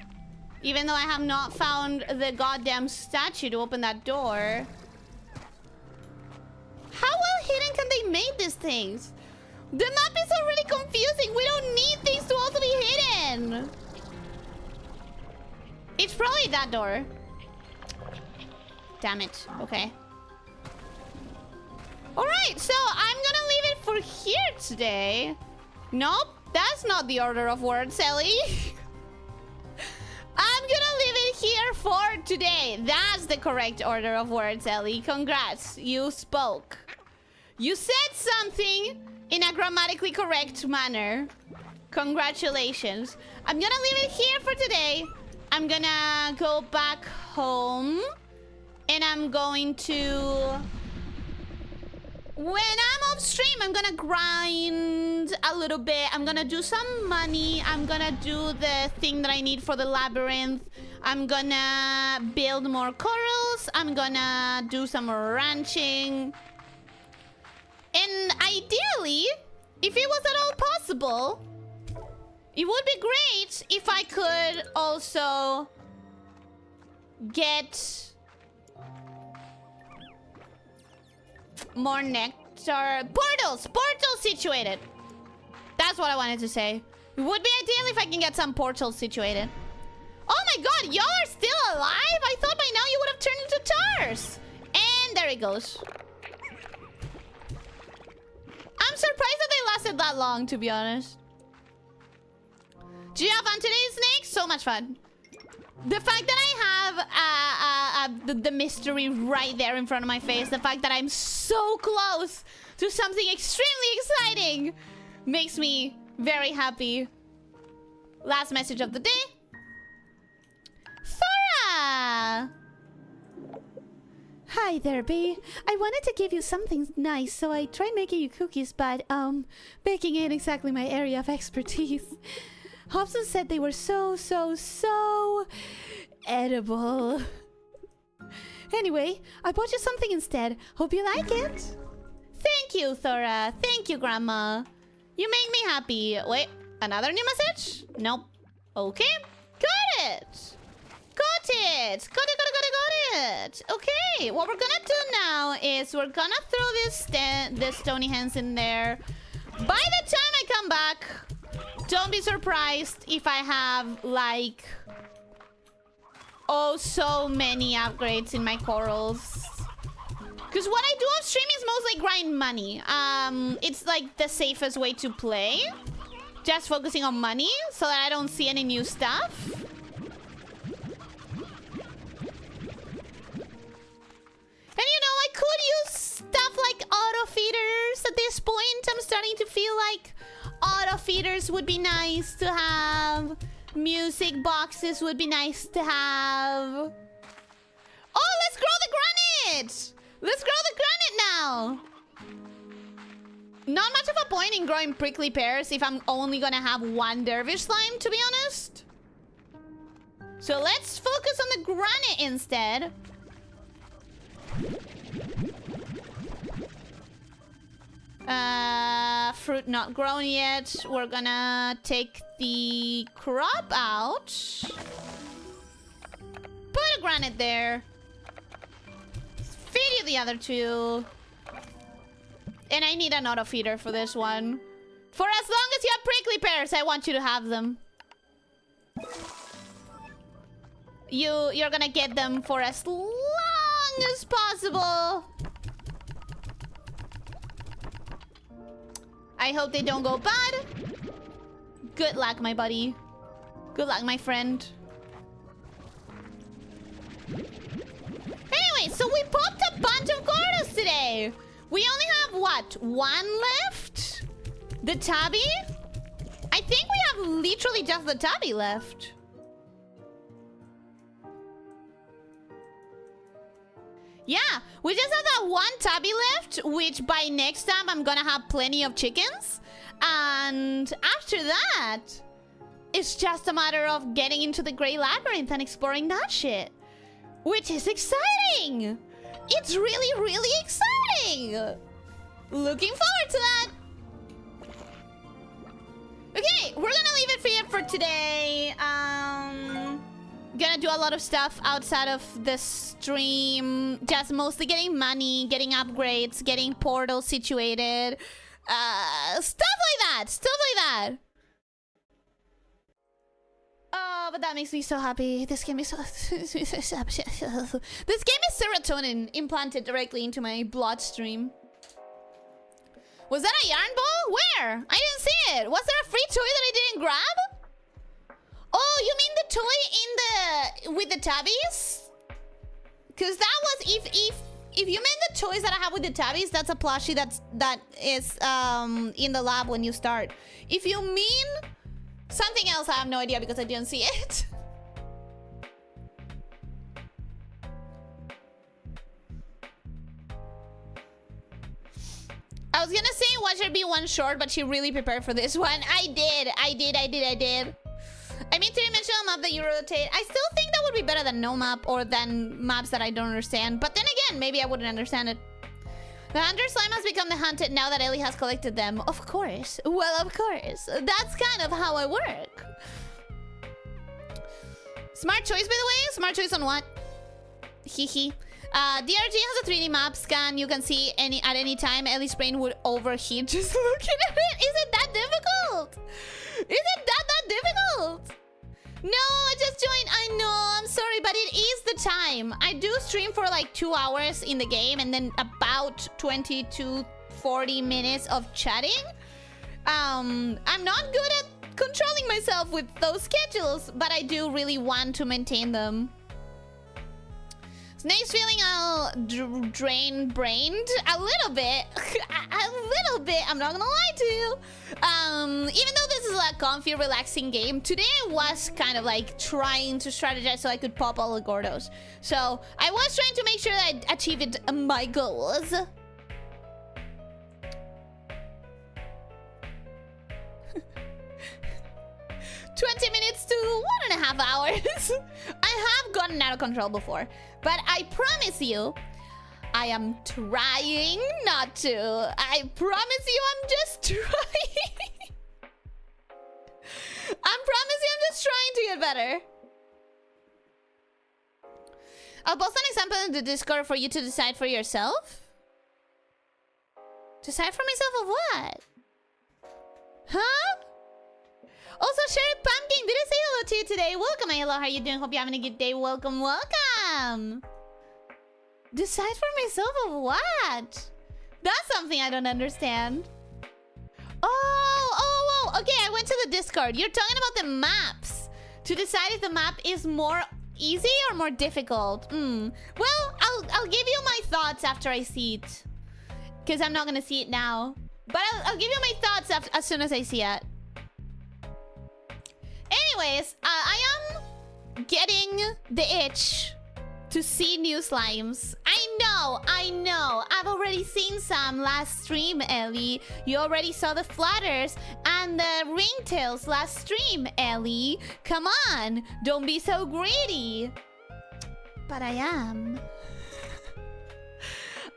[SPEAKER 1] even though I have not found the goddamn statue to open that door. How well hidden can they make these things? The map is already confusing. We don't need things to also be hidden. It's probably that door. Damn it. Okay. Alright, so I'm gonna leave it for here today. Nope, that's not the order of words, Ellie. I'm gonna leave it here for today. That's the correct order of words, Ellie. Congrats, you spoke. You said something in a grammatically correct manner. Congratulations. I'm gonna leave it here for today. I'm gonna go back home. And I'm going to... When I'm off stream, I'm gonna grind a little bit. I'm gonna do some money. I'm gonna do the thing that I need for the labyrinth. I'm gonna build more corals. I'm gonna do some more ranching. And ideally, if it was at all possible, it would be great if I could also get more nectar. Portals situated. That's what I wanted to say. It would be ideal if I can get some portals situated. Oh my god, y'all are still alive? I thought by now you would have turned into tars. And there it goes. I'm surprised that they lasted that long, to be honest. Did you have fun today, Snake? So much fun. The fact that I have the mystery right there in front of my face, the fact that I'm so close to something extremely exciting makes me very happy. Last message of the day. Thora!
[SPEAKER 3] Hi there, B. I wanted to give you something nice, so I tried making you cookies, but, baking ain't exactly my area of expertise. Hobson said they were so edible. Anyway, I bought you something instead. Hope you like it.
[SPEAKER 1] Thank you, Thora. Thank you, Grandma. You make me happy. Wait, another new message? Nope. Okay, got it. Got it. Got it. Okay, what we're gonna do now is we're gonna throw this stony hands in there. By the time I come back, don't be surprised if I have, like, oh, so many upgrades in my corals. Because what I do off stream is mostly grind money. It's, like, the safest way to play. Just focusing on money so that I don't see any new stuff. And, you know, I could use stuff like auto feeders at this point. I'm starting to feel like auto feeders would be nice to have. Music boxes would be nice to have. Oh, let's grow the granite! Let's grow the granite now! Not much of a point in growing prickly pears if I'm only gonna have one dervish slime, to be honest. So let's focus on the granite instead. Fruit not grown yet. We're gonna take the crop out. pomegranate there. Feed you the other two. And I need an auto feeder for this one. For as long as you have prickly pears, I want you to have them. You're gonna get them for as long as possible. I hope they don't go bad. Good luck, my buddy. Good luck, my friend. Anyway, so we popped a bunch of Gordos today. We only have, what, one left? The tabby? I think we have literally just the tabby left. Yeah, we just have that one tabby left, which by next time I'm gonna have plenty of chickens. And after that, it's just a matter of getting into the Grey Labyrinth and exploring that shit. Which is exciting! It's really, really exciting! Looking forward to that! Okay, we're gonna leave it here for today. Gonna do a lot of stuff outside of the stream. Just mostly getting money, getting upgrades, getting portals situated. Stuff like that! Stuff like that! Oh, but that makes me so happy. This game is so... This game is serotonin implanted directly into my bloodstream. Was that a yarn ball? Where? I didn't see it. Was there a free toy that I didn't grab? Oh, you mean the toy in the... with the tabbies? Because that was... If you mean the toys that I have with the tabbies, that's a plushie that is in the lab when you start. If you mean... something else, I have no idea because I didn't see it. I was gonna say watch there be one short, but she really prepared for this one. I did. I mean, three-dimensional map that you rotate. I still think that would be better than no map or than maps that I don't understand. But then again, maybe I wouldn't understand it. The hunter slime has become the hunted now that Ellie has collected them. Of course. Well, of course. That's kind of how I work. Smart choice, by the way. Smart choice on what? Hehe. DRG has a 3D map scan. You can see at any time. Ellie's brain would overheat just looking at it. Is it that difficult? Is it that difficult? No, I just joined. I know, I'm sorry, but it is the time. I do stream for like 2 hours in the game and then about 20 to 40 minutes of chatting. I'm not good at controlling myself with those schedules, but I do really want to maintain them. Snake's feeling all drain-brained a little bit. A little bit, I'm not gonna lie to you. Even though this is a comfy, relaxing game, today I was kind of like trying to strategize so I could pop all the Gordos. So I was trying to make sure that I achieved my goals. 20 minutes to 1.5 hours. I have gotten out of control before, but I promise you, I am trying not to. I promise you, I'm just trying. I promise you, I'm just trying to get better. I'll post an example in the Discord for you to decide for yourself. Decide for myself of what? Huh? Also, Sherry Pumpkin, did I say hello to you today? Welcome, hello, how you doing? Hope you're having a good day. Welcome, welcome. Decide for myself of what? That's something I don't understand. Oh, okay, I went to the Discord. You're talking about the maps. To decide if the map is more easy or more difficult. Well, I'll give you my thoughts after I see it. Because I'm not going to see it now. But I'll give you my thoughts as soon as I see it. Anyways, I am getting the itch to see new slimes. I know. I've already seen some last stream, Ellie. You already saw the flutters and the ringtails last stream, Ellie. Come on, don't be so greedy. But I am.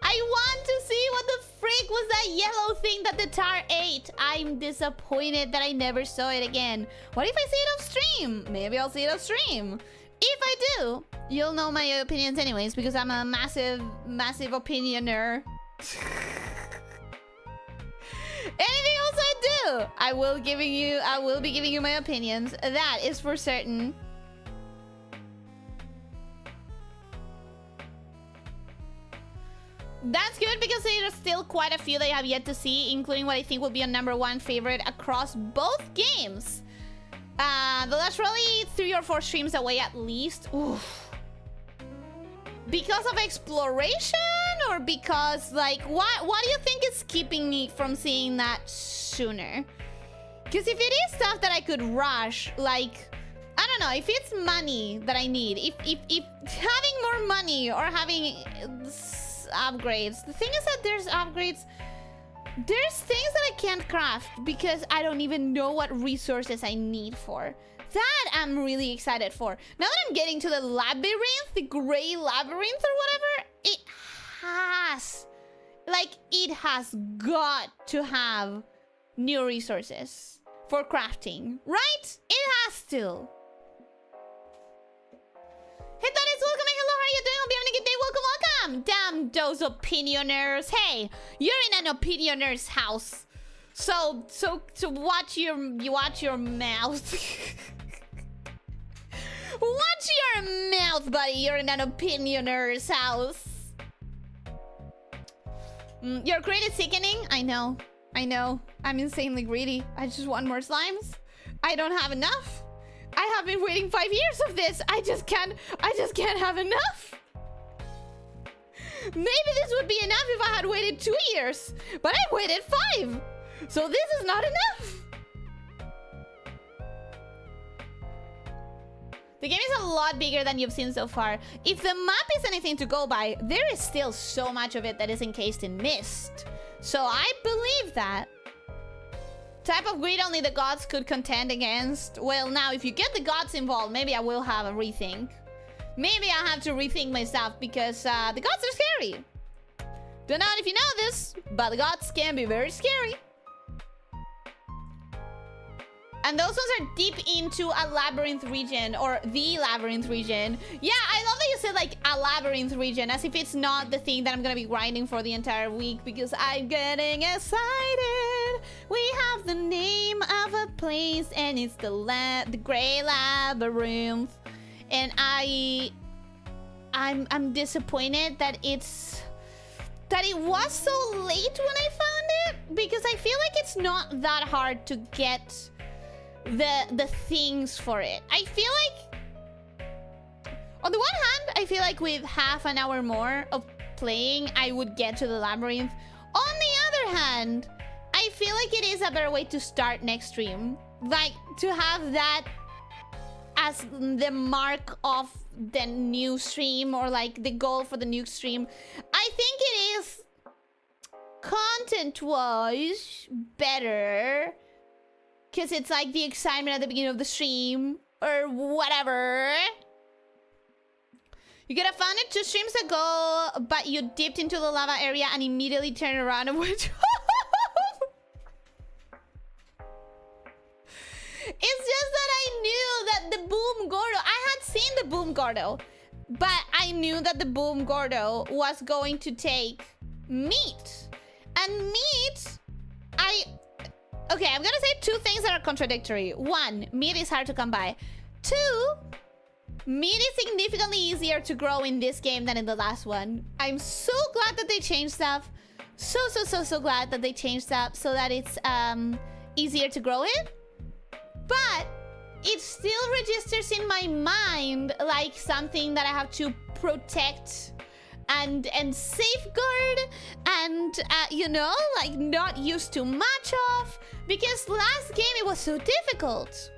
[SPEAKER 1] I want to see what the frick was that yellow thing that the tar ate. I'm disappointed that I never saw it again. What if I see it off stream? Maybe I'll see it off stream. if I do, you'll know my opinions anyways because I'm a massive opinioner. Anything else I do, I will be giving you my opinions. That is for certain. That's good because there are still quite a few that I have yet to see, including what I think will be a #1 favorite across both games. Though that's really 3 or 4 streams away at least. Oof. Because of exploration or because, like, what do you think is keeping me from seeing that sooner? Because if it is stuff that I could rush, like, I don't know, if it's money that I need, if having more money or having upgrades, the thing is that there's upgrades, there's things that I can't craft because I don't even know what resources I need for. That I'm really excited for. Now that I'm getting to the labyrinth, the gray labyrinth or whatever, it has got to have new resources for crafting, right? It has to. Hey, Dennis, welcome. Hello, how are you doing? Hope you're having a good day. Welcome, welcome. Damn those opinioners. Hey, you're in an opinioner's house. So watch your mouth. Watch your mouth, buddy. You're in an opinioner's house. Your greed is sickening. I know. I'm insanely greedy. I just want more slimes. I don't have enough. I have been waiting 5 years of this. I just can't have enough. Maybe this would be enough if I had waited 2 years, but I waited 5. So this is not enough. The game is a lot bigger than you've seen so far. If the map is anything to go by, there is still so much of it that is encased in mist. So I believe that. Type of greed only the gods could contend against. Well, now if you get the gods involved, maybe I will have a rethink. Maybe I have to rethink myself because the gods are scary. Don't know if you know this, but the gods can be very scary. And those ones are deep into a labyrinth region, or the labyrinth region. Yeah, I love that you said like a labyrinth region, as if it's not the thing that I'm gonna be grinding for the entire week, because I'm getting excited. We have the name of a place, and it's the Gray Labyrinth. And I'm disappointed that it was so late when I found it, because I feel like it's not that hard to get the things for it. I feel like, on the one hand, I feel like with half an hour more of playing, I would get to the labyrinth. On the other hand, I feel like it is a better way to start next stream. Like, to have that as the mark of the new stream, or like the goal for the new stream. I think it is content-wise better, because it's like the excitement at the beginning of the stream, or whatever. You could have found it 2 streams ago, but you dipped into the lava area and immediately turned around and went home. It's just that I knew that the boom Gordo, I had seen the boom Gordo, but I knew that the boom Gordo was going to take meat. And meat, okay, I'm gonna say 2 things that are contradictory. 1, meat is hard to come by. 2, meat is significantly easier to grow in this game than in the last one. I'm so glad that they changed stuff. So glad that they changed stuff so that it's easier to grow it. But it still registers in my mind like something that I have to protect and safeguard and you know, like not use too much of, because last game it was so difficult.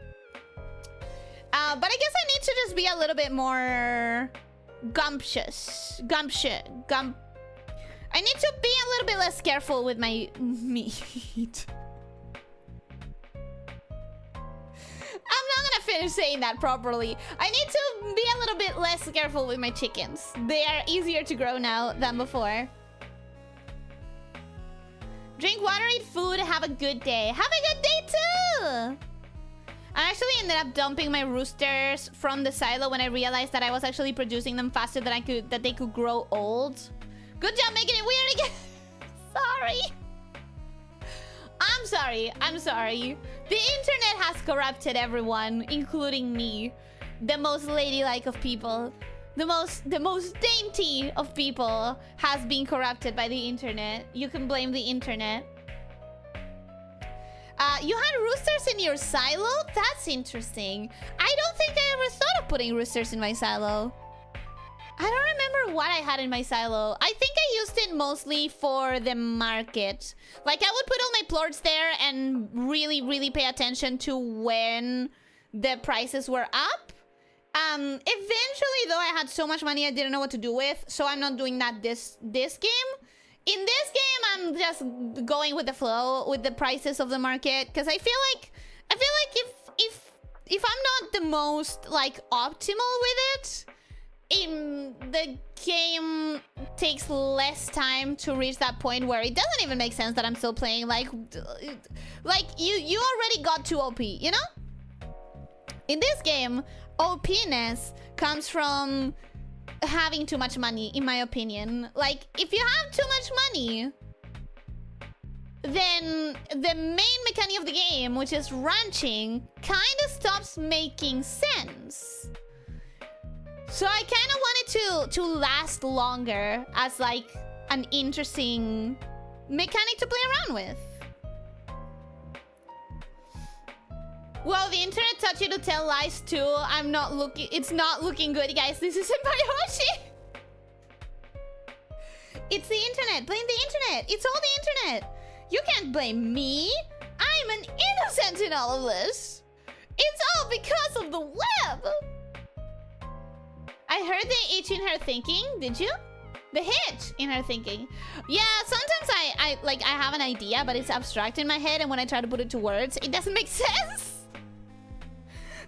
[SPEAKER 1] But I guess I need to just be a little bit more gumptious. I need to be a little bit less careful with my meat. I'm not gonna finish saying that properly. I need to be a little bit less careful with my chickens. They are easier to grow now than before. Drink water, eat food, have a good day. Have a good day too! I actually ended up dumping my roosters from the silo when I realized that I was actually producing them faster than that they could grow old. Good job making it weird again. Sorry. I'm sorry. I'm sorry. The internet has corrupted everyone, including me. The most ladylike of people. The most dainty of people has been corrupted by the internet. You can blame the internet. You had roosters in your silo? That's interesting. I don't think I ever thought of putting roosters in my silo. I don't remember what I had in my silo. I think I used it mostly for the market. Like, I would put all my plorts there and really, really pay attention to when the prices were up. Eventually, though, I had so much money I didn't know what to do with, so I'm not doing that this game. In this game, I'm just going with the flow, with the prices of the market, because I feel like if I'm not the most like optimal with it, the game takes less time to reach that point where it doesn't even make sense that I'm still playing. Like you already got to OP, you know? In this game, OPness comes from having too much money, in my opinion. Like, if you have too much money, then the main mechanic of the game, which is ranching, kind of stops making sense. So I kind of want it to last longer as like an interesting mechanic to play around with. Well, the internet taught you to tell lies too. I'm not looking. It's not looking good, guys. This isn't Yoshi. It's the internet. Blame the internet. It's all the internet. You can't blame me. I'm an innocent in all of this. It's all because of the web. I heard the itch in her thinking. Did you? The hitch in her thinking. Yeah, sometimes I have an idea, but it's abstract in my head, and when I try to put it to words, it doesn't make sense.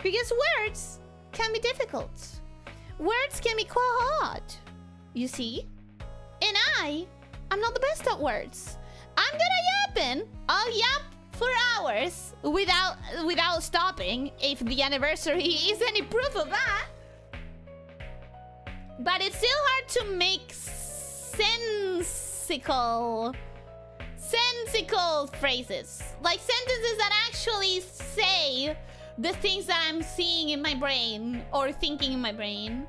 [SPEAKER 1] Because words can be difficult. Words can be quite hard. You see? And I'm not the best at words. I'm good at yapping. I'll yap for hours without stopping, if the anniversary is any proof of that. But it's still hard to make sensical phrases. Like sentences that actually say the things that I'm seeing in my brain or thinking in my brain.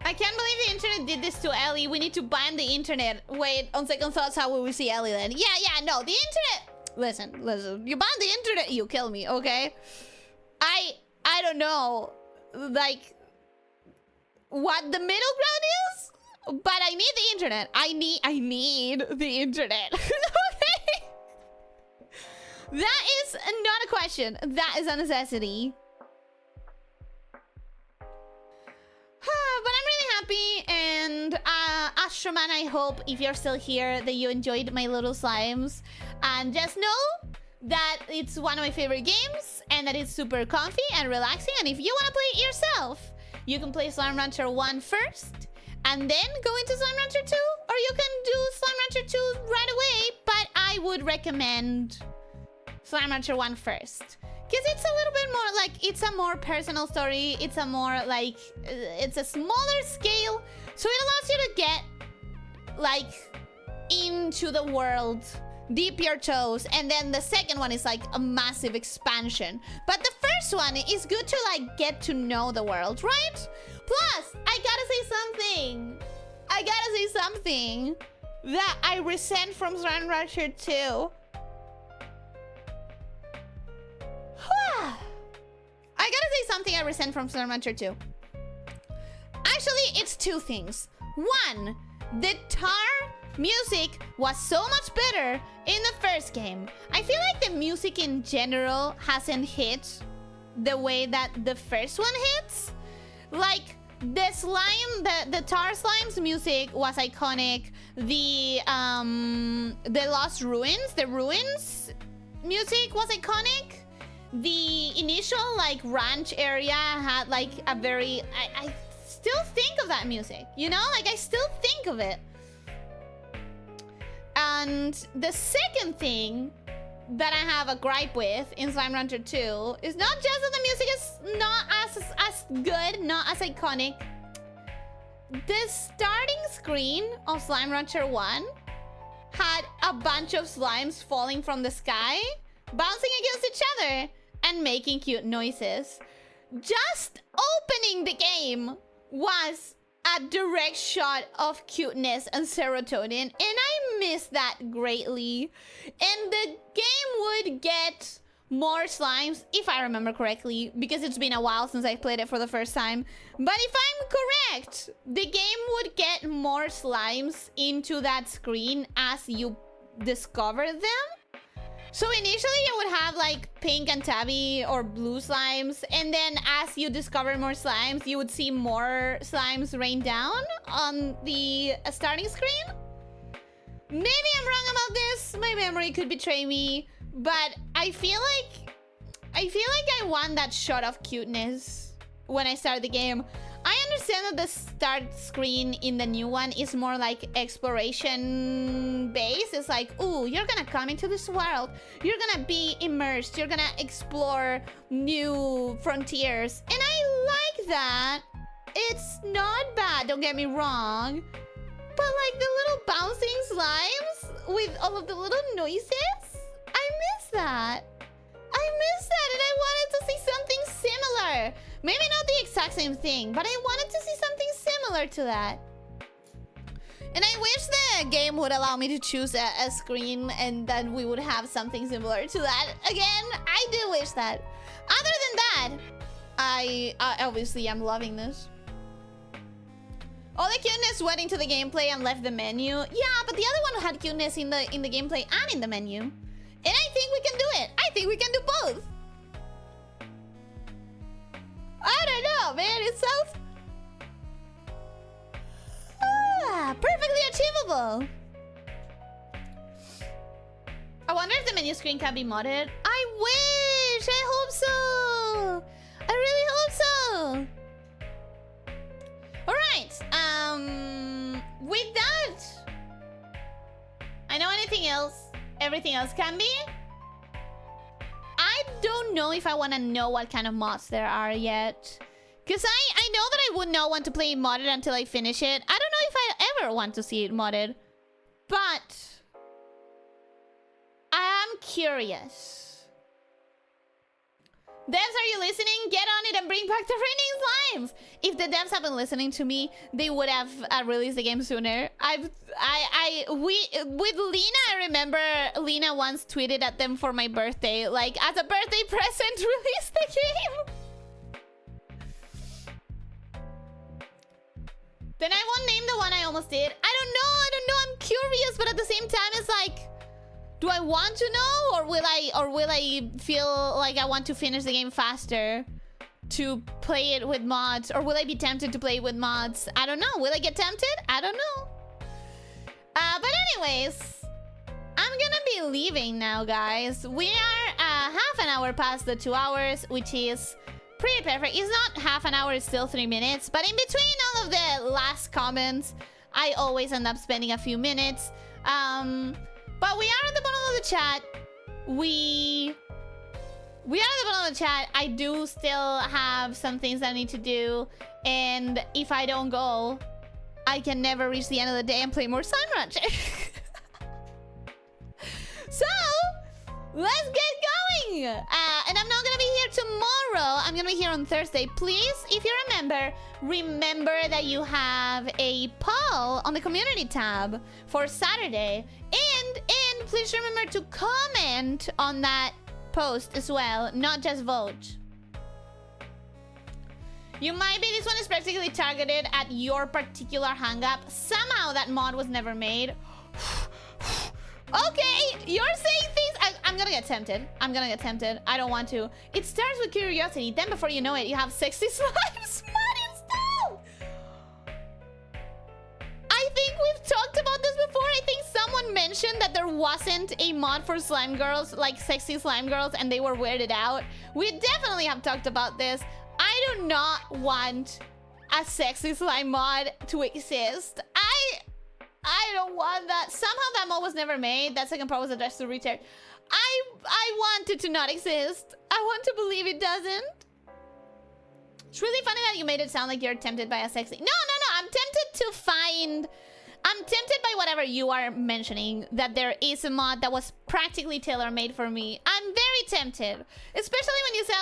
[SPEAKER 1] I can't believe the internet did this to Ellie. We need to ban the internet. Wait, on second thoughts, how will we see Ellie then? Yeah, no, the internet. Listen. You ban the internet, you kill me, okay? I don't know, like, what the middle ground is, but I need the internet. I need the internet. Okay? That is not a question. That is a necessity. But I'm really happy, and Astroman, I hope, if you're still here, that you enjoyed my little slimes. And just know that it's one of my favorite games, and that it's super comfy and relaxing. And if you want to play it yourself, you can play Slime Rancher 1 first, and then go into Slime Rancher 2, or you can do Slime Rancher 2 right away, but I would recommend Slime Rancher 1 first. Because it's a little bit more like, it's a more personal story. It's a more like, it's a smaller scale. So it allows you to get like into the world, dip your toes. And then the second one is like a massive expansion. But the first one is good to like get to know the world, right? Plus, I gotta say something that I resent from Slime Rancher 2. I gotta say something I resent from Slime Rancher 2. Actually, it's two things. One, the tar music was so much better in the first game. I feel like the music in general hasn't hit the way that the first one hits. Like, the slime, the tar slime's music was iconic. The Lost Ruins, the ruins music was iconic. The initial like ranch area had like a very, I still think of that music, you know, like I still think of it. And the second thing that I have a gripe with in Slime Rancher 2 is not just that the music is not as good, not as iconic. The starting screen of Slime Rancher 1 had a bunch of slimes falling from the sky, bouncing against each other, and making cute noises. Just opening the game was a direct shot of cuteness and serotonin, and I miss that greatly. And the game would get more slimes, if I remember correctly, because it's been a while since I played it for the first time. But if I'm correct, the game would get more slimes into that screen as you discover them. So initially you would have like pink and tabby or blue slimes, and then as you discover more slimes, you would see more slimes rain down on the starting screen. Maybe I'm wrong about this, my memory could betray me, but I feel like I want that shot of cuteness when I start the game. I understand that the start screen in the new one is more like exploration based. It's like, ooh, you're gonna come into this world. You're gonna be immersed. You're gonna explore new frontiers. And I like that. It's not bad, don't get me wrong. But like the little bouncing slimes with all of the little noises, I miss that. I miss that, and I wanted to see something similar. Maybe not the exact same thing, but I wanted to see something similar to that. And I wish the game would allow me to choose a screen and then we would have something similar to that. Again, I do wish that. Other than that, I obviously am loving this. All the cuteness went into the gameplay and left the menu. Yeah, but the other one had cuteness in the gameplay and in the menu. And I think we can do it. I think we can do both. I don't know, man. It sounds perfectly achievable. I wonder if the menu screen can be modded. I wish. I hope so. I really hope so. All right. With that, I know anything else. Everything else can be. I don't know if I want to know what kind of mods there are yet. Because I know that I would not want to play modded until I finish it. I don't know if I ever want to see it modded. But I am curious. Devs, are you listening? Get on it and bring back the raining slimes. If the devs have been listening to me, they would have released the game sooner. With Lena, I remember Lena once tweeted at them for my birthday, like, as a birthday present, release the game. Then I won't name the one I almost did. I don't know, I'm curious, but at the same time, it's like, do I want to know, or will I feel like I want to finish the game faster to play it with mods, or will I be tempted to play it with mods? I don't know. Will I get tempted? I don't know. But anyways, I'm gonna be leaving now, guys. We are half an hour past the 2 hours, which is pretty perfect. It's not half an hour, it's still 3 minutes. But in between all of the last comments, I always end up spending a few minutes. But we are at the bottom of the chat. We are at the bottom of the chat. I do still have some things that I need to do. And if I don't go, I can never reach the end of the day and play more Slime Rancher. So, let's get going. And I'm not going to be here tomorrow. I'm going to be here on Thursday. Please, if you remember that you have a poll on the community tab for Saturday. And please remember to comment on that post as well, not just vote. You might be, this one is practically targeted at your particular hang-up. Somehow that mod was never made. Okay, you're saying things. I'm gonna get tempted. I don't want to. It starts with curiosity. Then before you know it, you have sexy slimes mod installed. I think we've talked about this before. I think someone mentioned that there wasn't a mod for slime girls, like sexy slime girls, and they were weirded out. We definitely have talked about this. I do not want a sexy slime mod to exist. I don't want that. Somehow that mod was never made. That second part was addressed to Richard. I want it to not exist. I want to believe it doesn't. It's really funny that you made it sound like you're tempted by a sexy... No. I'm tempted by whatever you are mentioning, that there is a mod that was practically tailor-made for me. I'm very tempted. Especially when you said,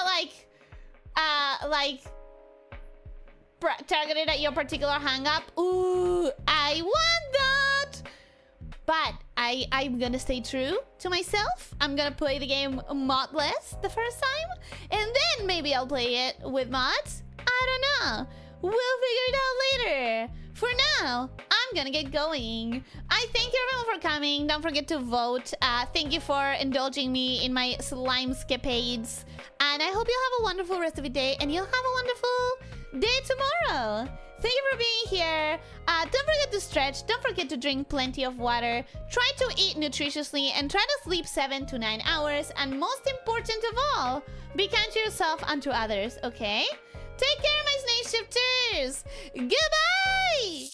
[SPEAKER 1] targeted at your particular hang-up. Ooh, I want that! But I'm gonna stay true to myself. I'm gonna play the game modless the first time. And then maybe I'll play it with mods. I don't know. We'll figure it out later. For now, I'm gonna get going. I thank you everyone for coming. Don't forget to vote. Thank you for indulging me in my slime scapades. And I hope you'll have a wonderful rest of your day. And you'll have a wonderful day tomorrow. Thank you for being here. Don't forget to stretch. Don't forget to drink plenty of water. Try to eat nutritiously and try to sleep 7 to 9 hours. And most important of all, be kind to yourself and to others, okay? Take care, my snake shifters. Goodbye!